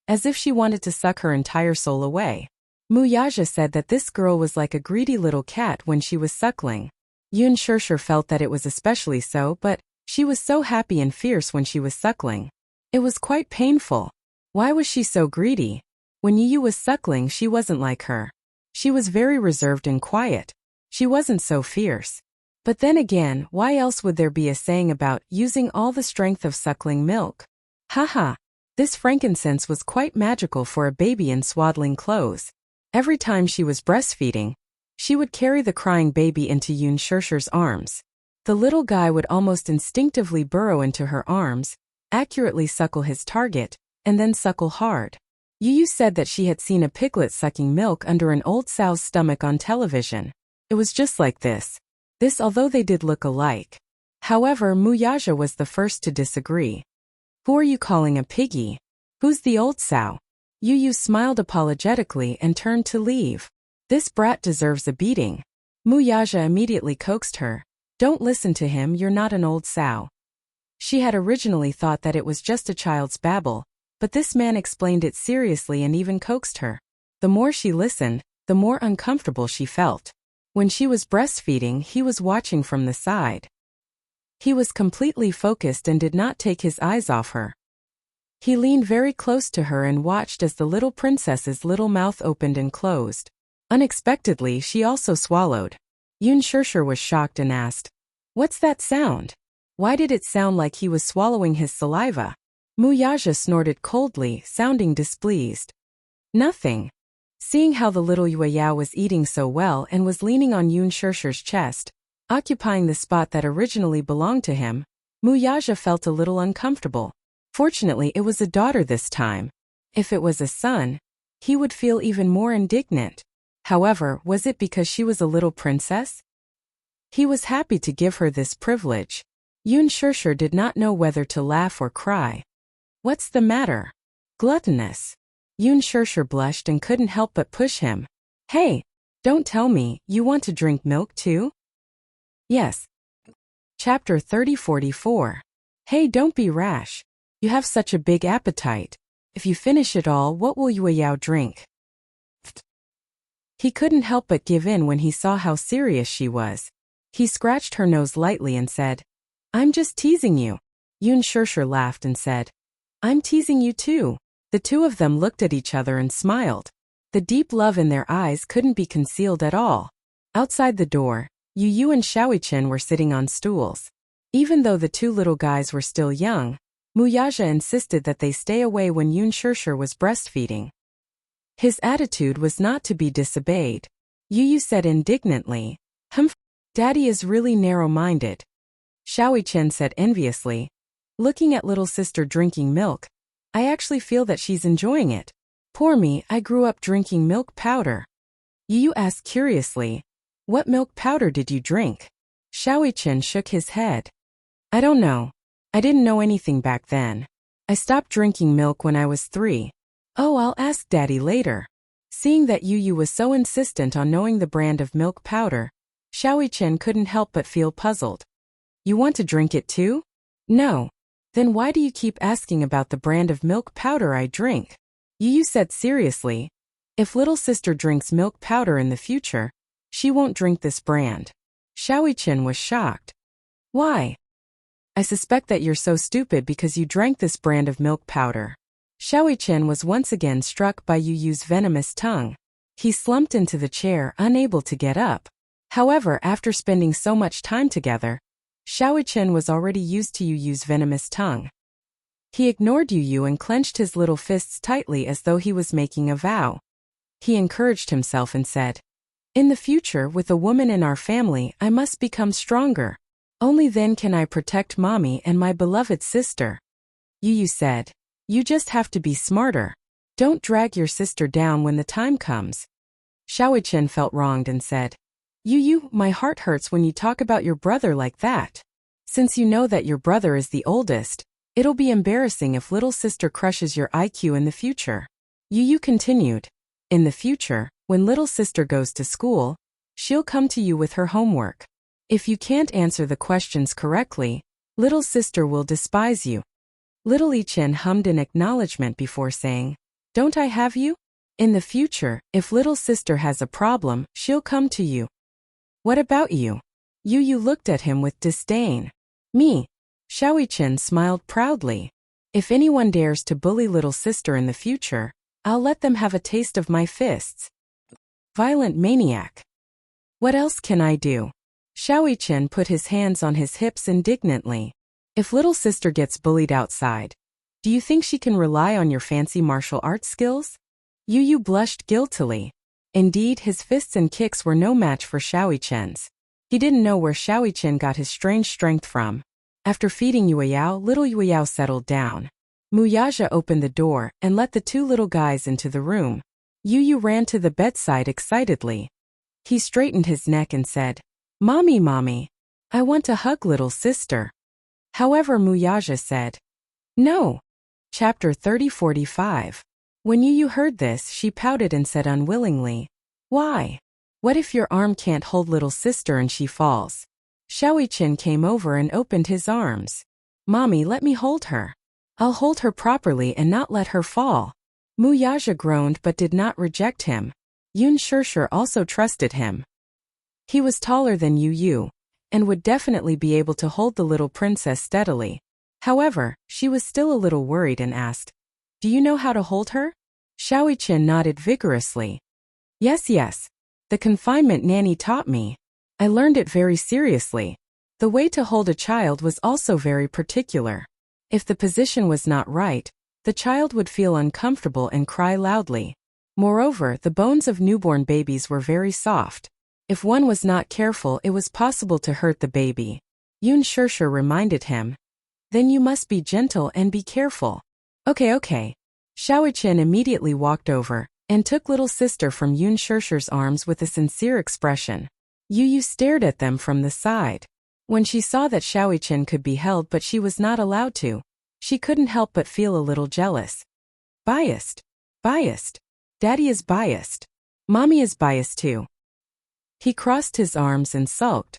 as if she wanted to suck her entire soul away. Muyaja said that this girl was like a greedy little cat when she was suckling. Yoon Shirshir felt that it was especially so, but she was so happy and fierce when she was suckling. It was quite painful. Why was she so greedy? When Yu was suckling, she wasn't like her. She was very reserved and quiet. She wasn't so fierce. But then again, why else would there be a saying about using all the strength of suckling milk? Haha. This frankincense was quite magical for a baby in swaddling clothes. Every time she was breastfeeding, she would carry the crying baby into Yoon Shirshir's arms. The little guy would almost instinctively burrow into her arms, accurately suckle his target, and then suckle hard. Yu said that she had seen a piglet sucking milk under an old sow's stomach on television. It was just like this. Although they did look alike. However, Muyaja was the first to disagree. Who are you calling a piggy? Who's the old sow? Yu smiled apologetically and turned to leave. This brat deserves a beating. Muyaja immediately coaxed her. Don't listen to him, you're not an old sow. She had originally thought that it was just a child's babble, but this man explained it seriously and even coaxed her. The more she listened, the more uncomfortable she felt. When she was breastfeeding, he was watching from the side. He was completely focused and did not take his eyes off her. He leaned very close to her and watched as the little princess's little mouth opened and closed. Unexpectedly, she also swallowed. Yoon Shirshir was shocked and asked, "What's that sound? Why did it sound like he was swallowing his saliva?" Muyaja snorted coldly, sounding displeased. Nothing. Seeing how the little Yu Yao was eating so well and was leaning on Yoon Shirshir's chest, occupying the spot that originally belonged to him, Muyaja felt a little uncomfortable. Fortunately, it was a daughter this time. If it was a son, he would feel even more indignant. However, was it because she was a little princess? He was happy to give her this privilege. Yun Shirshir did not know whether to laugh or cry. What's the matter? Gluttonous. Yun Shirshir blushed and couldn't help but push him. Hey, don't tell me, you want to drink milk too? Yes. Chapter 3044. Hey, don't be rash. You have such a big appetite. If you finish it all, what will Yao drink? He couldn't help but give in when he saw how serious she was. He scratched her nose lightly and said, I'm just teasing you. Yun Shirshir laughed and said, I'm teasing you too. The two of them looked at each other and smiled. The deep love in their eyes couldn't be concealed at all. Outside the door, Yu and Xiaoichen were sitting on stools. Even though the two little guys were still young, Muyaja insisted that they stay away when Yun Shirshir was breastfeeding. His attitude was not to be disobeyed. Yu said indignantly, Daddy is really narrow-minded. Xiaoichen said enviously, looking at little sister drinking milk, I actually feel that she's enjoying it. Poor me, I grew up drinking milk powder. Yu asked curiously, what milk powder did you drink? Xiaoichen shook his head. I don't know. I didn't know anything back then. I stopped drinking milk when I was 3. Oh, I'll ask Daddy later. Seeing that Yu was so insistent on knowing the brand of milk powder, Xiaoichen couldn't help but feel puzzled. You want to drink it too? No. Then why do you keep asking about the brand of milk powder I drink? Yu said seriously, if little sister drinks milk powder in the future, she won't drink this brand. Xiaoichen was shocked. Why? I suspect that you're so stupid because you drank this brand of milk powder. Xiaoichen was once again struck by Yu's venomous tongue. He slumped into the chair, unable to get up. However, after spending so much time together, Xiaoichen was already used to Yu's venomous tongue. He ignored Yu and clenched his little fists tightly as though he was making a vow. He encouraged himself and said, in the future, with a woman in our family, I must become stronger. Only then can I protect Mommy and my beloved sister. Yu said, you just have to be smarter. Don't drag your sister down when the time comes. Xiaoichen felt wronged and said, Yu, my heart hurts when you talk about your brother like that. Since you know that your brother is the oldest, it'll be embarrassing if little sister crushes your IQ in the future. Yu continued, in the future, when little sister goes to school, she'll come to you with her homework. If you can't answer the questions correctly, little sister will despise you. Little Ichen hummed in acknowledgement before saying, don't I have you? In the future, if little sister has a problem, she'll come to you. What about you? Yu looked at him with disdain. Me. Xiaoichen smiled proudly. If anyone dares to bully little sister in the future, I'll let them have a taste of my fists. Violent maniac. What else can I do? Xiaoichen put his hands on his hips indignantly. If little sister gets bullied outside, do you think she can rely on your fancy martial arts skills? Yu blushed guiltily. Indeed, his fists and kicks were no match for Xiaoichen's. He didn't know where Xiaoichen got his strange strength from. After feeding Yao, little Yao settled down. Muyaja opened the door and let the two little guys into the room. Yu ran to the bedside excitedly. He straightened his neck and said, Mommy, Mommy, I want to hug little sister. However, Muyaja said, no. Chapter 3045. When Yu heard this, she pouted and said unwillingly, why? What if your arm can't hold little sister and she falls? Xiaoichen came over and opened his arms. Mommy, let me hold her. I'll hold her properly and not let her fall. Muyaja groaned but did not reject him. Yun Shirshir also trusted him. He was taller than Yu, and would definitely be able to hold the little princess steadily. However, she was still a little worried and asked, do you know how to hold her? Xiaoichen nodded vigorously. Yes. The confinement nanny taught me. I learned it very seriously. The way to hold a child was also very particular. If the position was not right, the child would feel uncomfortable and cry loudly. Moreover, the bones of newborn babies were very soft. If one was not careful, it was possible to hurt the baby. Yun Shirshir reminded him. Then you must be gentle and be careful. Okay. Xiaoichen immediately walked over and took little sister from Yun Shirshir's arms with a sincere expression. Yu stared at them from the side. When she saw that Xiaoqian could be held but she was not allowed to, she couldn't help but feel a little jealous. Biased. Biased. Daddy is biased. Mommy is biased too. He crossed his arms and sulked.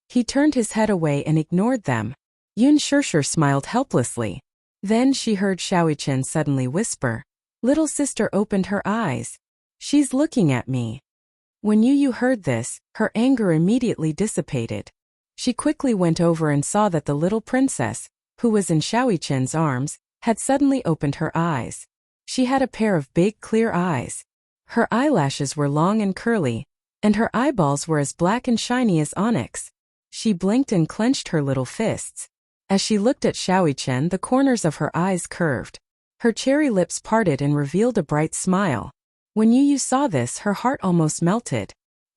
He turned his head away and ignored them. Yun Shirshir smiled helplessly. Then she heard Xiaoqian suddenly whisper, "Little sister opened her eyes. She's looking at me." When Yu heard this, her anger immediately dissipated. She quickly went over and saw that the little princess, who was in Xiaoqian's arms, had suddenly opened her eyes. She had a pair of big clear eyes. Her eyelashes were long and curly, and her eyeballs were as black and shiny as onyx. She blinked and clenched her little fists. As she looked at Xiaoqian, the corners of her eyes curved. Her cherry lips parted and revealed a bright smile. When Yu saw this, her heart almost melted.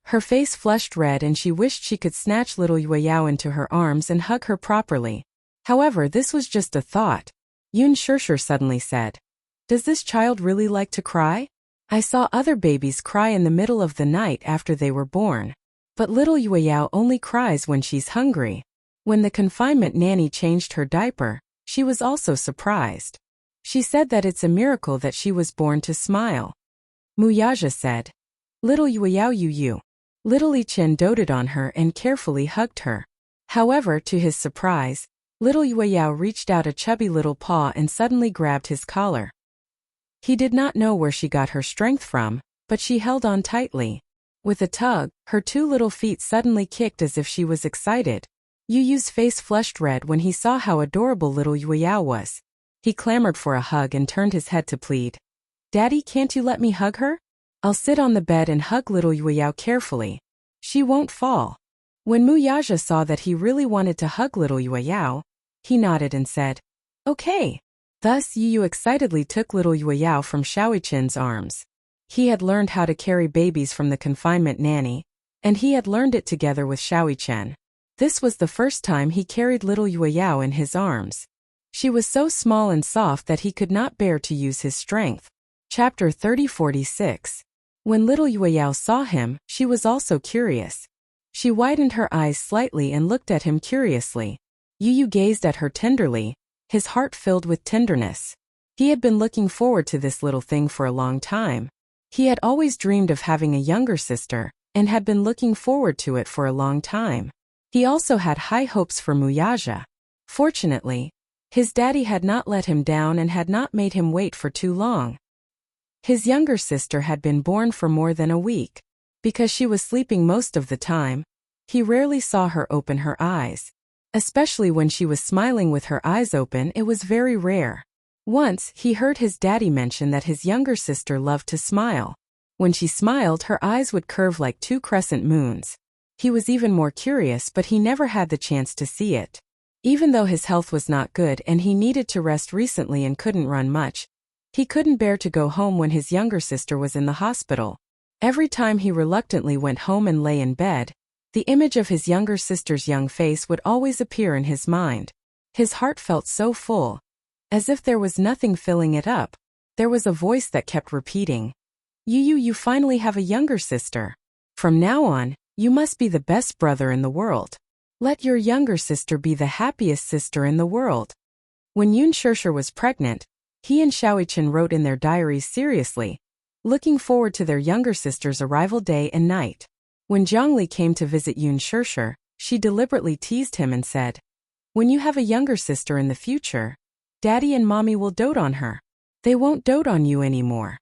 Her face flushed red and she wished she could snatch little Yueyao into her arms and hug her properly. However, this was just a thought. Yun Shirshir suddenly said, "Does this child really like to cry? I saw other babies cry in the middle of the night after they were born. But little Yueyao only cries when she's hungry." When the confinement nanny changed her diaper, she was also surprised. She said that it's a miracle that she was born to smile. Muyaja said, "Little Yueyao Yu." Little Ichin doted on her and carefully hugged her. However, to his surprise, little Yueyao reached out a chubby little paw and suddenly grabbed his collar. He did not know where she got her strength from, but she held on tightly. With a tug, her two little feet suddenly kicked as if she was excited. Yu's face flushed red when he saw how adorable little Yueyao was. He clamored for a hug and turned his head to plead. "Daddy, can't you let me hug her? I'll sit on the bed and hug little Yueyao carefully. She won't fall." When Muyaja saw that he really wanted to hug little Yueyao, he nodded and said, "Okay." Thus Yu excitedly took little Yueyao from Xiaoqian's arms. He had learned how to carry babies from the confinement nanny, and he had learned it together with Xiaoqian. This was the first time he carried little Yueyao in his arms. She was so small and soft that he could not bear to use his strength. Chapter 30:46. When little Yueyao saw him, she was also curious. She widened her eyes slightly and looked at him curiously. Yu gazed at her tenderly, his heart filled with tenderness. He had been looking forward to this little thing for a long time. He had always dreamed of having a younger sister, and had been looking forward to it for a long time. He also had high hopes for Muyaja. Fortunately, his daddy had not let him down and had not made him wait for too long. His younger sister had been born for more than a week. Because she was sleeping most of the time, he rarely saw her open her eyes. Especially when she was smiling with her eyes open, it was very rare. Once, he heard his daddy mention that his younger sister loved to smile. When she smiled, her eyes would curve like two crescent moons. He was even more curious, but he never had the chance to see it. Even though his health was not good and he needed to rest recently and couldn't run much, he couldn't bear to go home when his younger sister was in the hospital. Every time he reluctantly went home and lay in bed, the image of his younger sister's young face would always appear in his mind. His heart felt so full. As if there was nothing filling it up, there was a voice that kept repeating, You finally have a younger sister. From now on, you must be the best brother in the world. Let your younger sister be the happiest sister in the world." When Yun Shirshir was pregnant, he and Xiaoqian wrote in their diaries seriously, looking forward to their younger sister's arrival day and night. When Zhongli came to visit Yun Shirshir, she deliberately teased him and said, "When you have a younger sister in the future, Daddy and Mommy will dote on her. They won't dote on you anymore."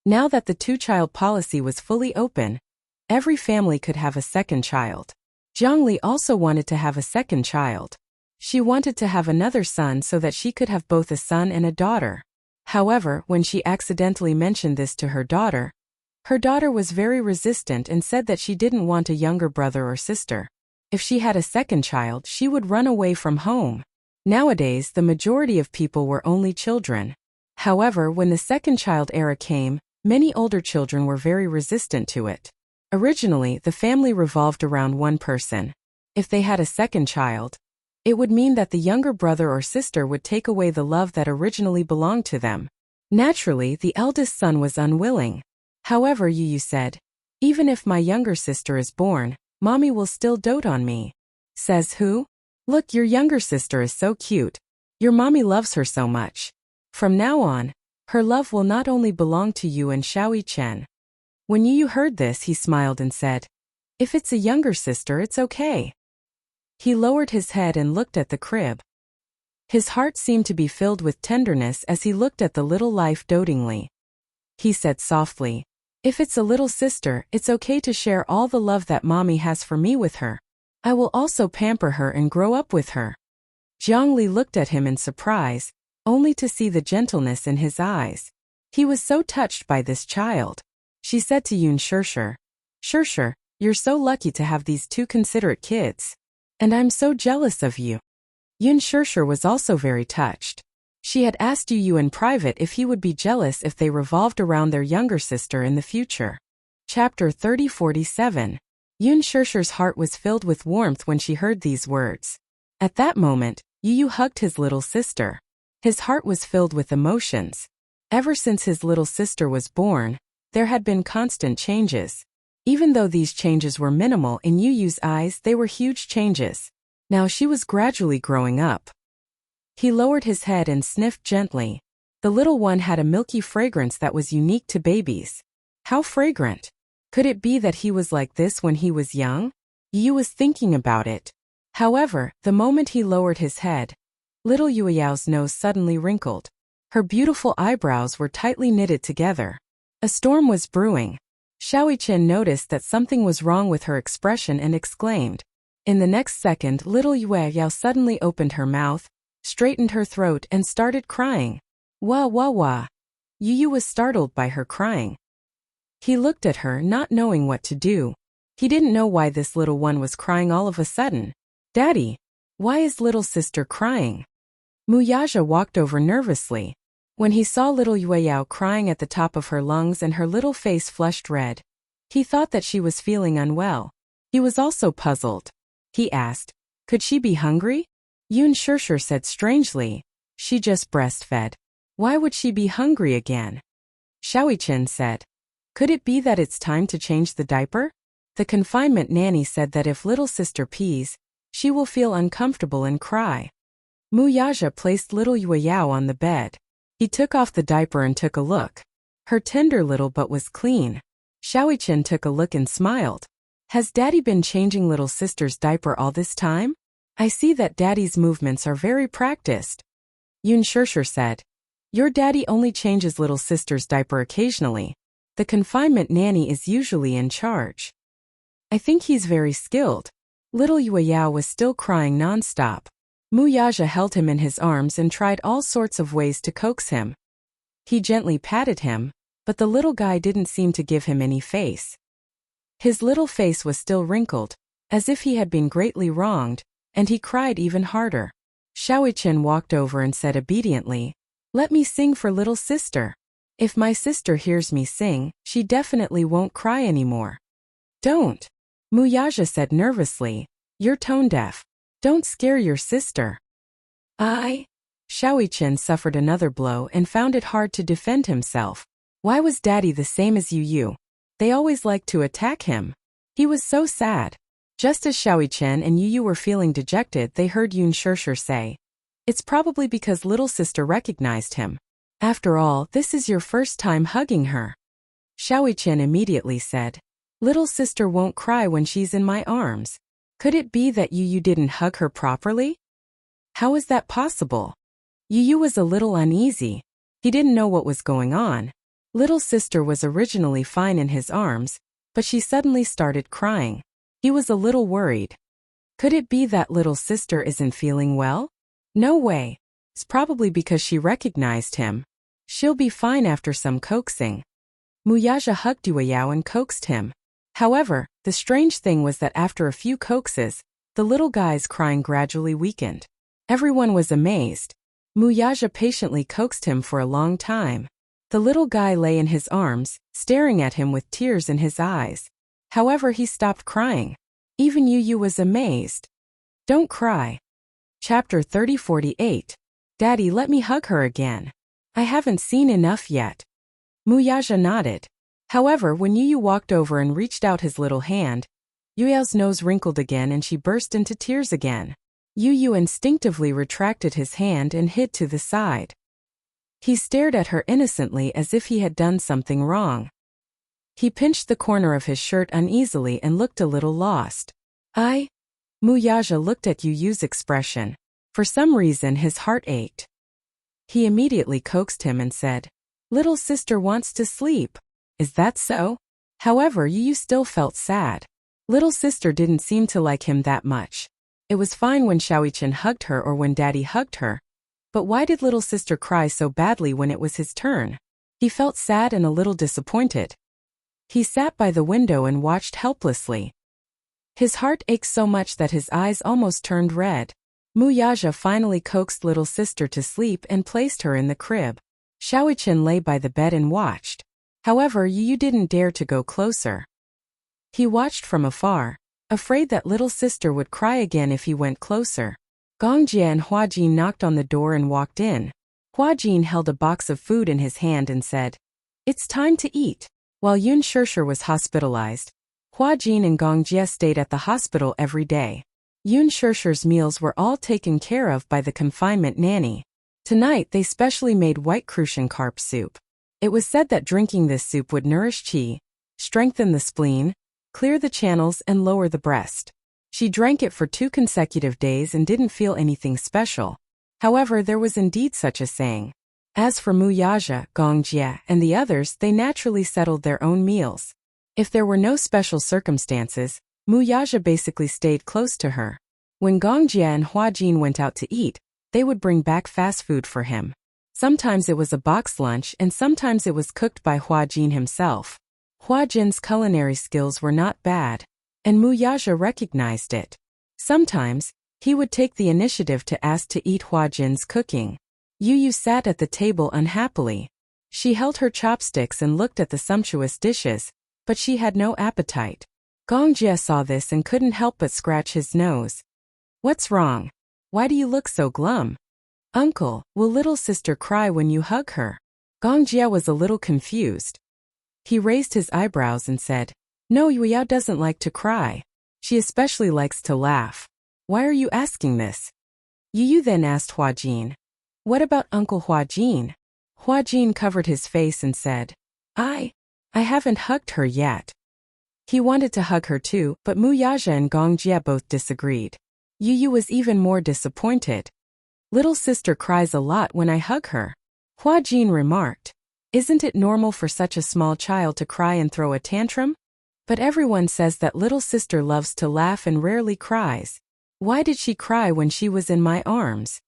Now that the two-child policy was fully open, every family could have a second child. Zhongli also wanted to have a second child. She wanted to have another son so that she could have both a son and a daughter. However, when she accidentally mentioned this to her daughter was very resistant and said that she didn't want a younger brother or sister. If she had a second child, she would run away from home. Nowadays, the majority of people were only children. However, when the second child era came, many older children were very resistant to it. Originally, the family revolved around one person. If they had a second child, it would mean that the younger brother or sister would take away the love that originally belonged to them. Naturally, the eldest son was unwilling. However, Yu said, "Even if my younger sister is born, Mommy will still dote on me." Says who? Look, your younger sister is so cute. Your mommy loves her so much. From now on, her love will not only belong to you and Xiaoyi Chen. When Yu heard this, he smiled and said, if it's a younger sister, it's okay. He lowered his head and looked at the crib. His heart seemed to be filled with tenderness as he looked at the little life dotingly. He said softly, if it's a little sister, it's okay to share all the love that mommy has for me with her. I will also pamper her and grow up with her. Zhongli looked at him in surprise, only to see the gentleness in his eyes. He was so touched by this child. She said to Yun Shirshir, Shirshir, you're so lucky to have these two considerate kids. And I'm so jealous of you. Yun Shirshir was also very touched. She had asked Yu in private if he would be jealous if they revolved around their younger sister in the future. Chapter 3047. Yun Shirshir's heart was filled with warmth when she heard these words. At that moment, Yu hugged his little sister. His heart was filled with emotions. Ever since his little sister was born, there had been constant changes. Even though these changes were minimal in Yu's eyes, they were huge changes. Now she was gradually growing up. He lowered his head and sniffed gently. The little one had a milky fragrance that was unique to babies. How fragrant! Could it be that he was like this when he was young? Yu was thinking about it. However, the moment he lowered his head, little Yuyao's nose suddenly wrinkled. Her beautiful eyebrows were tightly knitted together. A storm was brewing. Xiaoyi Chen noticed that something was wrong with her expression and exclaimed. In the next second, little Yueyao suddenly opened her mouth, straightened her throat and started crying. Wah wah wah. Yu was startled by her crying. He looked at her, not knowing what to do. He didn't know why this little one was crying all of a sudden. Daddy, why is little sister crying? Muyaja walked over nervously. When he saw little Yueyao crying at the top of her lungs and her little face flushed red, he thought that she was feeling unwell. He was also puzzled. He asked, could she be hungry? Yun Shirshir said strangely, she just breastfed. Why would she be hungry again? Xiaoyi Chen said, could it be that it's time to change the diaper? The confinement nanny said that if little sister pees, she will feel uncomfortable and cry. Muyaja placed little Yueyao on the bed. He took off the diaper and took a look. Her tender little butt was clean. Xiaoyi Chen took a look and smiled. Has Daddy been changing little sister's diaper all this time? I see that Daddy's movements are very practiced. Yun Shirshir said, your daddy only changes little sister's diaper occasionally. The confinement nanny is usually in charge. I think he's very skilled. Little Yueyao was still crying non-stop. Muyaja held him in his arms and tried all sorts of ways to coax him. He gently patted him, but the little guy didn't seem to give him any face. His little face was still wrinkled, as if he had been greatly wronged, and he cried even harder. Xiaoyi Chen walked over and said obediently, let me sing for little sister. If my sister hears me sing, she definitely won't cry anymore. Don't. Muyaja said nervously, you're tone deaf. Don't scare your sister. Xiaoyi Chen suffered another blow and found it hard to defend himself. Why was Daddy the same as Yu? They always liked to attack him. He was so sad. Just as Xiaoyi Chen and Yu were feeling dejected, they heard Yun Shirshir say, it's probably because little sister recognized him. After all, this is your first time hugging her. Xiaoyi Chen immediately said, little sister won't cry when she's in my arms. Could it be that Yu didn't hug her properly? How is that possible? Yu was a little uneasy. He didn't know what was going on. Little sister was originally fine in his arms, but she suddenly started crying. He was a little worried. Could it be that little sister isn't feeling well? No way. It's probably because she recognized him. She'll be fine after some coaxing. Muyaja hugged Yueyao and coaxed him. However, the strange thing was that after a few coaxes, the little guy's crying gradually weakened. Everyone was amazed. Muyaja patiently coaxed him for a long time. The little guy lay in his arms, staring at him with tears in his eyes. However, he stopped crying. Even Yu was amazed. Don't cry. Chapter 3048. Daddy, let me hug her again. I haven't seen enough yet. Muyaja nodded. However, when Yu walked over and reached out his little hand, Yuyao's nose wrinkled again and she burst into tears again. Yu instinctively retracted his hand and hid to the side. He stared at her innocently as if he had done something wrong. He pinched the corner of his shirt uneasily and looked a little lost. Muyaja looked at Yu's expression. For some reason his heart ached. He immediately coaxed him and said, "Little sister wants to sleep. Is that so?" However, Yu still felt sad. Little sister didn't seem to like him that much. It was fine when Xiaoyichen hugged her or when Daddy hugged her. But why did little sister cry so badly when it was his turn? He felt sad and a little disappointed. He sat by the window and watched helplessly. His heart ached so much that his eyes almost turned red. Muyaja finally coaxed little sister to sleep and placed her in the crib. Xiaoyichen lay by the bed and watched. However, Yu didn't dare to go closer. He watched from afar, afraid that little sister would cry again if he went closer. Gongjie and Huajin knocked on the door and walked in. Huajin held a box of food in his hand and said, "It's time to eat." While Yun Shishir was hospitalized, Huajin and Gongjie stayed at the hospital every day. Yun Shishir's meals were all taken care of by the confinement nanny. Tonight they specially made white crucian carp soup. It was said that drinking this soup would nourish qi, strengthen the spleen, clear the channels and lower the breast. She drank it for 2 consecutive days and didn't feel anything special. However, there was indeed such a saying. As for Muyaja, Gongjie, and the others, they naturally settled their own meals. If there were no special circumstances, Muyaja basically stayed close to her. When Gongjie and Huajin went out to eat, they would bring back fast food for him. Sometimes it was a box lunch and sometimes it was cooked by Huajin himself. Huajin's culinary skills were not bad, and Muyaja recognized it. Sometimes, he would take the initiative to ask to eat Huajin's cooking. Yu sat at the table unhappily. She held her chopsticks and looked at the sumptuous dishes, but she had no appetite. Gongjie saw this and couldn't help but scratch his nose. "What's wrong? Why do you look so glum?" "Uncle, will little sister cry when you hug her?" Gongjie was a little confused. He raised his eyebrows and said, "No, Yuya doesn't like to cry. She especially likes to laugh. Why are you asking this?" Yu then asked Huajin, "What about Uncle Huajin?" Huajin covered his face and said, I haven't hugged her yet." He wanted to hug her too, but Muyaja and Gongjie both disagreed. Yu was even more disappointed. "Little sister cries a lot when I hug her," Huajin remarked. "Isn't it normal for such a small child to cry and throw a tantrum? But everyone says that little sister loves to laugh and rarely cries. Why did she cry when she was in my arms?"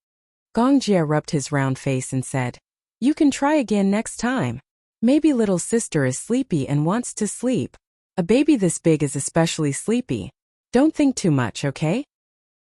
Gongjie rubbed his round face and said, "You can try again next time. Maybe little sister is sleepy and wants to sleep. A baby this big is especially sleepy. Don't think too much, okay?"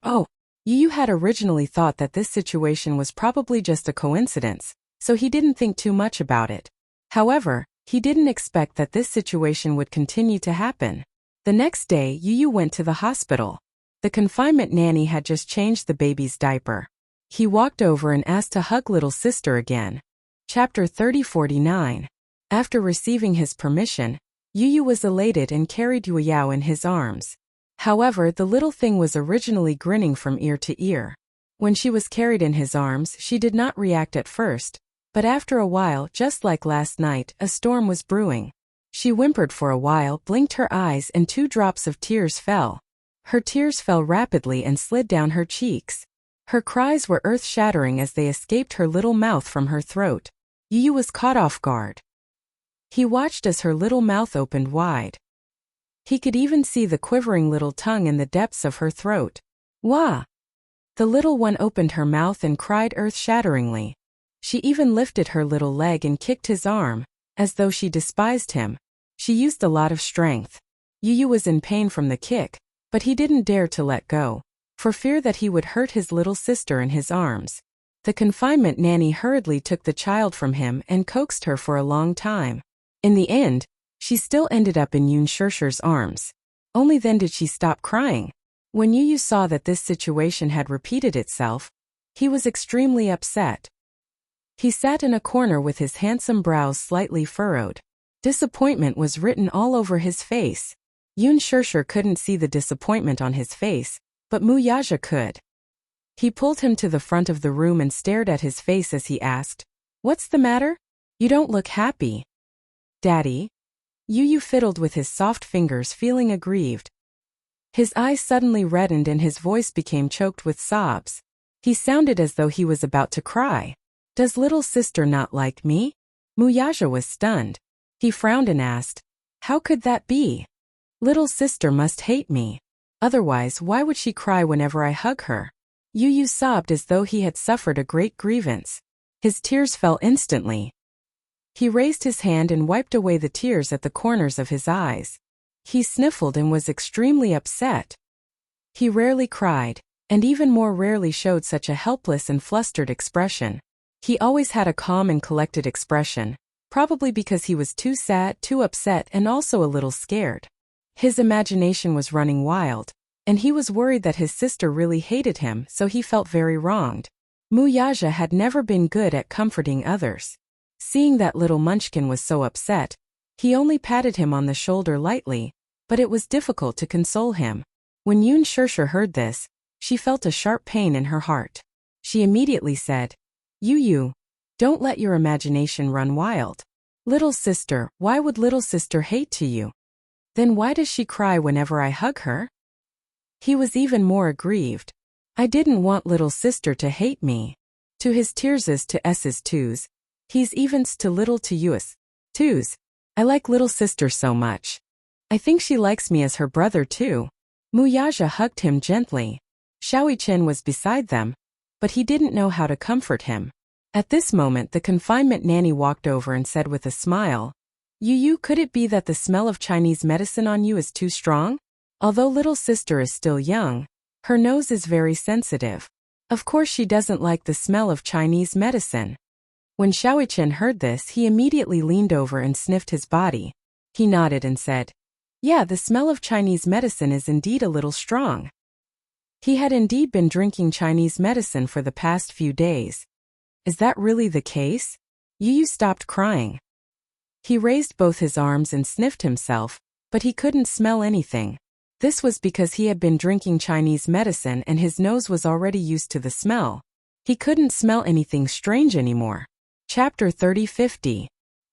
Oh, Yu had originally thought that this situation was probably just a coincidence, so he didn't think too much about it. However, he didn't expect that this situation would continue to happen. The next day, Yu went to the hospital. The confinement nanny had just changed the baby's diaper. He walked over and asked to hug little sister again. Chapter 3049. After receiving his permission, Yu was elated and carried Yueyao in his arms. However, the little thing was originally grinning from ear to ear. When she was carried in his arms, she did not react at first, but after a while, just like last night, a storm was brewing. She whimpered for a while, blinked her eyes, and 2 drops of tears fell. Her tears fell rapidly and slid down her cheeks. Her cries were earth-shattering as they escaped her little mouth from her throat. Yu was caught off guard. He watched as her little mouth opened wide. He could even see the quivering little tongue in the depths of her throat. Wah! The little one opened her mouth and cried earth-shatteringly. She even lifted her little leg and kicked his arm, as though she despised him. She used a lot of strength. Yu was in pain from the kick, but he didn't dare to let go, for fear that he would hurt his little sister in his arms. The confinement nanny hurriedly took the child from him and coaxed her for a long time. In the end, she still ended up in Yun Shishir's arms. Only then did she stop crying. When Yu saw that this situation had repeated itself, he was extremely upset. He sat in a corner with his handsome brows slightly furrowed. Disappointment was written all over his face. Yun Shirshir couldn't see the disappointment on his face, but Mu Yaja could. He pulled him to the front of the room and stared at his face as he asked, "What's the matter? You don't look happy." "Daddy?" Yu fiddled with his soft fingers, feeling aggrieved. His eyes suddenly reddened and his voice became choked with sobs. He sounded as though he was about to cry. "Does little sister not like me?" Mu Yaja was stunned. He frowned and asked, "How could that be? Little sister must hate me. Otherwise, why would she cry whenever I hug her?" Yu sobbed as though he had suffered a great grievance. His tears fell instantly. He raised his hand and wiped away the tears at the corners of his eyes. He sniffled and was extremely upset. He rarely cried, and even more rarely showed such a helpless and flustered expression. He always had a calm and collected expression, probably because he was too sad, too upset, and also a little scared. His imagination was running wild, and he was worried that his sister really hated him, so he felt very wronged. Mu Yaja had never been good at comforting others. Seeing that little munchkin was so upset, he only patted him on the shoulder lightly, but it was difficult to console him. When Yun Shirshir heard this, she felt a sharp pain in her heart. She immediately said, Yu, don't let your imagination run wild. Little sister, why would little sister hate to you? Then why does she cry whenever I hug her?" He was even more aggrieved. "I didn't want little sister to hate me. To his tearses to s's twos. He's evens to little to us. Twos. I like little sister so much. I think she likes me as her brother too." Mu Yaja hugged him gently. Xiaoi Chen was beside them, but he didn't know how to comfort him. At this moment the confinement nanny walked over and said with a smile, Yu, could it be that the smell of Chinese medicine on you is too strong? Although little sister is still young, her nose is very sensitive. Of course she doesn't like the smell of Chinese medicine. When Xiaoi Chen heard this, he immediately leaned over and sniffed his body. He nodded and said, "Yeah, the smell of Chinese medicine is indeed a little strong." He had indeed been drinking Chinese medicine for the past few days. "Is that really the case?" Yu stopped crying. He raised both his arms and sniffed himself, but he couldn't smell anything. This was because he had been drinking Chinese medicine and his nose was already used to the smell. He couldn't smell anything strange anymore. Chapter 30-50.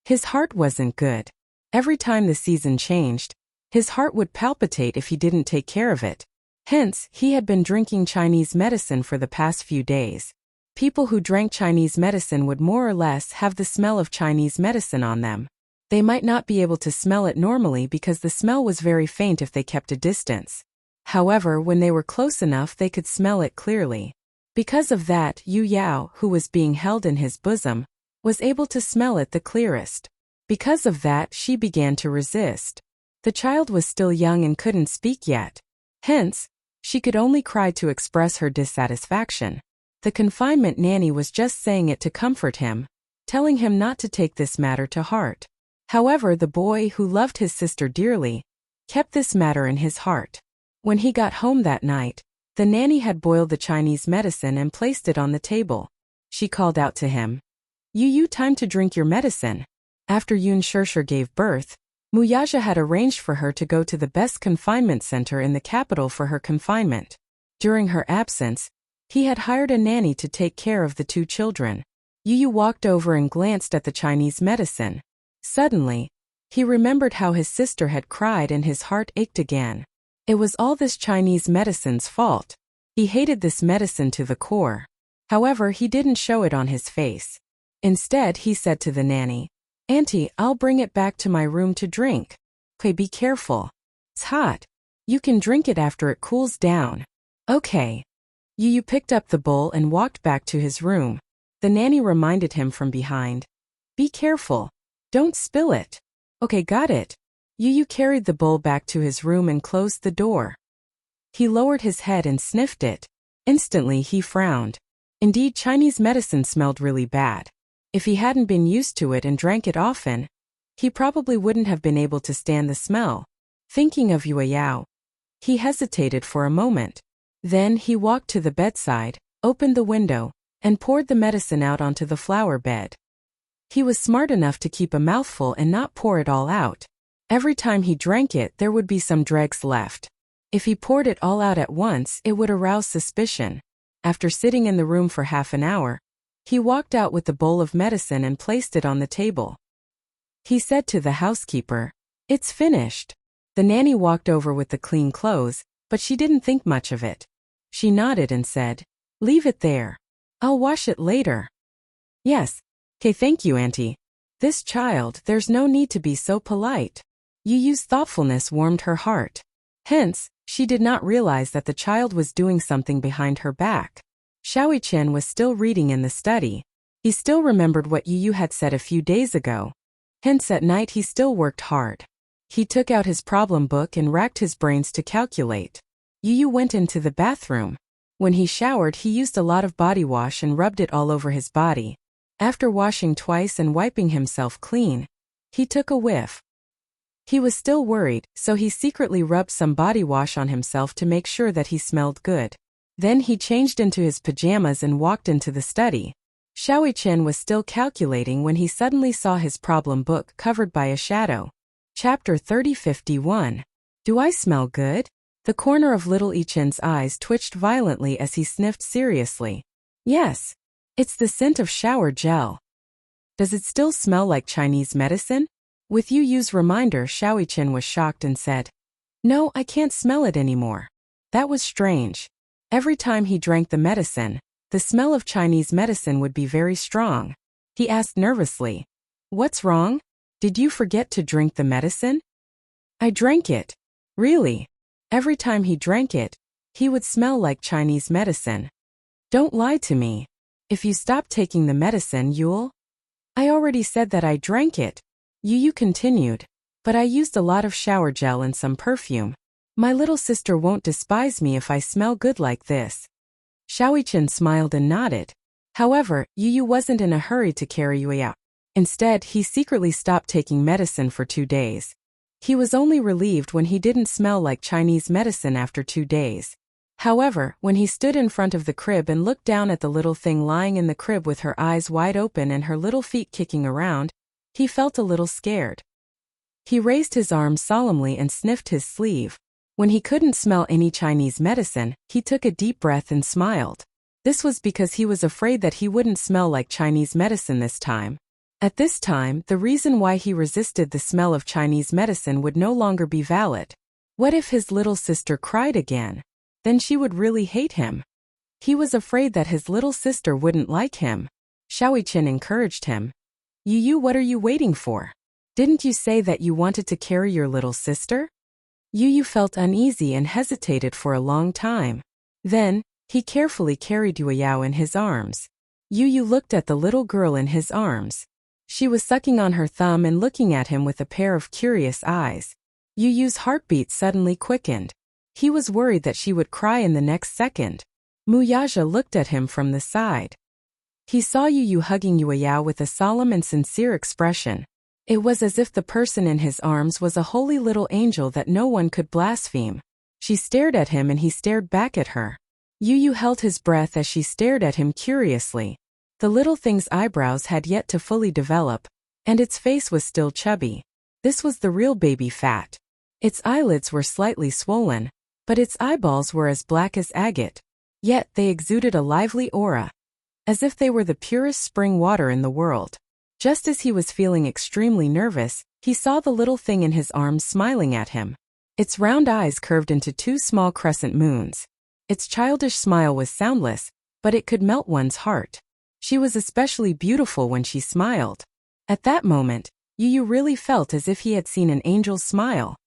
His heart wasn't good. Every time the season changed, his heart would palpitate if he didn't take care of it. Hence, he had been drinking Chinese medicine for the past few days. People who drank Chinese medicine would more or less have the smell of Chinese medicine on them. They might not be able to smell it normally because the smell was very faint if they kept a distance. However, when they were close enough they could smell it clearly. Because of that, Yu Yao, who was being held in his bosom, was able to smell it the clearest. Because of that, she began to resist. The child was still young and couldn't speak yet. Hence, she could only cry to express her dissatisfaction. The confinement nanny was just saying it to comfort him, telling him not to take this matter to heart. However, the boy, who loved his sister dearly, kept this matter in his heart. When he got home that night, the nanny had boiled the Chinese medicine and placed it on the table. She called out to him, Yu, time to drink your medicine." After Yun Shirshir gave birth, Mu Yaja had arranged for her to go to the best confinement center in the capital for her confinement. During her absence, he had hired a nanny to take care of the two children. Yu walked over and glanced at the Chinese medicine. Suddenly, he remembered how his sister had cried and his heart ached again. It was all this Chinese medicine's fault. He hated this medicine to the core. However, he didn't show it on his face. Instead, he said to the nanny, "Auntie, I'll bring it back to my room to drink. Okay, be careful. It's hot. You can drink it after it cools down." "Okay." Yu picked up the bowl and walked back to his room. The nanny reminded him from behind, "Be careful. Don't spill it." "Okay, got it." Yu carried the bowl back to his room and closed the door. He lowered his head and sniffed it. Instantly he frowned. Indeed, Chinese medicine smelled really bad. If he hadn't been used to it and drank it often, he probably wouldn't have been able to stand the smell. Thinking of Yue Yao, he hesitated for a moment. Then he walked to the bedside, opened the window, and poured the medicine out onto the flower bed. He was smart enough to keep a mouthful and not pour it all out. Every time he drank it, there would be some dregs left. If he poured it all out at once, it would arouse suspicion. After sitting in the room for half an hour, he walked out with the bowl of medicine and placed it on the table. He said to the housekeeper, "It's finished." The nanny walked over with the clean clothes, but she didn't think much of it. She nodded and said, "Leave it there. I'll wash it later." "Yes. Okay, thank you, Auntie." This child, there's no need to be so polite. Yu's thoughtfulness warmed her heart. Hence, she did not realize that the child was doing something behind her back. Xiaoqian was still reading in the study. He still remembered what Yu had said a few days ago. Hence at night he still worked hard. He took out his problem book and racked his brains to calculate. Yu went into the bathroom. When he showered, he used a lot of body wash and rubbed it all over his body. After washing twice and wiping himself clean, he took a whiff. He was still worried, so he secretly rubbed some body wash on himself to make sure that he smelled good. Then he changed into his pajamas and walked into the study. Xiaoqian was still calculating when he suddenly saw his problem book covered by a shadow. Chapter 30:51. Do I smell good? The corner of little Ichen's eyes twitched violently as he sniffed seriously. Yes. It's the scent of shower gel. Does it still smell like Chinese medicine? With Yu's reminder, Xiaoqian was shocked and said, "No, I can't smell it anymore." That was strange. Every time he drank the medicine, the smell of Chinese medicine would be very strong. He asked nervously, "What's wrong? Did you forget to drink the medicine?" "I drank it." "Really?" Every time he drank it, he would smell like Chinese medicine. "Don't lie to me. If you stop taking the medicine, you'll—" "I already said that I drank it," Yu continued, "but I used a lot of shower gel and some perfume. My little sister won't despise me if I smell good like this." Xiaoqian smiled and nodded. However, Yu wasn't in a hurry to carry Yue out. Instead, he secretly stopped taking medicine for 2 days. He was only relieved when he didn't smell like Chinese medicine after 2 days. However, when he stood in front of the crib and looked down at the little thing lying in the crib with her eyes wide open and her little feet kicking around, he felt a little scared. He raised his arm solemnly and sniffed his sleeve. When he couldn't smell any Chinese medicine, he took a deep breath and smiled. This was because he was afraid that he wouldn't smell like Chinese medicine this time. At this time, the reason why he resisted the smell of Chinese medicine would no longer be valid. What if his little sister cried again? Then she would really hate him. He was afraid that his little sister wouldn't like him. Xiaoqian encouraged him. Yu, what are you waiting for? Didn't you say that you wanted to carry your little sister? Yu felt uneasy and hesitated for a long time. Then, he carefully carried Yue in his arms. Yu looked at the little girl in his arms. She was sucking on her thumb and looking at him with a pair of curious eyes. Yu's heartbeat suddenly quickened. He was worried that she would cry in the next second. Muyaja looked at him from the side. He saw Yu hugging Yue with a solemn and sincere expression. It was as if the person in his arms was a holy little angel that no one could blaspheme. She stared at him and he stared back at her. Yu held his breath as she stared at him curiously. The little thing's eyebrows had yet to fully develop, and its face was still chubby. This was the real baby fat. Its eyelids were slightly swollen, but its eyeballs were as black as agate. Yet they exuded a lively aura, as if they were the purest spring water in the world. Just as he was feeling extremely nervous, he saw the little thing in his arms smiling at him. Its round eyes curved into 2 small crescent moons. Its childish smile was soundless, but it could melt one's heart. She was especially beautiful when she smiled. At that moment, Yu really felt as if he had seen an angel's smile.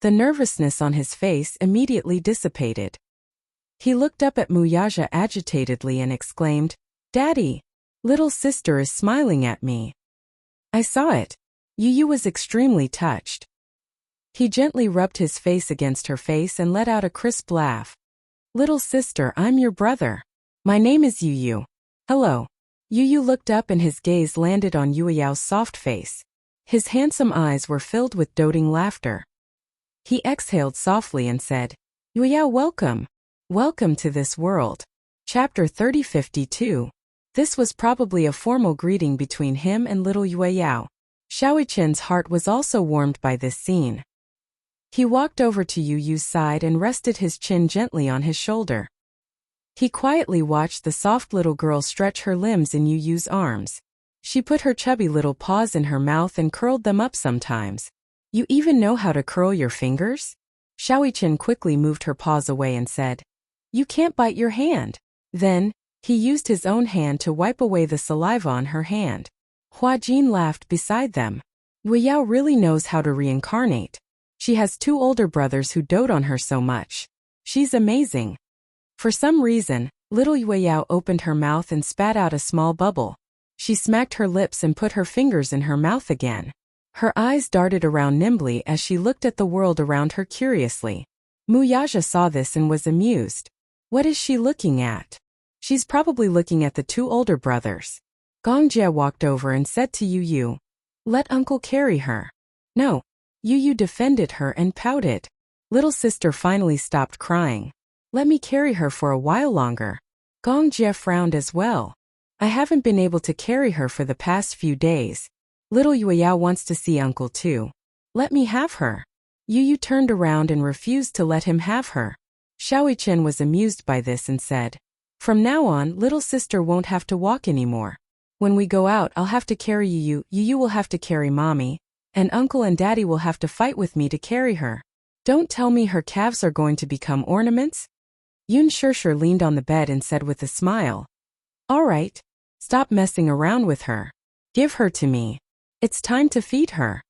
The nervousness on his face immediately dissipated. He looked up at Muyaja agitatedly and exclaimed, "Daddy, little sister is smiling at me." "I saw it." Yu was extremely touched. He gently rubbed his face against her face and let out a crisp laugh. "Little sister, I'm your brother. My name is Yu. Hello." Yu looked up and his gaze landed on Yueyao's soft face. His handsome eyes were filled with doting laughter. He exhaled softly and said, "Yueyao, welcome. Welcome to this world." Chapter 30:52. This was probably a formal greeting between him and little Yueyao. Xiaoqin's heart was also warmed by this scene. He walked over to Yu Yu's side and rested his chin gently on his shoulder. He quietly watched the soft little girl stretch her limbs in Yu Yu's arms. She put her chubby little paws in her mouth and curled them up sometimes. You even know how to curl your fingers? Xiaoqin quickly moved her paws away and said, You can't bite your hand. Then, he used his own hand to wipe away the saliva on her hand. Hua Jin laughed beside them. Wei Yao really knows how to reincarnate. She has 2 older brothers who dote on her so much. She's amazing. For some reason, little Wei Yao opened her mouth and spat out a small bubble. She smacked her lips and put her fingers in her mouth again. Her eyes darted around nimbly as she looked at the world around her curiously. Mu Yaja saw this and was amused. What is she looking at? She's probably looking at the 2 older brothers. Gong Jie walked over and said to Yu Yu, Let uncle carry her. No. Yu Yu defended her and pouted. Little sister finally stopped crying. Let me carry her for a while longer. Gong Jie frowned as well. I haven't been able to carry her for the past few days. Little Wei Yao wants to see uncle too. Let me have her. Yu Yu turned around and refused to let him have her. Xiaoqin was amused by this and said, From now on, little sister won't have to walk anymore. When we go out, I'll have to carry Yu Yu will have to carry mommy, and uncle and daddy will have to fight with me to carry her. Don't tell me her calves are going to become ornaments? Yun Shishir leaned on the bed and said with a smile, All right. Stop messing around with her. Give her to me. It's time to feed her.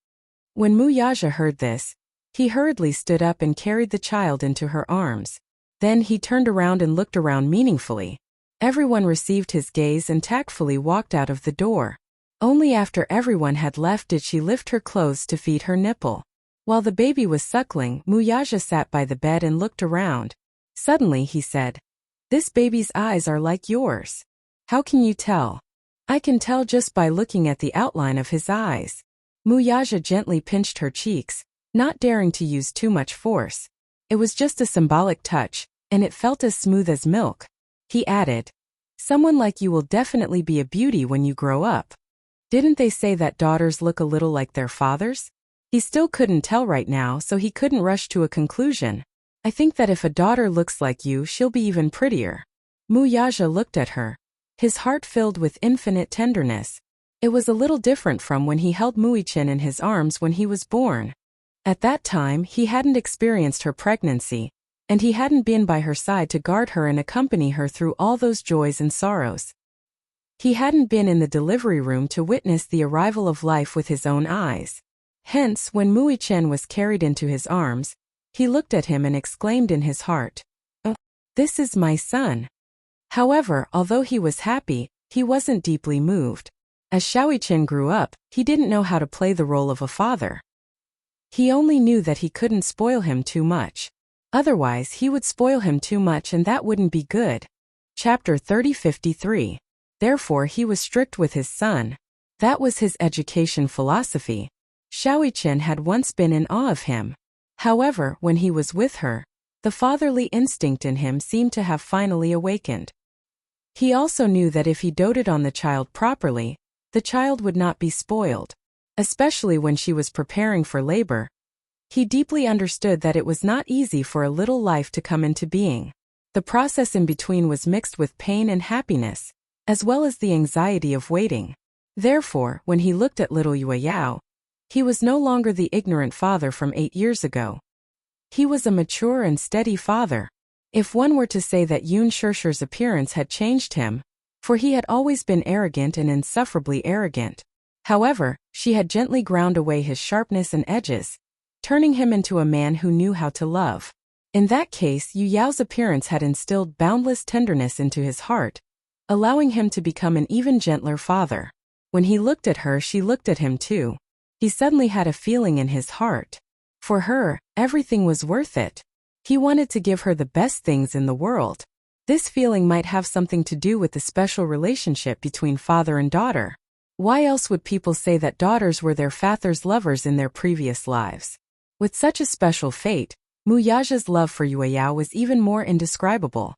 When Mu Yaja heard this, he hurriedly stood up and carried the child into her arms. Then he turned around and looked around meaningfully. Everyone received his gaze and tactfully walked out of the door. Only after everyone had left did she lift her clothes to feed her nipple. While the baby was suckling, Mu Yaja sat by the bed and looked around. Suddenly he said, This baby's eyes are like yours. How can you tell? I can tell just by looking at the outline of his eyes. Mu Yaja gently pinched her cheeks, not daring to use too much force. It was just a symbolic touch, and it felt as smooth as milk. He added, Someone like you will definitely be a beauty when you grow up. Didn't they say that daughters look a little like their fathers? He still couldn't tell right now, so he couldn't rush to a conclusion. I think that if a daughter looks like you, she'll be even prettier. Mu Yaja looked at her, his heart filled with infinite tenderness. It was a little different from when he held Muichin in his arms when he was born. At that time, he hadn't experienced her pregnancy, and he hadn't been by her side to guard her and accompany her through all those joys and sorrows. He hadn't been in the delivery room to witness the arrival of life with his own eyes. Hence, when Muichin was carried into his arms, he looked at him and exclaimed in his heart, Oh, this is my son. However, although he was happy, he wasn't deeply moved. As Xiaoqin grew up, he didn't know how to play the role of a father. He only knew that he couldn't spoil him too much. Otherwise, he would spoil him too much and that wouldn't be good. Chapter 30:53. Therefore he was strict with his son. That was his education philosophy. Xiaoqin had once been in awe of him. However, when he was with her, the fatherly instinct in him seemed to have finally awakened. He also knew that if he doted on the child properly, the child would not be spoiled, especially when she was preparing for labor. He deeply understood that it was not easy for a little life to come into being. The process in between was mixed with pain and happiness, as well as the anxiety of waiting. Therefore, when he looked at little Wei Yao, he was no longer the ignorant father from 8 years ago. He was a mature and steady father. If one were to say that Yun Shishir's appearance had changed him, for he had always been arrogant and insufferably arrogant. However, she had gently ground away his sharpness and edges, turning him into a man who knew how to love. In that case, Yu Yao's appearance had instilled boundless tenderness into his heart, allowing him to become an even gentler father. When he looked at her, she looked at him too. He suddenly had a feeling in his heart. For her, everything was worth it. He wanted to give her the best things in the world. This feeling might have something to do with the special relationship between father and daughter. Why else would people say that daughters were their father's lovers in their previous lives? With such a special fate, Mu Yaja's love for Wei Yao was even more indescribable.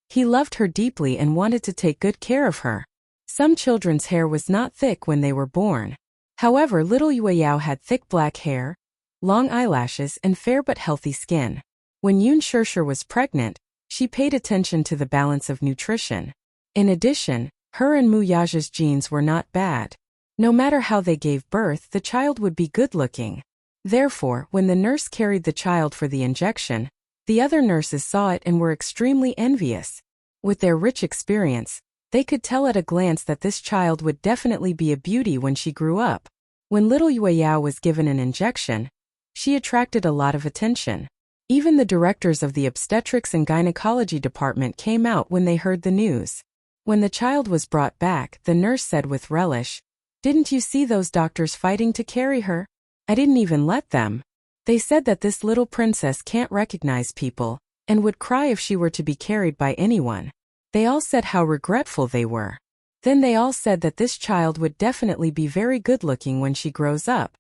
He loved her deeply and wanted to take good care of her. Some children's hair was not thick when they were born. However, little Yueyao had thick black hair, long eyelashes, and fair but healthy skin. When Yun Shirshir was pregnant, she paid attention to the balance of nutrition. In addition, her and Mu Yaja's genes were not bad. No matter how they gave birth, the child would be good-looking. Therefore, when the nurse carried the child for the injection, the other nurses saw it and were extremely envious. With their rich experience, they could tell at a glance that this child would definitely be a beauty when she grew up. When little Yueyao was given an injection, she attracted a lot of attention. Even the directors of the obstetrics and gynecology department came out when they heard the news. When the child was brought back, the nurse said with relish, "Didn't you see those doctors fighting to carry her? I didn't even let them. They said that this little princess can't recognize people, and would cry if she were to be carried by anyone. They all said how regretful they were. Then they all said that this child would definitely be very good-looking when she grows up."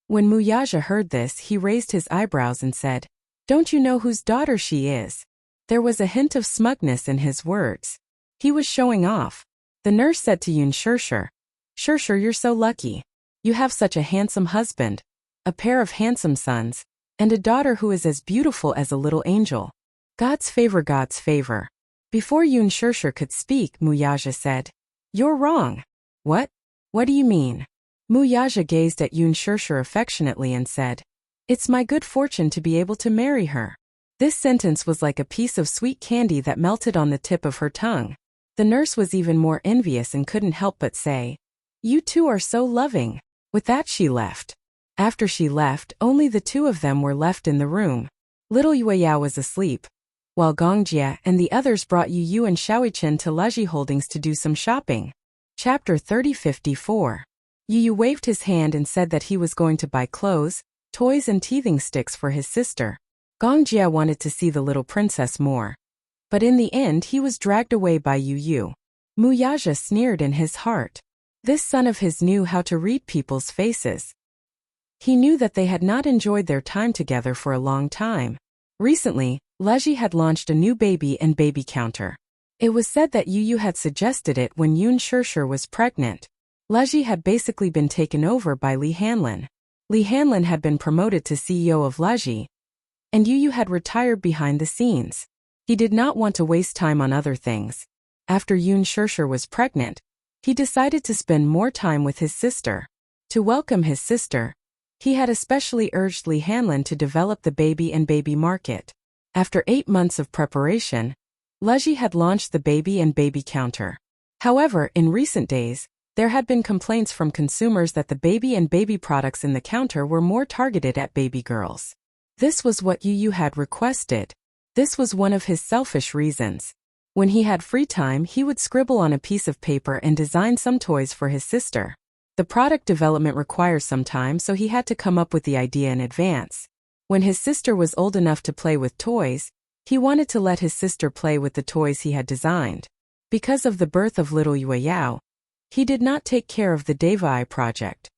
When Muyaja heard this, he raised his eyebrows and said, "Don't you know whose daughter she is?" There was a hint of smugness in his words. He was showing off. The nurse said to Yun Shirshir, "Shirshir, you're so lucky. You have such a handsome husband, a pair of handsome sons, and a daughter who is as beautiful as a little angel. God's favor, God's favor." Before Yun Shirshir could speak, Muyaja said, "You're wrong." "What? What do you mean?" Muyaja gazed at Yun Shirshir affectionately and said, "It's my good fortune to be able to marry her." This sentence was like a piece of sweet candy that melted on the tip of her tongue. The nurse was even more envious and couldn't help but say, "You two are so loving." With that, she left. After she left, only the two of them were left in the room. Little Yueyao was asleep, while Gongjia and the others brought Yu and Xiaoichen to Leji Holdings to do some shopping. Chapter 3054. Yu waved his hand and said that he was going to buy clothes, toys and teething sticks for his sister. Gongjia wanted to see the little princess more. But in the end he was dragged away by Yu. Muyaja sneered in his heart. This son of his knew how to read people's faces. He knew that they had not enjoyed their time together for a long time. Recently, Leji had launched a new baby and baby counter. It was said that Yu had suggested it when Yun Shirshir was pregnant. Leji had basically been taken over by Li Hanlin. Li Hanlin had been promoted to CEO of Leji, and Yu had retired behind the scenes. He did not want to waste time on other things. After Yun Shirshir was pregnant, he decided to spend more time with his sister. To welcome his sister, he had especially urged Li Hanlin to develop the baby and baby market. After 8 months of preparation, Leji had launched the baby and baby counter. However, in recent days, there had been complaints from consumers that the baby and baby products in the counter were more targeted at baby girls. This was what Yu had requested. This was one of his selfish reasons. When he had free time, he would scribble on a piece of paper and design some toys for his sister. The product development requires some time, so he had to come up with the idea in advance. When his sister was old enough to play with toys, he wanted to let his sister play with the toys he had designed. Because of the birth of little Yueyao, he did not take care of the Devai project.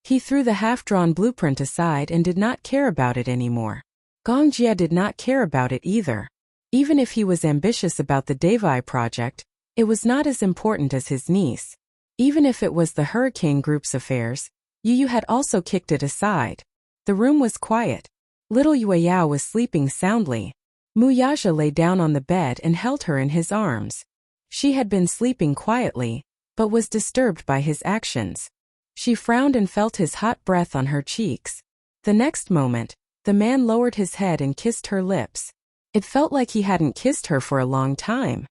He threw the half-drawn blueprint aside and did not care about it anymore. Gongjia did not care about it either. Even if he was ambitious about the Devai project, it was not as important as his niece. Even if it was the Hurricane Group's affairs, Yu had also kicked it aside. The room was quiet. Little Yueyao was sleeping soundly. Muyaja lay down on the bed and held her in his arms. She had been sleeping quietly, but was disturbed by his actions. She frowned and felt his hot breath on her cheeks. The next moment, the man lowered his head and kissed her lips. It felt like he hadn't kissed her for a long time.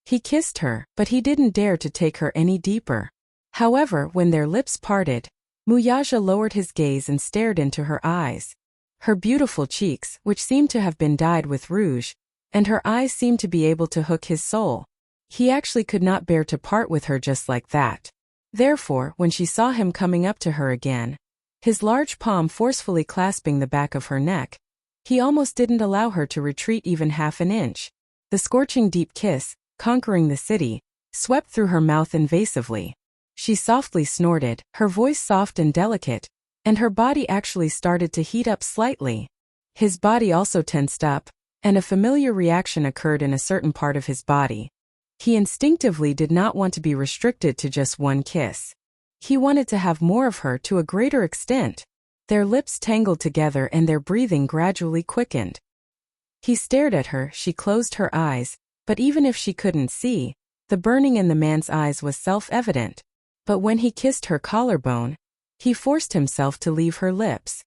He kissed her, but he didn't dare to take her any deeper. However, when their lips parted, Muyaja lowered his gaze and stared into her eyes. Her beautiful cheeks, which seemed to have been dyed with rouge, and her eyes seemed to be able to hook his soul. He actually could not bear to part with her just like that. Therefore, when she saw him coming up to her again, his large palm forcefully clasping the back of her neck, he almost didn't allow her to retreat even half an inch. The scorching deep kiss, conquering the city, swept through her mouth invasively. She softly snorted, her voice soft and delicate, and her body actually started to heat up slightly. His body also tensed up, and a familiar reaction occurred in a certain part of his body. He instinctively did not want to be restricted to just one kiss. He wanted to have more of her to a greater extent. Their lips tangled together and their breathing gradually quickened. He stared at her, she closed her eyes, but even if she couldn't see, the burning in the man's eyes was self-evident. But when he kissed her collarbone, he forced himself to leave her lips.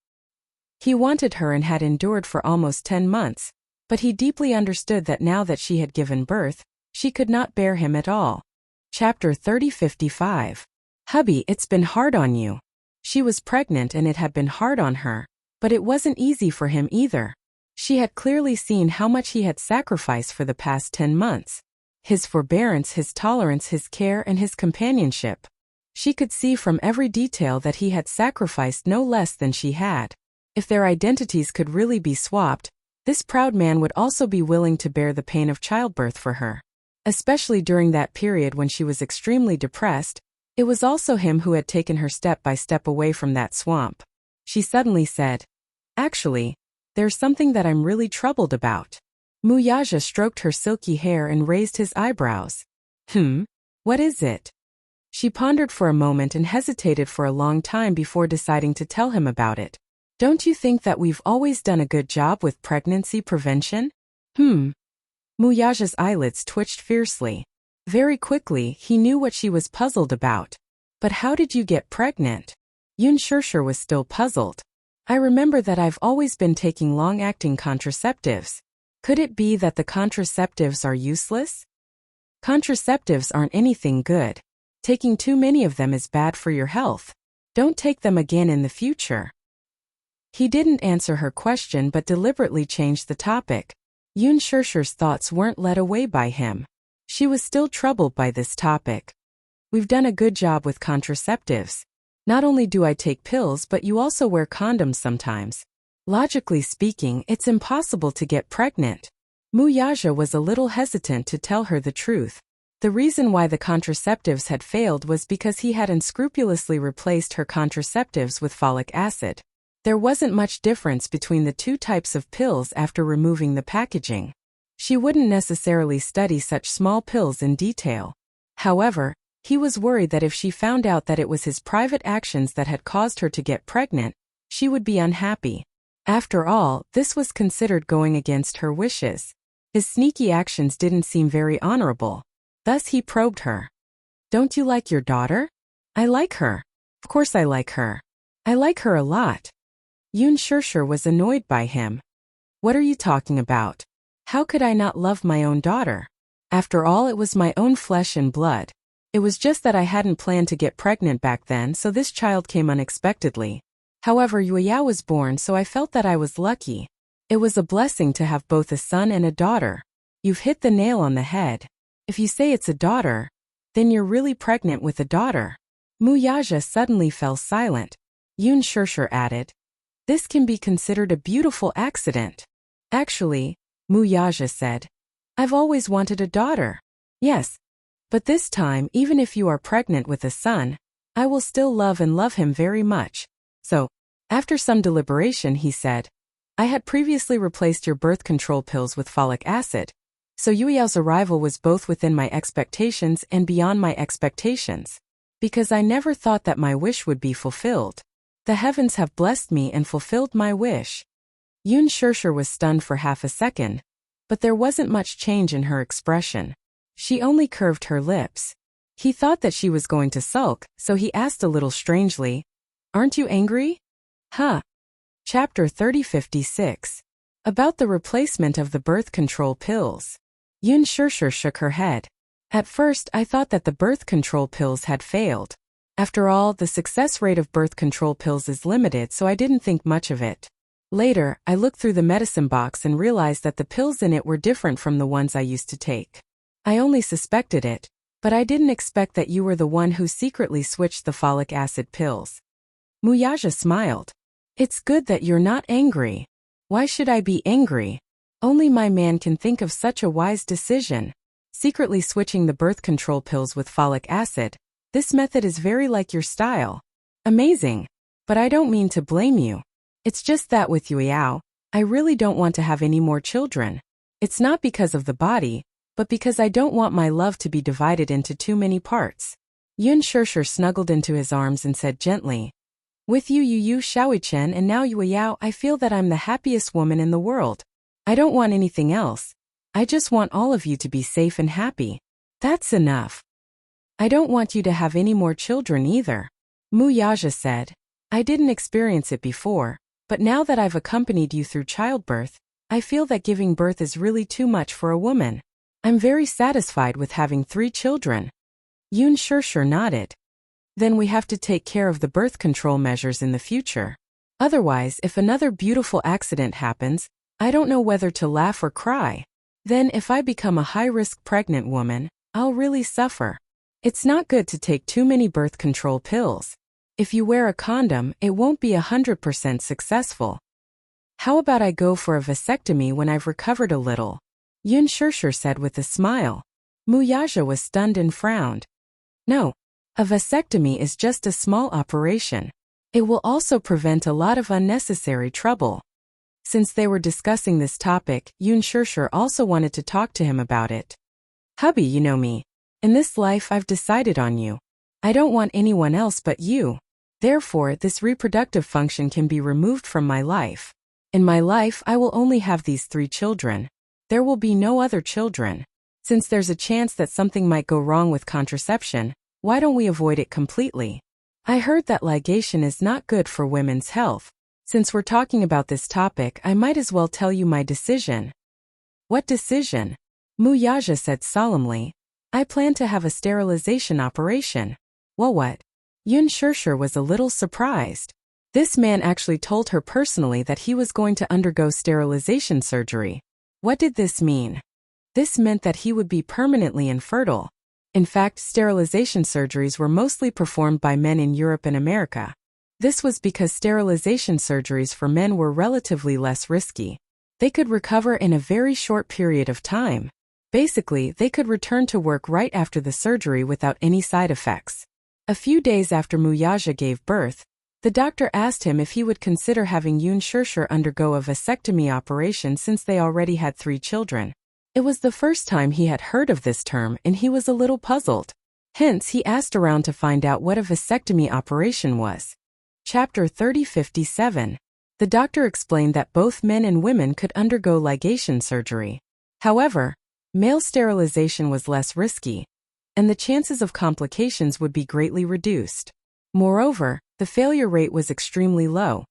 He wanted her and had endured for almost 10 months, but he deeply understood that now that she had given birth, she could not bear him at all. Chapter 30:55. Hubby, it's been hard on you. She was pregnant and it had been hard on her, but it wasn't easy for him either. She had clearly seen how much he had sacrificed for the past 10 months. His forbearance, his tolerance, his care, and his companionship. She could see from every detail that he had sacrificed no less than she had. If their identities could really be swapped, this proud man would also be willing to bear the pain of childbirth for her. Especially during that period when she was extremely depressed, it was also him who had taken her step by step away from that swamp. She suddenly said, "Actually, there's something that I'm really troubled about." Muyaja stroked her silky hair and raised his eyebrows. What is it? She pondered for a moment and hesitated for a long time before deciding to tell him about it. Don't you think that we've always done a good job with pregnancy prevention? Muyaja's eyelids twitched fiercely. Very quickly, he knew what she was puzzled about. But how did you get pregnant? Yun Shirshir was still puzzled. I remember that I've always been taking long-acting contraceptives. Could it be that the contraceptives are useless? Contraceptives aren't anything good. Taking too many of them is bad for your health. Don't take them again in the future. He didn't answer her question but deliberately changed the topic. Yun Shirshir's thoughts weren't led away by him. She was still troubled by this topic. We've done a good job with contraceptives. Not only do I take pills but you also wear condoms sometimes. Logically speaking, it's impossible to get pregnant. Muyaja was a little hesitant to tell her the truth. The reason why the contraceptives had failed was because he had unscrupulously replaced her contraceptives with folic acid. There wasn't much difference between the two types of pills after removing the packaging. She wouldn't necessarily study such small pills in detail. However, he was worried that if she found out that it was his private actions that had caused her to get pregnant, she would be unhappy. After all, this was considered going against her wishes. His sneaky actions didn't seem very honorable. Thus he probed her. Don't you like your daughter? I like her. Of course I like her. I like her a lot. Yun Shirshir was annoyed by him. What are you talking about? How could I not love my own daughter? After all, it was my own flesh and blood. It was just that I hadn't planned to get pregnant back then, so this child came unexpectedly. However, Yueyao was born, so I felt that I was lucky. It was a blessing to have both a son and a daughter. You've hit the nail on the head. If you say it's a daughter, then you're really pregnant with a daughter. Muyaja suddenly fell silent. Yun Shirshir added, This can be considered a beautiful accident. Actually, Muyaja said, I've always wanted a daughter. Yes. But this time, even if you are pregnant with a son, I will still love him very much. So, after some deliberation he said, I had previously replaced your birth control pills with folic acid. So Yueyao's arrival was both within my expectations and beyond my expectations. Because I never thought that my wish would be fulfilled. The heavens have blessed me and fulfilled my wish. Yun Shirshir was stunned for half a second, but there wasn't much change in her expression. She only curved her lips. He thought that she was going to sulk, so he asked a little strangely, Aren't you angry? Huh. Chapter 30:56. About the replacement of the birth control pills. Yun Shirshir shook her head. At first I thought that the birth control pills had failed. After all, the success rate of birth control pills is limited, so I didn't think much of it. Later, I looked through the medicine box and realized that the pills in it were different from the ones I used to take. I only suspected it, but I didn't expect that you were the one who secretly switched the folic acid pills. Muyaja smiled. It's good that you're not angry. Why should I be angry? Only my man can think of such a wise decision. Secretly switching the birth control pills with folic acid. This method is very like your style. Amazing. But I don't mean to blame you. It's just that with Yueyao, I really don't want to have any more children. It's not because of the body, but because I don't want my love to be divided into too many parts. Yun Shishir snuggled into his arms and said gently, "With you Xiaoichen and now Yue Yao, I feel that I'm the happiest woman in the world. I don't want anything else. I just want all of you to be safe and happy. That's enough. I don't want you to have any more children either." Mu Yaja said, "I didn't experience it before, but now that I've accompanied you through childbirth, I feel that giving birth is really too much for a woman. I'm very satisfied with having 3 children." Yun Shishir nodded. "Then we have to take care of the birth control measures in the future. Otherwise, if another beautiful accident happens, I don't know whether to laugh or cry. Then if I become a high-risk pregnant woman, I'll really suffer. It's not good to take too many birth control pills. If you wear a condom, it won't be 100% successful. How about I go for a vasectomy when I've recovered a little?" Yun Shishir said with a smile. Mu Yaja was stunned and frowned. "No. A vasectomy is just a small operation. It will also prevent a lot of unnecessary trouble." Since they were discussing this topic, Yun Shishir also wanted to talk to him about it. "Hubby, you know me. In this life I've decided on you. I don't want anyone else but you. Therefore, this reproductive function can be removed from my life. In my life I will only have these 3 children. There will be no other children. Since there's a chance that something might go wrong with contraception, why don't we avoid it completely? I heard that ligation is not good for women's health. Since we're talking about this topic, I might as well tell you my decision." "What decision?" Mu Yaja said solemnly. "I plan to have a sterilization operation." "Well, what?" Yun Shishir was a little surprised. This man actually told her personally that he was going to undergo sterilization surgery. What did this mean? This meant that he would be permanently infertile. In fact, sterilization surgeries were mostly performed by men in Europe and America. This was because sterilization surgeries for men were relatively less risky. They could recover in a very short period of time. Basically, they could return to work right after the surgery without any side effects. A few days after Mu Yaja gave birth, the doctor asked him if he would consider having Yun Shishir undergo a vasectomy operation since they already had 3 children. It was the first time he had heard of this term and he was a little puzzled. Hence, he asked around to find out what a vasectomy operation was. Chapter 3057. The doctor explained that both men and women could undergo ligation surgery. However, male sterilization was less risky, and the chances of complications would be greatly reduced. Moreover, the failure rate was extremely low,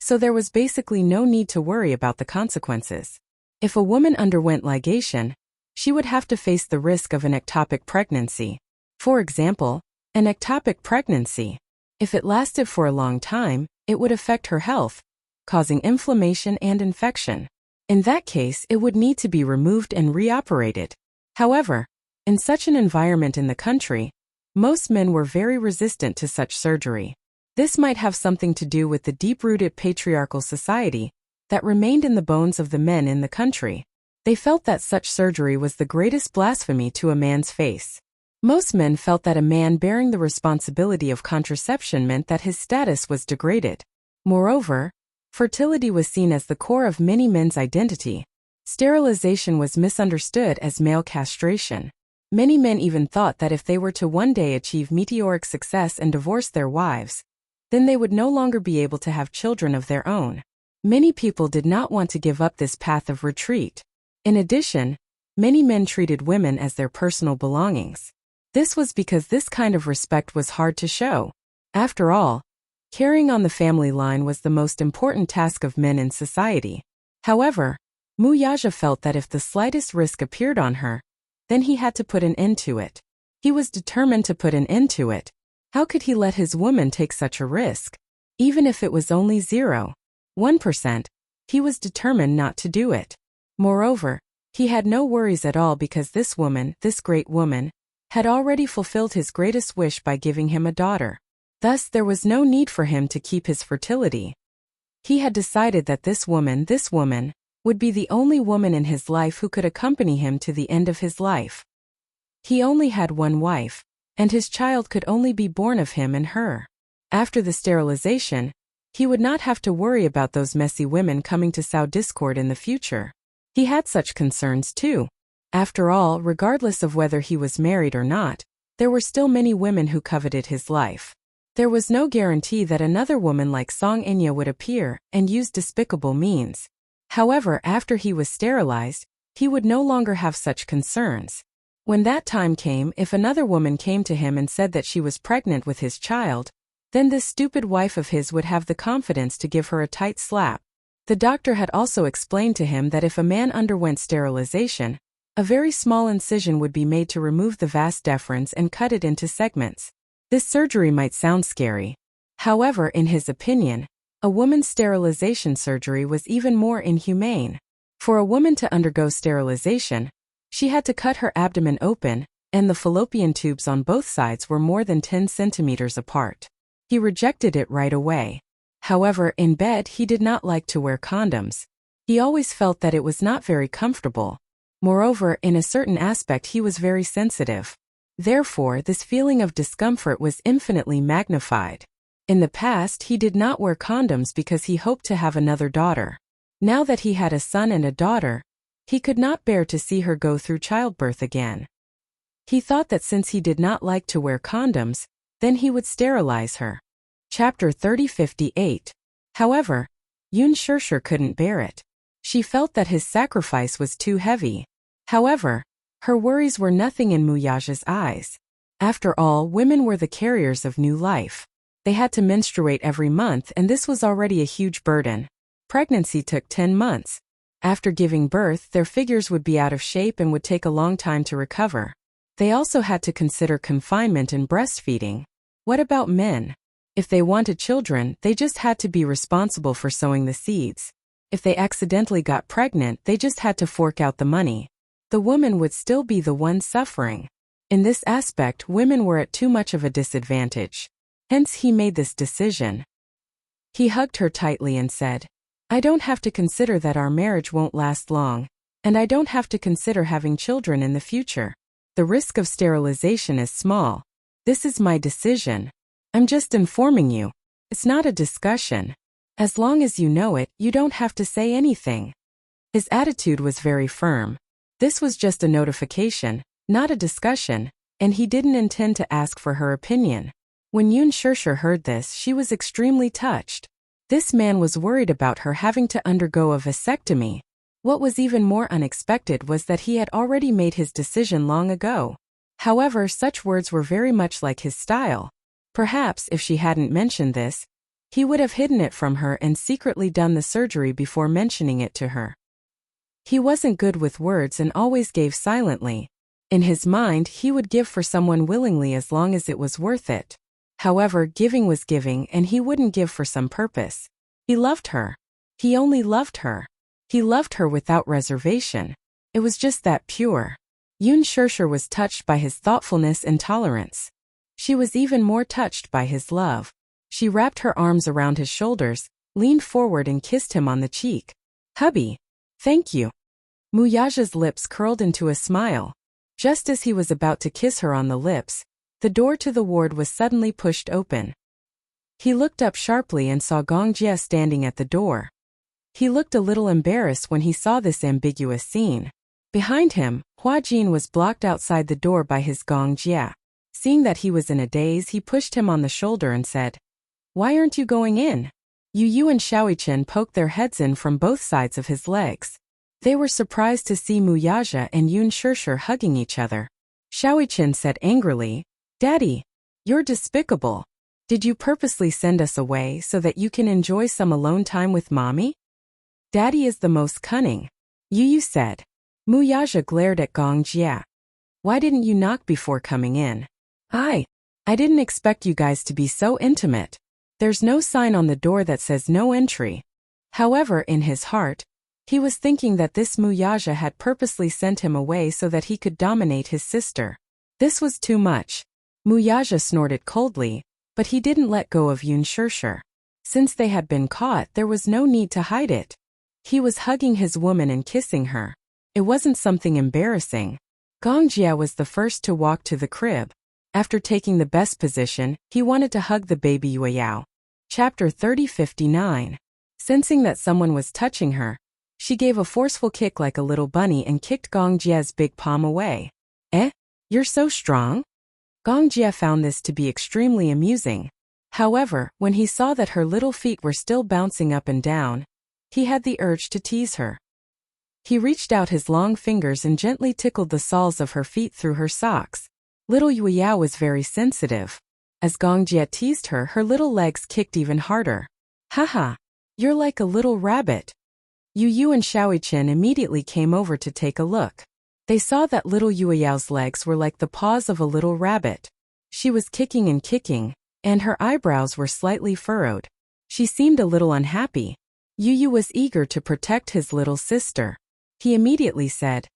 so there was basically no need to worry about the consequences. If a woman underwent ligation, she would have to face the risk of an ectopic pregnancy. For example, an ectopic pregnancy, if it lasted for a long time, it would affect her health, causing inflammation and infection. In that case, it would need to be removed and reoperated. However, in such an environment in the country, most men were very resistant to such surgery. This might have something to do with the deep-rooted patriarchal society that remained in the bones of the men in the country. They felt that such surgery was the greatest blasphemy to a man's face. Most men felt that a man bearing the responsibility of contraception meant that his status was degraded. Moreover, fertility was seen as the core of many men's identity. Sterilization was misunderstood as male castration. Many men even thought that if they were to one day achieve meteoric success and divorce their wives, then they would no longer be able to have children of their own. Many people did not want to give up this path of retreat. In addition, many men treated women as their personal belongings. This was because this kind of respect was hard to show. After all, carrying on the family line was the most important task of men in society. However, Mu Yaja felt that if the slightest risk appeared on her, then he had to put an end to it. He was determined to put an end to it. How could he let his woman take such a risk? Even if it was only 0.1%, he was determined not to do it. Moreover, he had no worries at all because this woman, this great woman, had already fulfilled his greatest wish by giving him a daughter. Thus, there was no need for him to keep his fertility. He had decided that this woman, would be the only woman in his life who could accompany him to the end of his life. He only had one wife, and his child could only be born of him and her. After the sterilization, he would not have to worry about those messy women coming to sow discord in the future. He had such concerns too. After all, regardless of whether he was married or not, there were still many women who coveted his life. There was no guarantee that another woman like Song Enya would appear and use despicable means. However, after he was sterilized, he would no longer have such concerns. When that time came, if another woman came to him and said that she was pregnant with his child, then this stupid wife of his would have the confidence to give her a tight slap. The doctor had also explained to him that if a man underwent sterilization, a very small incision would be made to remove the vas deferens and cut it into segments. This surgery might sound scary. However, in his opinion, a woman's sterilization surgery was even more inhumane. For a woman to undergo sterilization, she had to cut her abdomen open, and the fallopian tubes on both sides were more than 10 centimeters apart. He rejected it right away. However, in bed he did not like to wear condoms. He always felt that it was not very comfortable. Moreover, in a certain aspect he was very sensitive. Therefore, this feeling of discomfort was infinitely magnified. In the past, he did not wear condoms because he hoped to have another daughter. Now that he had a son and a daughter, he could not bear to see her go through childbirth again. He thought that since he did not like to wear condoms, then he would sterilize her. Chapter 3058. However, Yun Shirshir couldn't bear it. She felt that his sacrifice was too heavy. However, her worries were nothing in Muyaja's eyes. After all, women were the carriers of new life. They had to menstruate every month, and this was already a huge burden. Pregnancy took 10 months. After giving birth, their figures would be out of shape and would take a long time to recover. They also had to consider confinement and breastfeeding. What about men? If they wanted children, they just had to be responsible for sowing the seeds. If they accidentally got pregnant, they just had to fork out the money. The woman would still be the one suffering. In this aspect, women were at too much of a disadvantage. Hence he made this decision. He hugged her tightly and said, "I don't have to consider that our marriage won't last long, and I don't have to consider having children in the future. The risk of sterilization is small. This is my decision. I'm just informing you. It's not a discussion. As long as you know it, you don't have to say anything." His attitude was very firm. This was just a notification, not a discussion, and he didn't intend to ask for her opinion. When Yun Shirshir heard this, she was extremely touched. This man was worried about her having to undergo a vasectomy. What was even more unexpected was that he had already made his decision long ago. However, such words were very much like his style. Perhaps if she hadn't mentioned this, he would have hidden it from her and secretly done the surgery before mentioning it to her. He wasn't good with words and always gave silently. In his mind, he would give for someone willingly as long as it was worth it. However, giving was giving, and he wouldn't give for some purpose. He loved her. He only loved her. He loved her without reservation. It was just that pure. Yun Shirshir was touched by his thoughtfulness and tolerance. She was even more touched by his love. She wrapped her arms around his shoulders, leaned forward and kissed him on the cheek. "Hubby. Thank you." Muyaja's lips curled into a smile. Just as he was about to kiss her on the lips, the door to the ward was suddenly pushed open. He looked up sharply and saw Gong Jie standing at the door. He looked a little embarrassed when he saw this ambiguous scene. Behind him, Hua Jin was blocked outside the door by his Gong Jie. Seeing that he was in a daze, he pushed him on the shoulder and said, "Why aren't you going in?" Yu and Xiaoichen poked their heads in from both sides of his legs. They were surprised to see Muyaja and Yun Shirshir hugging each other. Xiaoichen said angrily, "Daddy, you're despicable. Did you purposely send us away so that you can enjoy some alone time with Mommy?" "Daddy is the most cunning," Yu said. Muyaja glared at Gong Jie. "Why didn't you knock before coming in?" I didn't expect you guys to be so intimate. There's no sign on the door that says no entry." However, in his heart, he was thinking that this Muyaja had purposely sent him away so that he could dominate his sister. This was too much. Muyaja snorted coldly, but he didn't let go of Yun Shirshir. Since they had been caught, there was no need to hide it. He was hugging his woman and kissing her. It wasn't something embarrassing. Gong Jie was the first to walk to the crib. After taking the best position, he wanted to hug the baby Yueyao. Chapter 3059. Sensing that someone was touching her, she gave a forceful kick like a little bunny and kicked Gong Jie's big palm away. "Eh? You're so strong?" Gongjie found this to be extremely amusing. However, when he saw that her little feet were still bouncing up and down, he had the urge to tease her. He reached out his long fingers and gently tickled the soles of her feet through her socks. Little Yueyao was very sensitive. As Gongjie teased her, her little legs kicked even harder. Haha, you're like a little rabbit. Yu and Xiaoichen immediately came over to take a look. They saw that little Yueyao's legs were like the paws of a little rabbit. She was kicking and kicking, and her eyebrows were slightly furrowed. She seemed a little unhappy. Yu was eager to protect his little sister. He immediately said,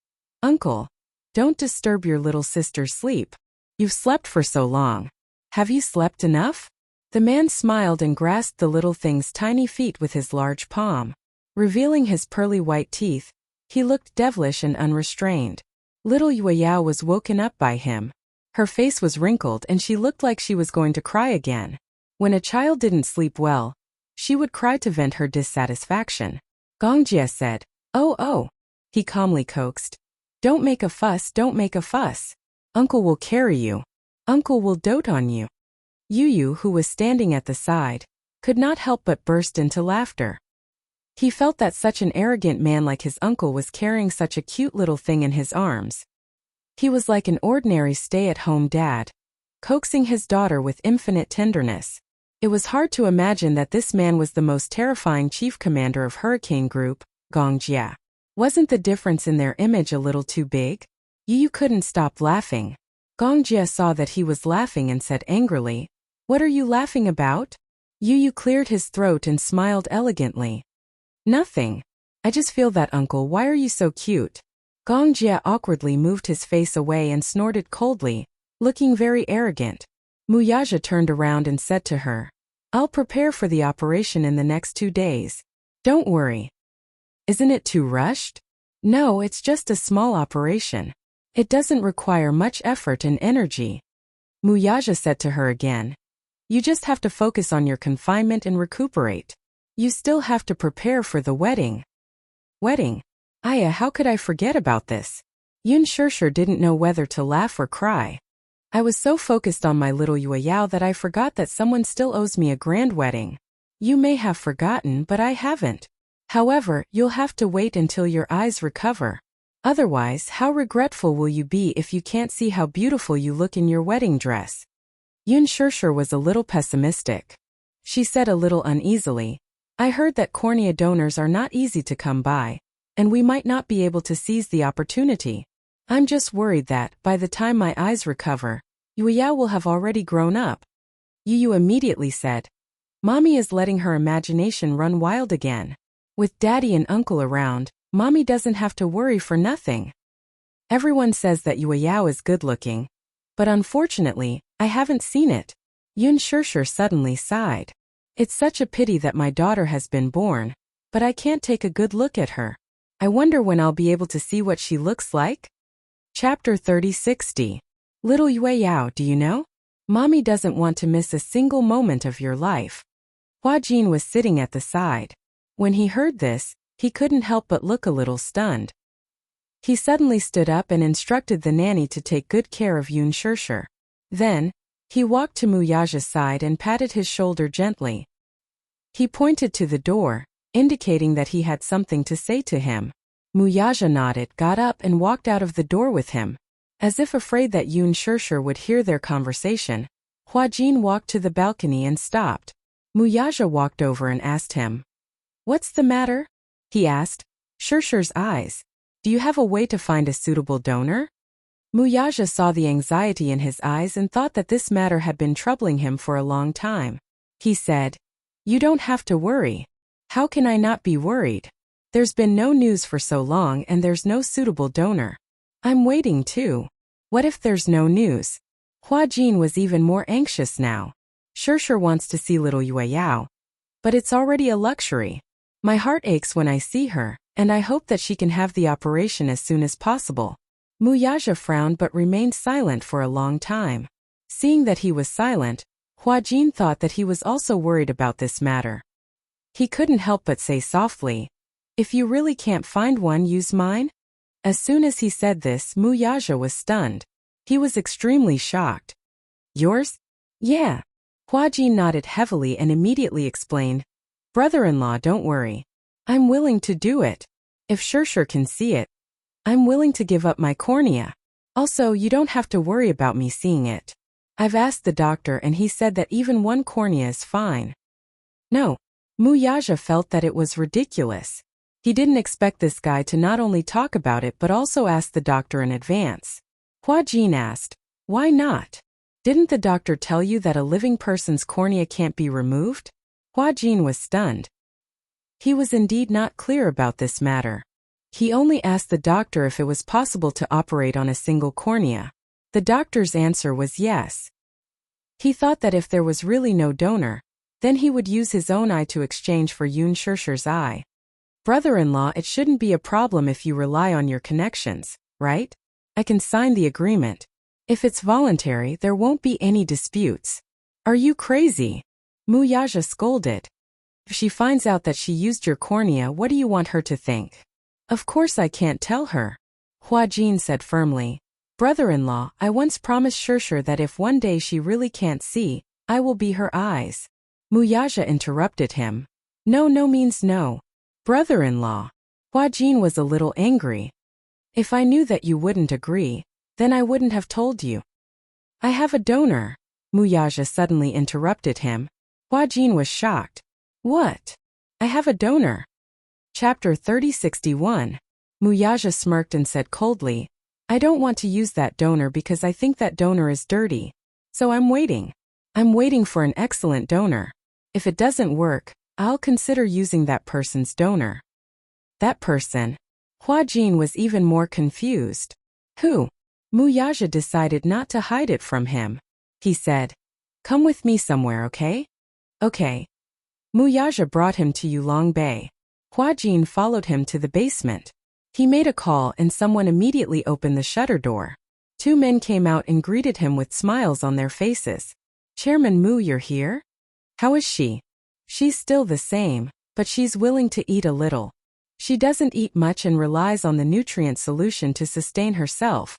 "Uncle, don't disturb your little sister's sleep. You've slept for so long. Have you slept enough?" The man smiled and grasped the little thing's tiny feet with his large palm. Revealing his pearly white teeth, he looked devilish and unrestrained. Little Yueyao was woken up by him. Her face was wrinkled and she looked like she was going to cry again. When a child didn't sleep well, she would cry to vent her dissatisfaction. Gongjie said, Oh. He calmly coaxed. "Don't make a fuss, don't make a fuss. Uncle will carry you. Uncle will dote on you." Yu, who was standing at the side, could not help but burst into laughter. He felt that such an arrogant man like his uncle was carrying such a cute little thing in his arms. He was like an ordinary stay-at-home dad, coaxing his daughter with infinite tenderness. It was hard to imagine that this man was the most terrifying chief commander of Hurricane Group, Gongjie. Wasn't the difference in their image a little too big? Yu couldn't stop laughing. Gongjie saw that he was laughing and said angrily, "What are you laughing about?" Yu cleared his throat and smiled elegantly. "Nothing. I just feel that, uncle. Why are you so cute?" Gongjie awkwardly moved his face away and snorted coldly, looking very arrogant. Muyaja turned around and said to her, "I'll prepare for the operation in the next 2 days. Don't worry." "Isn't it too rushed?" "No, it's just a small operation. It doesn't require much effort and energy." Muyaja said to her again, "You just have to focus on your confinement and recuperate. You still have to prepare for the wedding." Wedding? Aya, how could I forget about this? Yun Shirshir didn't know whether to laugh or cry. I was so focused on my little Yueyao that I forgot that someone still owes me a grand wedding. You may have forgotten, but I haven't. However, you'll have to wait until your eyes recover. Otherwise, how regretful will you be if you can't see how beautiful you look in your wedding dress? Yun Shirshir was a little pessimistic. She said a little uneasily, "I heard that cornea donors are not easy to come by, and we might not be able to seize the opportunity. I'm just worried that, by the time my eyes recover, Yueyao will have already grown up." Yu immediately said, "Mommy is letting her imagination run wild again. With Daddy and Uncle around, Mommy doesn't have to worry for nothing. Everyone says that Yueyao is good-looking, but unfortunately, I haven't seen it." Yun Shirshir suddenly sighed. "It's such a pity that my daughter has been born, but I can't take a good look at her. I wonder when I'll be able to see what she looks like?" Chapter 3060. Little Yueyao, do you know? Mommy doesn't want to miss a single moment of your life. Hua Jin was sitting at the side. When he heard this, he couldn't help but look a little stunned. He suddenly stood up and instructed the nanny to take good care of Yun Shirshir. Then, he walked to Muyaja's side and patted his shoulder gently. He pointed to the door, indicating that he had something to say to him. Muyaja nodded, got up and walked out of the door with him. As if afraid that Yun Shirshir would hear their conversation, Hua Jin walked to the balcony and stopped. Muyaja walked over and asked him, "What's the matter?" he asked. Shirshir's eyes. "Do you have a way to find a suitable donor?" Muyaja saw the anxiety in his eyes and thought that this matter had been troubling him for a long time. He said, "You don't have to worry." "How can I not be worried? There's been no news for so long and there's no suitable donor. I'm waiting too. What if there's no news?" Hua Jin was even more anxious now. Shirshir wants to see little Yueyao, but it's already a luxury. My heart aches when I see her, and I hope that she can have the operation as soon as possible. Muyaja frowned but remained silent for a long time. Seeing that he was silent, Hua Jin thought that he was also worried about this matter. He couldn't help but say softly, "If you really can't find one, use mine?" As soon as he said this, Muyaja was stunned. He was extremely shocked. Yours? Yeah. Hua-jin nodded heavily and immediately explained, brother-in-law, don't worry. I'm willing to do it. If Shirshir can see it, I'm willing to give up my cornea. Also, you don't have to worry about me seeing it. I've asked the doctor and he said that even one cornea is fine. No. Muyaja felt that it was ridiculous. He didn't expect this guy to not only talk about it but also ask the doctor in advance. Hua-jin asked, why not? Didn't the doctor tell you that a living person's cornea can't be removed? Hua-jin was stunned. He was indeed not clear about this matter. He only asked the doctor if it was possible to operate on a single cornea. The doctor's answer was yes. He thought that if there was really no donor, then he would use his own eye to exchange for Yoon Shirshir's eye. Brother-in-law, it shouldn't be a problem if you rely on your connections, right? I can sign the agreement. If it's voluntary, there won't be any disputes. Are you crazy? Muyaja scolded. If she finds out that she used your cornea, what do you want her to think? Of course I can't tell her. Hua-jin said firmly. Brother-in-law, I once promised Shirshir that if one day she really can't see, I will be her eyes. Muyaja interrupted him. No means no. Brother-in-law. Hua-jin was a little angry. If I knew that you wouldn't agree, then I wouldn't have told you. I have a donor. Muyaja suddenly interrupted him. Hua-jin was shocked. What? I have a donor. Chapter 3061. Muyaja smirked and said coldly, I don't want to use that donor because I think that donor is dirty. So I'm waiting. I'm waiting for an excellent donor. If it doesn't work, I'll consider using that person's donor. That person? Hua-jin was even more confused. Who? Muyaja decided not to hide it from him. He said, come with me somewhere, okay? Okay. Muyaja brought him to Yulong Bay. Hua-jin followed him to the basement. He made a call and someone immediately opened the shutter door. Two men came out and greeted him with smiles on their faces. Chairman Mu, you're here? How is she? She's still the same, but she's willing to eat a little. She doesn't eat much and relies on the nutrient solution to sustain herself.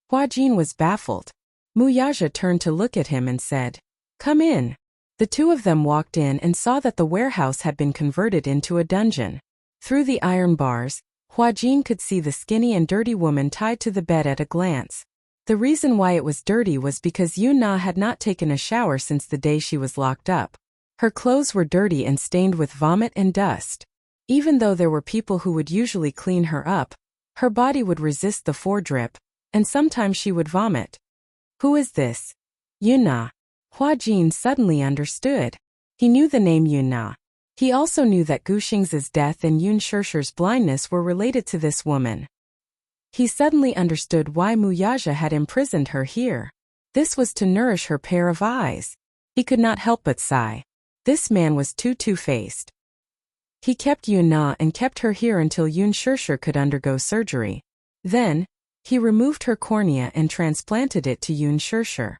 Hua-jin was baffled. Muyaja turned to look at him and said, come in. The two of them walked in and saw that the warehouse had been converted into a dungeon. Through the iron bars, Hua-jin could see the skinny and dirty woman tied to the bed at a glance. The reason why it was dirty was because Yoon-na had not taken a shower since the day she was locked up. Her clothes were dirty and stained with vomit and dust. Even though there were people who would usually clean her up, her body would resist the foredrip, and sometimes she would vomit. Who is this? Yoon-na. Hua-jin suddenly understood. He knew the name Yoon-na. He also knew that Gu Xing's death and Yoon Shirshir's blindness were related to this woman. He suddenly understood why Muyaja had imprisoned her here. This was to nourish her pair of eyes. He could not help but sigh. This man was too two-faced. He kept Yoon-na and kept her here until Yoon Shirshir could undergo surgery. Then, he removed her cornea and transplanted it to Yoon Shirshir.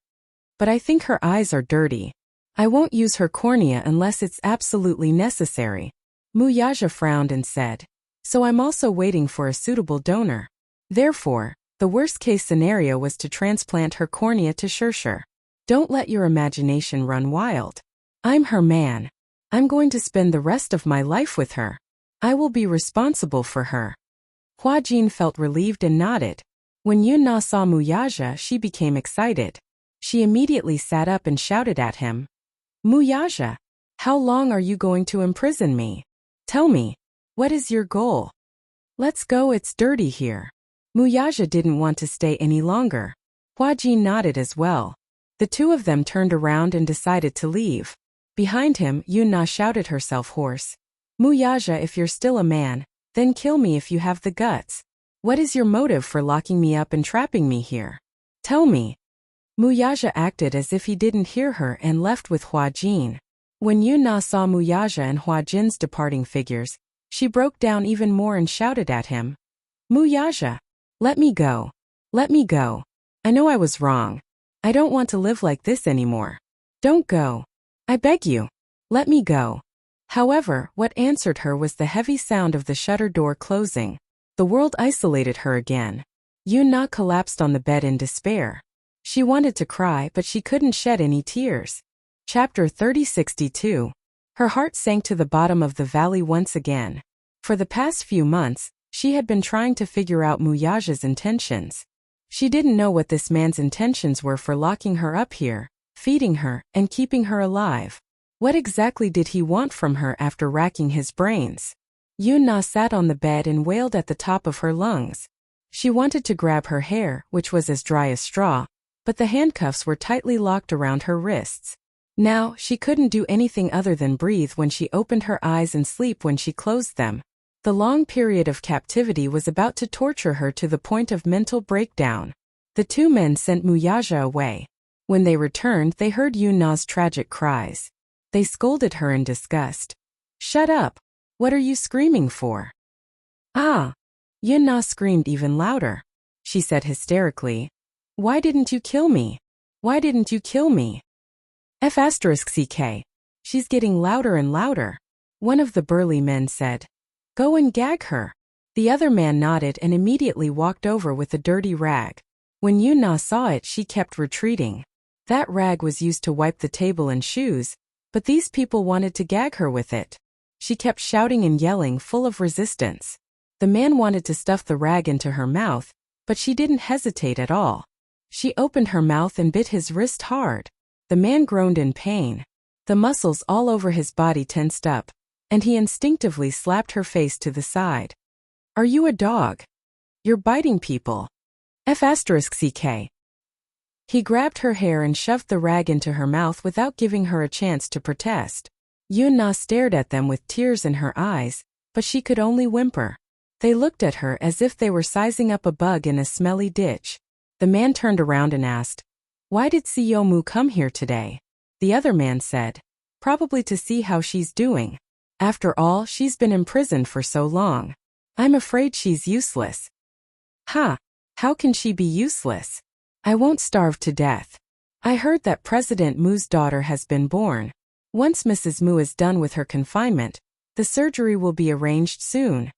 But I think her eyes are dirty. I won't use her cornea unless it's absolutely necessary. Muyaja frowned and said, so I'm also waiting for a suitable donor. Therefore, the worst-case scenario was to transplant her cornea to Shirshir. Don't let your imagination run wild. I'm her man. I'm going to spend the rest of my life with her. I will be responsible for her. Hua-jin felt relieved and nodded. When Yoon-na saw Muyaja, she became excited. She immediately sat up and shouted at him. Muyaja, how long are you going to imprison me? Tell me, what is your goal? Let's go, it's dirty here. Muyaja didn't want to stay any longer. Hua-jin nodded as well. The two of them turned around and decided to leave. Behind him, Yoon-na shouted herself hoarse. Muyaja, if you're still a man, then kill me if you have the guts. What is your motive for locking me up and trapping me here? Tell me. Muyaja acted as if he didn't hear her and left with Hua-jin. When Yoon-na saw Muyaja and Hua-jin's departing figures, she broke down even more and shouted at him. Muyaja, let me go. Let me go. I know I was wrong. I don't want to live like this anymore. Don't go. I beg you. Let me go. However, what answered her was the heavy sound of the shutter door closing. The world isolated her again. Yoon-na collapsed on the bed in despair. She wanted to cry, but she couldn't shed any tears. Chapter 3062. Her heart sank to the bottom of the valley once again. For the past few months, she had been trying to figure out Muyaja's intentions. She didn't know what this man's intentions were for locking her up here, feeding her, and keeping her alive. What exactly did he want from her after racking his brains? Yun-na sat on the bed and wailed at the top of her lungs. She wanted to grab her hair, which was as dry as straw, but the handcuffs were tightly locked around her wrists. Now, she couldn't do anything other than breathe when she opened her eyes and sleep when she closed them. The long period of captivity was about to torture her to the point of mental breakdown. The two men sent Muyaja away. When they returned, they heard Yun-na's tragic cries. They scolded her in disgust. "Shut up! What are you screaming for?" "Ah!" Yun-na screamed even louder. She said hysterically, "Why didn't you kill me? Why didn't you kill me?" F***ck. She's getting louder and louder. One of the burly men said, "Go and gag her." The other man nodded and immediately walked over with a dirty rag. When Yun-na saw it, she kept retreating. That rag was used to wipe the table and shoes, but these people wanted to gag her with it. She kept shouting and yelling, full of resistance. The man wanted to stuff the rag into her mouth, but she didn't hesitate at all. She opened her mouth and bit his wrist hard. The man groaned in pain. The muscles all over his body tensed up, and he instinctively slapped her face to the side. "Are you a dog? You're biting people. F***ck. He grabbed her hair and shoved the rag into her mouth without giving her a chance to protest. Yun-na stared at them with tears in her eyes, but she could only whimper. They looked at her as if they were sizing up a bug in a smelly ditch. The man turned around and asked, "Why did Siyomu come here today?" The other man said, "Probably to see how she's doing. After all, she's been imprisoned for so long. I'm afraid she's useless." "Ha! How can she be useless? I won't starve to death. I heard that President Mu's daughter has been born. Once Mrs. Mu is done with her confinement, the surgery will be arranged soon."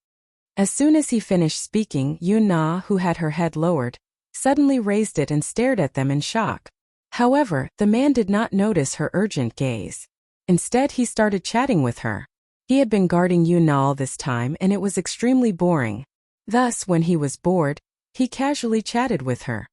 As soon as he finished speaking, Yun-na, who had her head lowered, suddenly raised it and stared at them in shock. However, the man did not notice her urgent gaze. Instead, he started chatting with her. He had been guarding Yun-na all this time, and it was extremely boring. Thus, when he was bored, he casually chatted with her.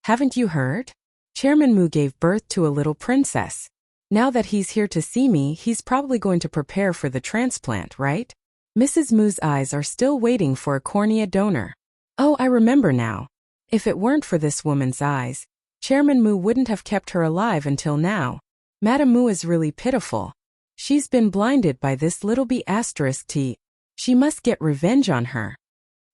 "Haven't you heard? Chairman Mu gave birth to a little princess. Now that he's here to see me, he's probably going to prepare for the transplant, right? Mrs. Mu's eyes are still waiting for a cornea donor. Oh, I remember now. If it weren't for this woman's eyes, Chairman Mu wouldn't have kept her alive until now. Madame Mu is really pitiful. She's been blinded by this little B***T. She must get revenge on her."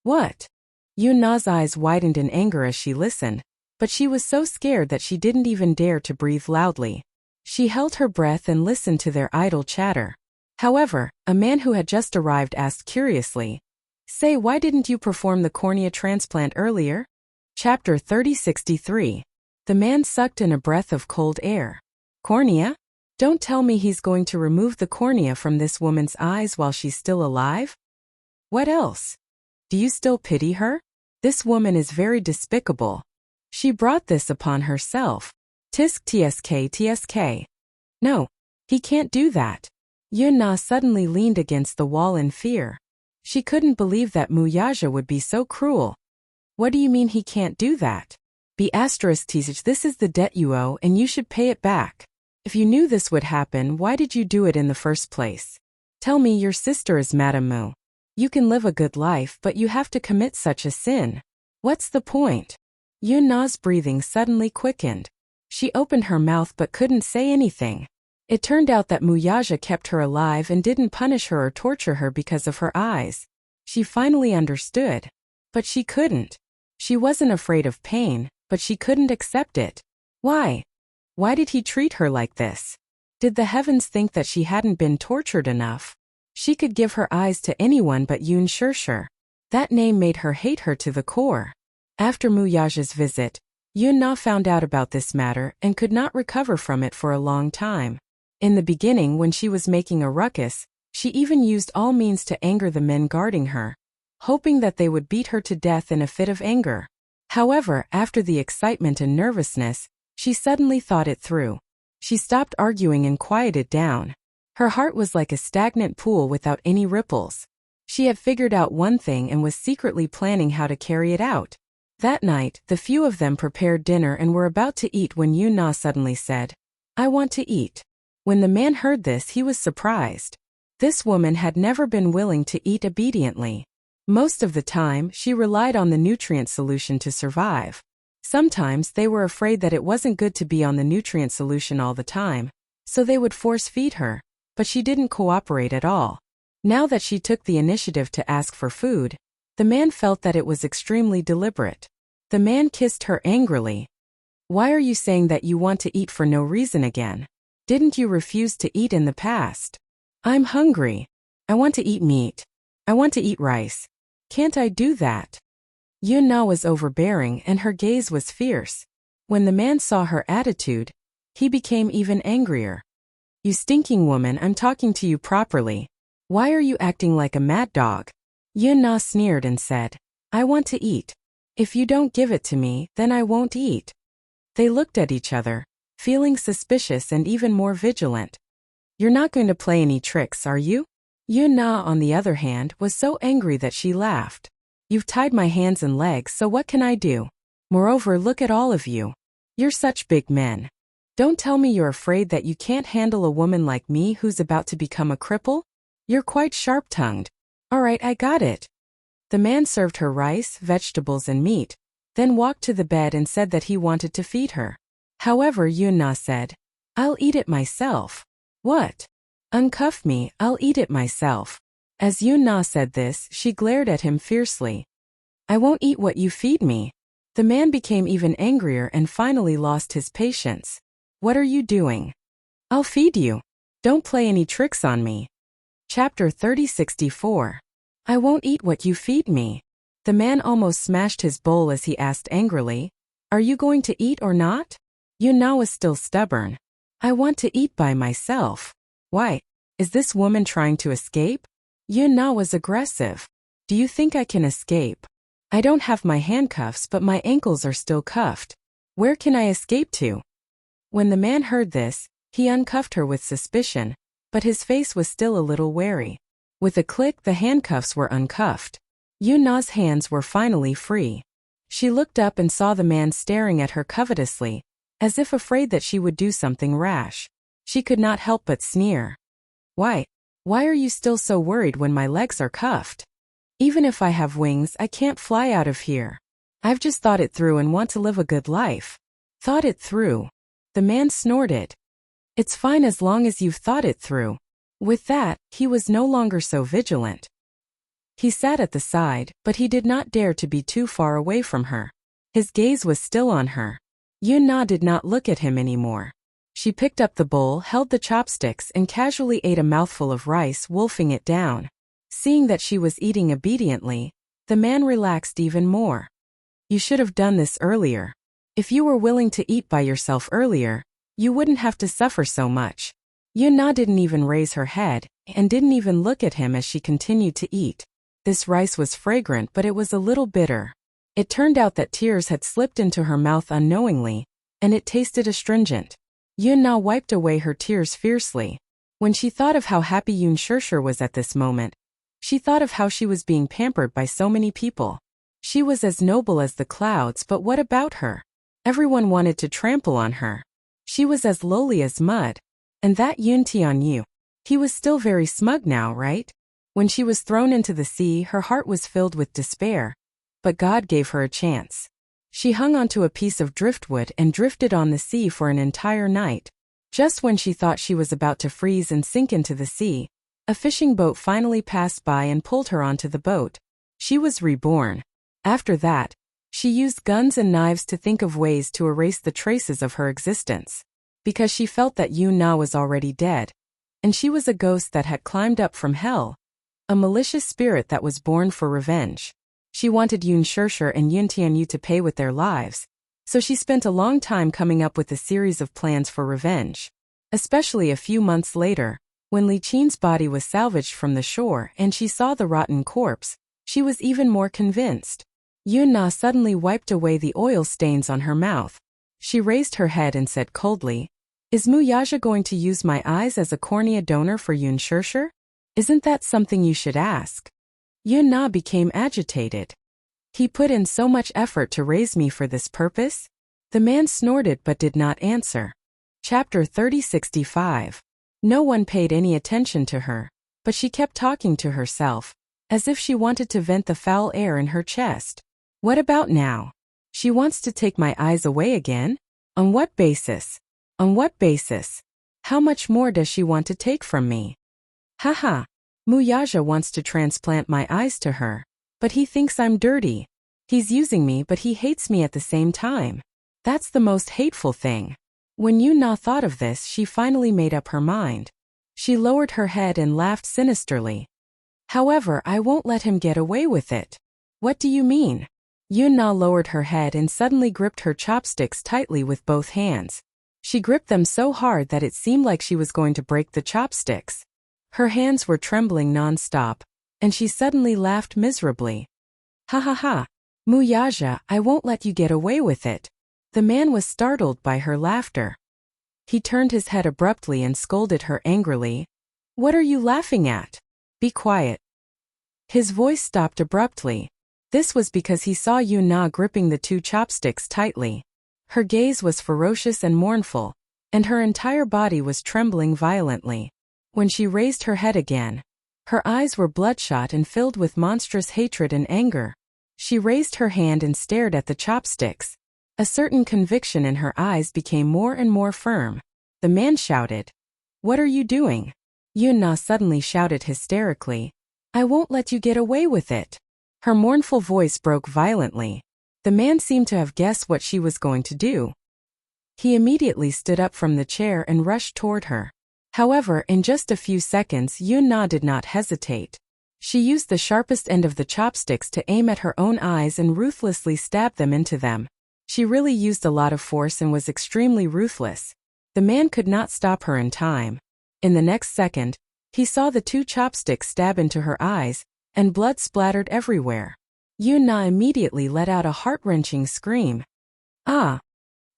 "What?" Yun-na's eyes widened in anger as she listened, but she was so scared that she didn't even dare to breathe loudly. She held her breath and listened to their idle chatter. However, a man who had just arrived asked curiously, "Say, why didn't you perform the cornea transplant earlier?" Chapter 3063. The man sucked in a breath of cold air. "Cornea? Don't tell me he's going to remove the cornea from this woman's eyes while she's still alive? What else? Do you still pity her? This woman is very despicable. She brought this upon herself. Tsk. No, he can't do that." Yun-na suddenly leaned against the wall in fear. She couldn't believe that Muyaja would be so cruel. "What do you mean he can't do that? B***T, this is the debt you owe and you should pay it back. If you knew this would happen, why did you do it in the first place? Tell me your sister is Madame Mu. You can live a good life, but you have to commit such a sin. What's the point?" Yun-na's breathing suddenly quickened. She opened her mouth but couldn't say anything. It turned out that Muyaja kept her alive and didn't punish her or torture her because of her eyes. She finally understood. But she couldn't. She wasn't afraid of pain, but she couldn't accept it. Why? Why did he treat her like this? Did the heavens think that she hadn't been tortured enough? She could give her eyes to anyone but Yun Shirshir. That name made her hate her to the core. After Muyaja's visit, Yun-na found out about this matter and could not recover from it for a long time. In the beginning, when she was making a ruckus, she even used all means to anger the men guarding her, hoping that they would beat her to death in a fit of anger. However, after the excitement and nervousness, she suddenly thought it through. She stopped arguing and quieted down. Her heart was like a stagnant pool without any ripples. She had figured out one thing and was secretly planning how to carry it out. That night, the few of them prepared dinner and were about to eat when Yun Na suddenly said, "I want to eat." When the man heard this, he was surprised. This woman had never been willing to eat obediently. Most of the time, she relied on the nutrient solution to survive. Sometimes they were afraid that it wasn't good to be on the nutrient solution all the time, so they would force feed her, but she didn't cooperate at all. Now that she took the initiative to ask for food, the man felt that it was extremely deliberate. The man kissed her angrily. "Why are you saying that you want to eat for no reason again? Didn't you refuse to eat in the past?" "I'm hungry. I want to eat meat. I want to eat rice. Can't I do that?" Yun Na was overbearing and her gaze was fierce. When the man saw her attitude, he became even angrier. "You stinking woman, I'm talking to you properly. Why are you acting like a mad dog?" Yun Na sneered and said, "I want to eat. If you don't give it to me, then I won't eat." They looked at each other, feeling suspicious and even more vigilant. "You're not going to play any tricks, are you?" Yun Na, on the other hand, was so angry that she laughed. "You've tied my hands and legs, so what can I do? Moreover, look at all of you. You're such big men. Don't tell me you're afraid that you can't handle a woman like me who's about to become a cripple? You're quite sharp-tongued. All right, I got it." The man served her rice, vegetables and meat, then walked to the bed and said that he wanted to feed her. However, Yun Na said, "I'll eat it myself." "What? Uncuff me, I'll eat it myself." As Yun Na said this, she glared at him fiercely. "I won't eat what you feed me." The man became even angrier and finally lost his patience. "What are you doing? I'll feed you. Don't play any tricks on me." Chapter 3064. "I won't eat what you feed me." The man almost smashed his bowl as he asked angrily, "Are you going to eat or not?" Yun Na was still stubborn. "I want to eat by myself." "Why? Is this woman trying to escape?" Yun Na was aggressive. "Do you think I can escape? I don't have my handcuffs, but my ankles are still cuffed. Where can I escape to?" When the man heard this, he uncuffed her with suspicion, but his face was still a little wary. With a click, the handcuffs were uncuffed. Yun Na's hands were finally free. She looked up and saw the man staring at her covetously, as if afraid that she would do something rash. She could not help but sneer. Why are you still so worried when my legs are cuffed? Even if I have wings, I can't fly out of here. I've just thought it through and want to live a good life." "Thought it through?" The man snorted. "It's fine as long as you've thought it through." With that, he was no longer so vigilant. He sat at the side, but he did not dare to be too far away from her. His gaze was still on her. Yun Na did not look at him anymore. She picked up the bowl, held the chopsticks, and casually ate a mouthful of rice, wolfing it down. Seeing that she was eating obediently, the man relaxed even more. "You should have done this earlier. If you were willing to eat by yourself earlier, you wouldn't have to suffer so much." Yun Na didn't even raise her head, and didn't even look at him as she continued to eat. This rice was fragrant, but it was a little bitter. It turned out that tears had slipped into her mouth unknowingly, and it tasted astringent. Yun Na wiped away her tears fiercely. When she thought of how happy Yun Shirshir was at this moment, she thought of how she was being pampered by so many people. She was as noble as the clouds, but what about her? Everyone wanted to trample on her. She was as lowly as mud. And that Yun Tianyu. He was still very smug now, right? When she was thrown into the sea, her heart was filled with despair. But God gave her a chance. She hung onto a piece of driftwood and drifted on the sea for an entire night. Just when she thought she was about to freeze and sink into the sea, a fishing boat finally passed by and pulled her onto the boat. She was reborn. After that, she used guns and knives to think of ways to erase the traces of her existence. Because she felt that Yun Na was already dead. And she was a ghost that had climbed up from hell. A malicious spirit that was born for revenge. She wanted Yun Shirshir and Yun Tianyu to pay with their lives. So she spent a long time coming up with a series of plans for revenge. Especially a few months later, when Li Qin's body was salvaged from the shore and she saw the rotten corpse, she was even more convinced. Yuna suddenly wiped away the oil stains on her mouth. She raised her head and said coldly, "Is Muyaja going to use my eyes as a cornea donor for Yun Shirshir? Isn't that something you should ask?" Yuna became agitated. "He put in so much effort to raise me for this purpose?" The man snorted but did not answer. Chapter 3065. No one paid any attention to her, but she kept talking to herself, as if she wanted to vent the foul air in her chest. What about now? She wants to take my eyes away again? On what basis? On what basis? How much more does she want to take from me? Haha. Muyaja wants to transplant my eyes to her, but he thinks I'm dirty. He's using me but he hates me at the same time. That's the most hateful thing. When Yuna thought of this, she finally made up her mind. She lowered her head and laughed sinisterly. "However, I won't let him get away with it." "What do you mean?" Yuna lowered her head and suddenly gripped her chopsticks tightly with both hands. She gripped them so hard that it seemed like she was going to break the chopsticks. Her hands were trembling non-stop, and she suddenly laughed miserably. "Ha ha ha. Muyaja, I won't let you get away with it." The man was startled by her laughter. He turned his head abruptly and scolded her angrily. "What are you laughing at? Be quiet." His voice stopped abruptly. This was because he saw Yuna gripping the two chopsticks tightly. Her gaze was ferocious and mournful, and her entire body was trembling violently. When she raised her head again, her eyes were bloodshot and filled with monstrous hatred and anger. She raised her hand and stared at the chopsticks. A certain conviction in her eyes became more and more firm. The man shouted, "What are you doing?" Yuna suddenly shouted hysterically, "I won't let you get away with it." Her mournful voice broke violently. The man seemed to have guessed what she was going to do. He immediately stood up from the chair and rushed toward her. However, in just a few seconds, Yuna did not hesitate. She used the sharpest end of the chopsticks to aim at her own eyes and ruthlessly stabbed them into them. She really used a lot of force and was extremely ruthless. The man could not stop her in time. In the next second, he saw the two chopsticks stab into her eyes, and blood splattered everywhere. Yuna immediately let out a heart-wrenching scream. Ah!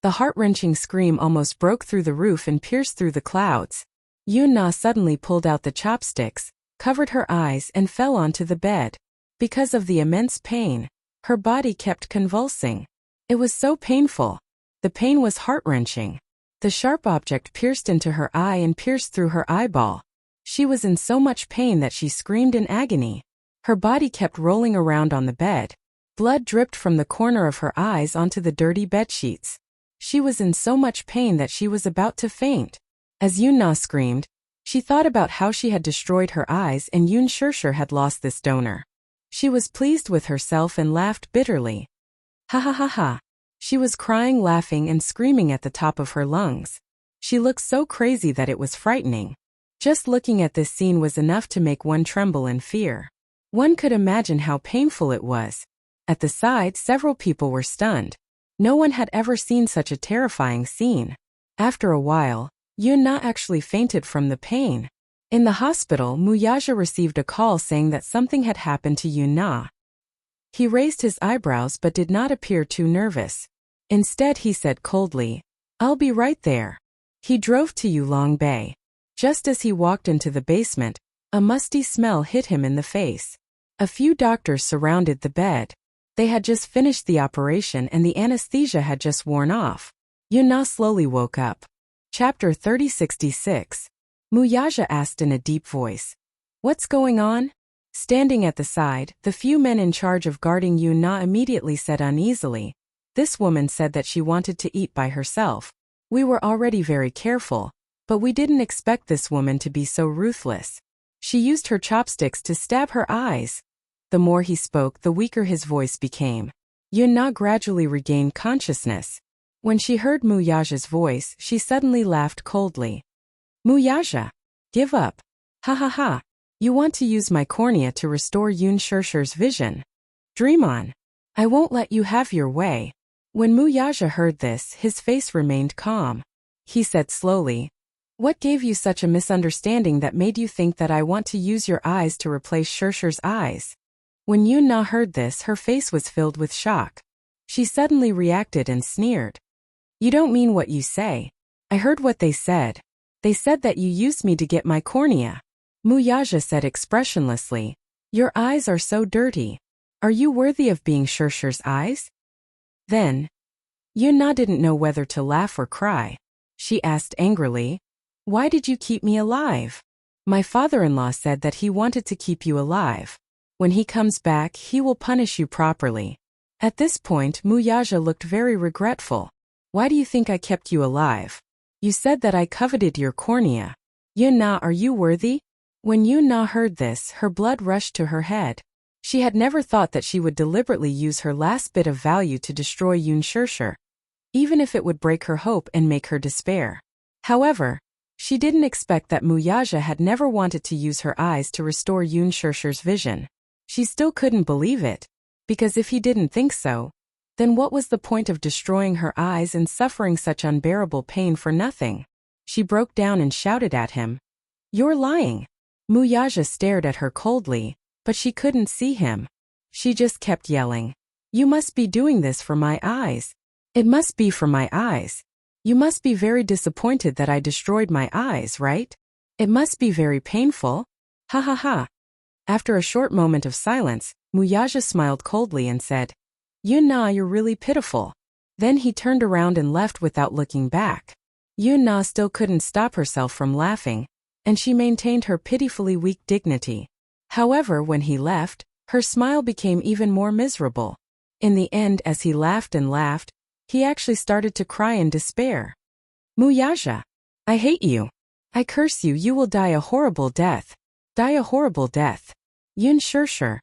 The heart-wrenching scream almost broke through the roof and pierced through the clouds. Yuna suddenly pulled out the chopsticks, covered her eyes and fell onto the bed. Because of the immense pain, her body kept convulsing. It was so painful. The pain was heart-wrenching. The sharp object pierced into her eye and pierced through her eyeball. She was in so much pain that she screamed in agony. Her body kept rolling around on the bed. Blood dripped from the corner of her eyes onto the dirty bedsheets. She was in so much pain that she was about to faint. As Yuna screamed, she thought about how she had destroyed her eyes and Yun Shirshir had lost this donor. She was pleased with herself and laughed bitterly. Ha ha ha ha. She was crying, laughing, and screaming at the top of her lungs. She looked so crazy that it was frightening. Just looking at this scene was enough to make one tremble in fear. One could imagine how painful it was. At the side, several people were stunned. No one had ever seen such a terrifying scene. After a while, Yuna actually fainted from the pain. In the hospital, Muyaja received a call saying that something had happened to Yuna. He raised his eyebrows but did not appear too nervous. Instead, he said coldly, "I'll be right there." He drove to Yulong Bay. Just as he walked into the basement, a musty smell hit him in the face. A few doctors surrounded the bed. They had just finished the operation and the anesthesia had just worn off. Yuna slowly woke up. Chapter 3066. Muyaja asked in a deep voice, "What's going on?" Standing at the side, the few men in charge of guarding Yuna immediately said uneasily, "This woman said that she wanted to eat by herself. We were already very careful, but we didn't expect this woman to be so ruthless. She used her chopsticks to stab her eyes." The more he spoke, the weaker his voice became. Yuna gradually regained consciousness. When she heard Muyaja's voice, she suddenly laughed coldly. "Muyaja, give up. Ha ha ha. You want to use my cornea to restore Yun Shirshir's vision? Dream on. I won't let you have your way." When Muyaja heard this, his face remained calm. He said slowly, "What gave you such a misunderstanding that made you think that I want to use your eyes to replace Shirshir's eyes?" When Yun Na heard this, her face was filled with shock. She suddenly reacted and sneered. You don't mean what you say. I heard what they said. They said that you used me to get my cornea. Muyaja said expressionlessly. Your eyes are so dirty. Are you worthy of being Shirshir's eyes? Then, Yun Na didn't know whether to laugh or cry. She asked angrily, why did you keep me alive? My father-in-law said that he wanted to keep you alive. When he comes back, he will punish you properly. At this point, Muyaja looked very regretful. Why do you think I kept you alive? You said that I coveted your cornea. Yun Na, are you worthy? When Yun Na heard this, her blood rushed to her head. She had never thought that she would deliberately use her last bit of value to destroy Yun Shirshir, even if it would break her hope and make her despair. However, she didn't expect that Muyaja had never wanted to use her eyes to restore Yun Shirshir's vision. She still couldn't believe it, because if he didn't think so, then what was the point of destroying her eyes and suffering such unbearable pain for nothing? She broke down and shouted at him. You're lying. Muyaja stared at her coldly, but she couldn't see him. She just kept yelling. You must be doing this for my eyes. It must be for my eyes. You must be very disappointed that I destroyed my eyes, right? It must be very painful. Ha ha ha. After a short moment of silence, Muyaja smiled coldly and said, Yun Na, you're really pitiful. Then he turned around and left without looking back. Yun Na still couldn't stop herself from laughing, and she maintained her pitifully weak dignity. However, when he left, her smile became even more miserable. In the end, as he laughed and laughed, he actually started to cry in despair. Muyaja, I hate you. I curse you, you will die a horrible death. Die a horrible death. Yun Shirshir,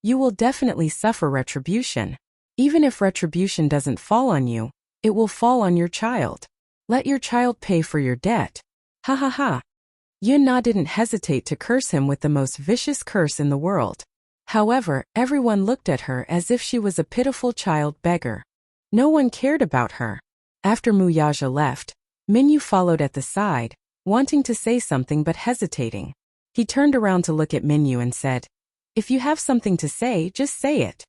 you will definitely suffer retribution. Even if retribution doesn't fall on you, it will fall on your child. Let your child pay for your debt. Ha ha ha. Yun Na didn't hesitate to curse him with the most vicious curse in the world. However, everyone looked at her as if she was a pitiful child beggar. No one cared about her. After Muyaja left, Minyu followed at the side, wanting to say something but hesitating. He turned around to look at Minyu and said, If you have something to say, just say it.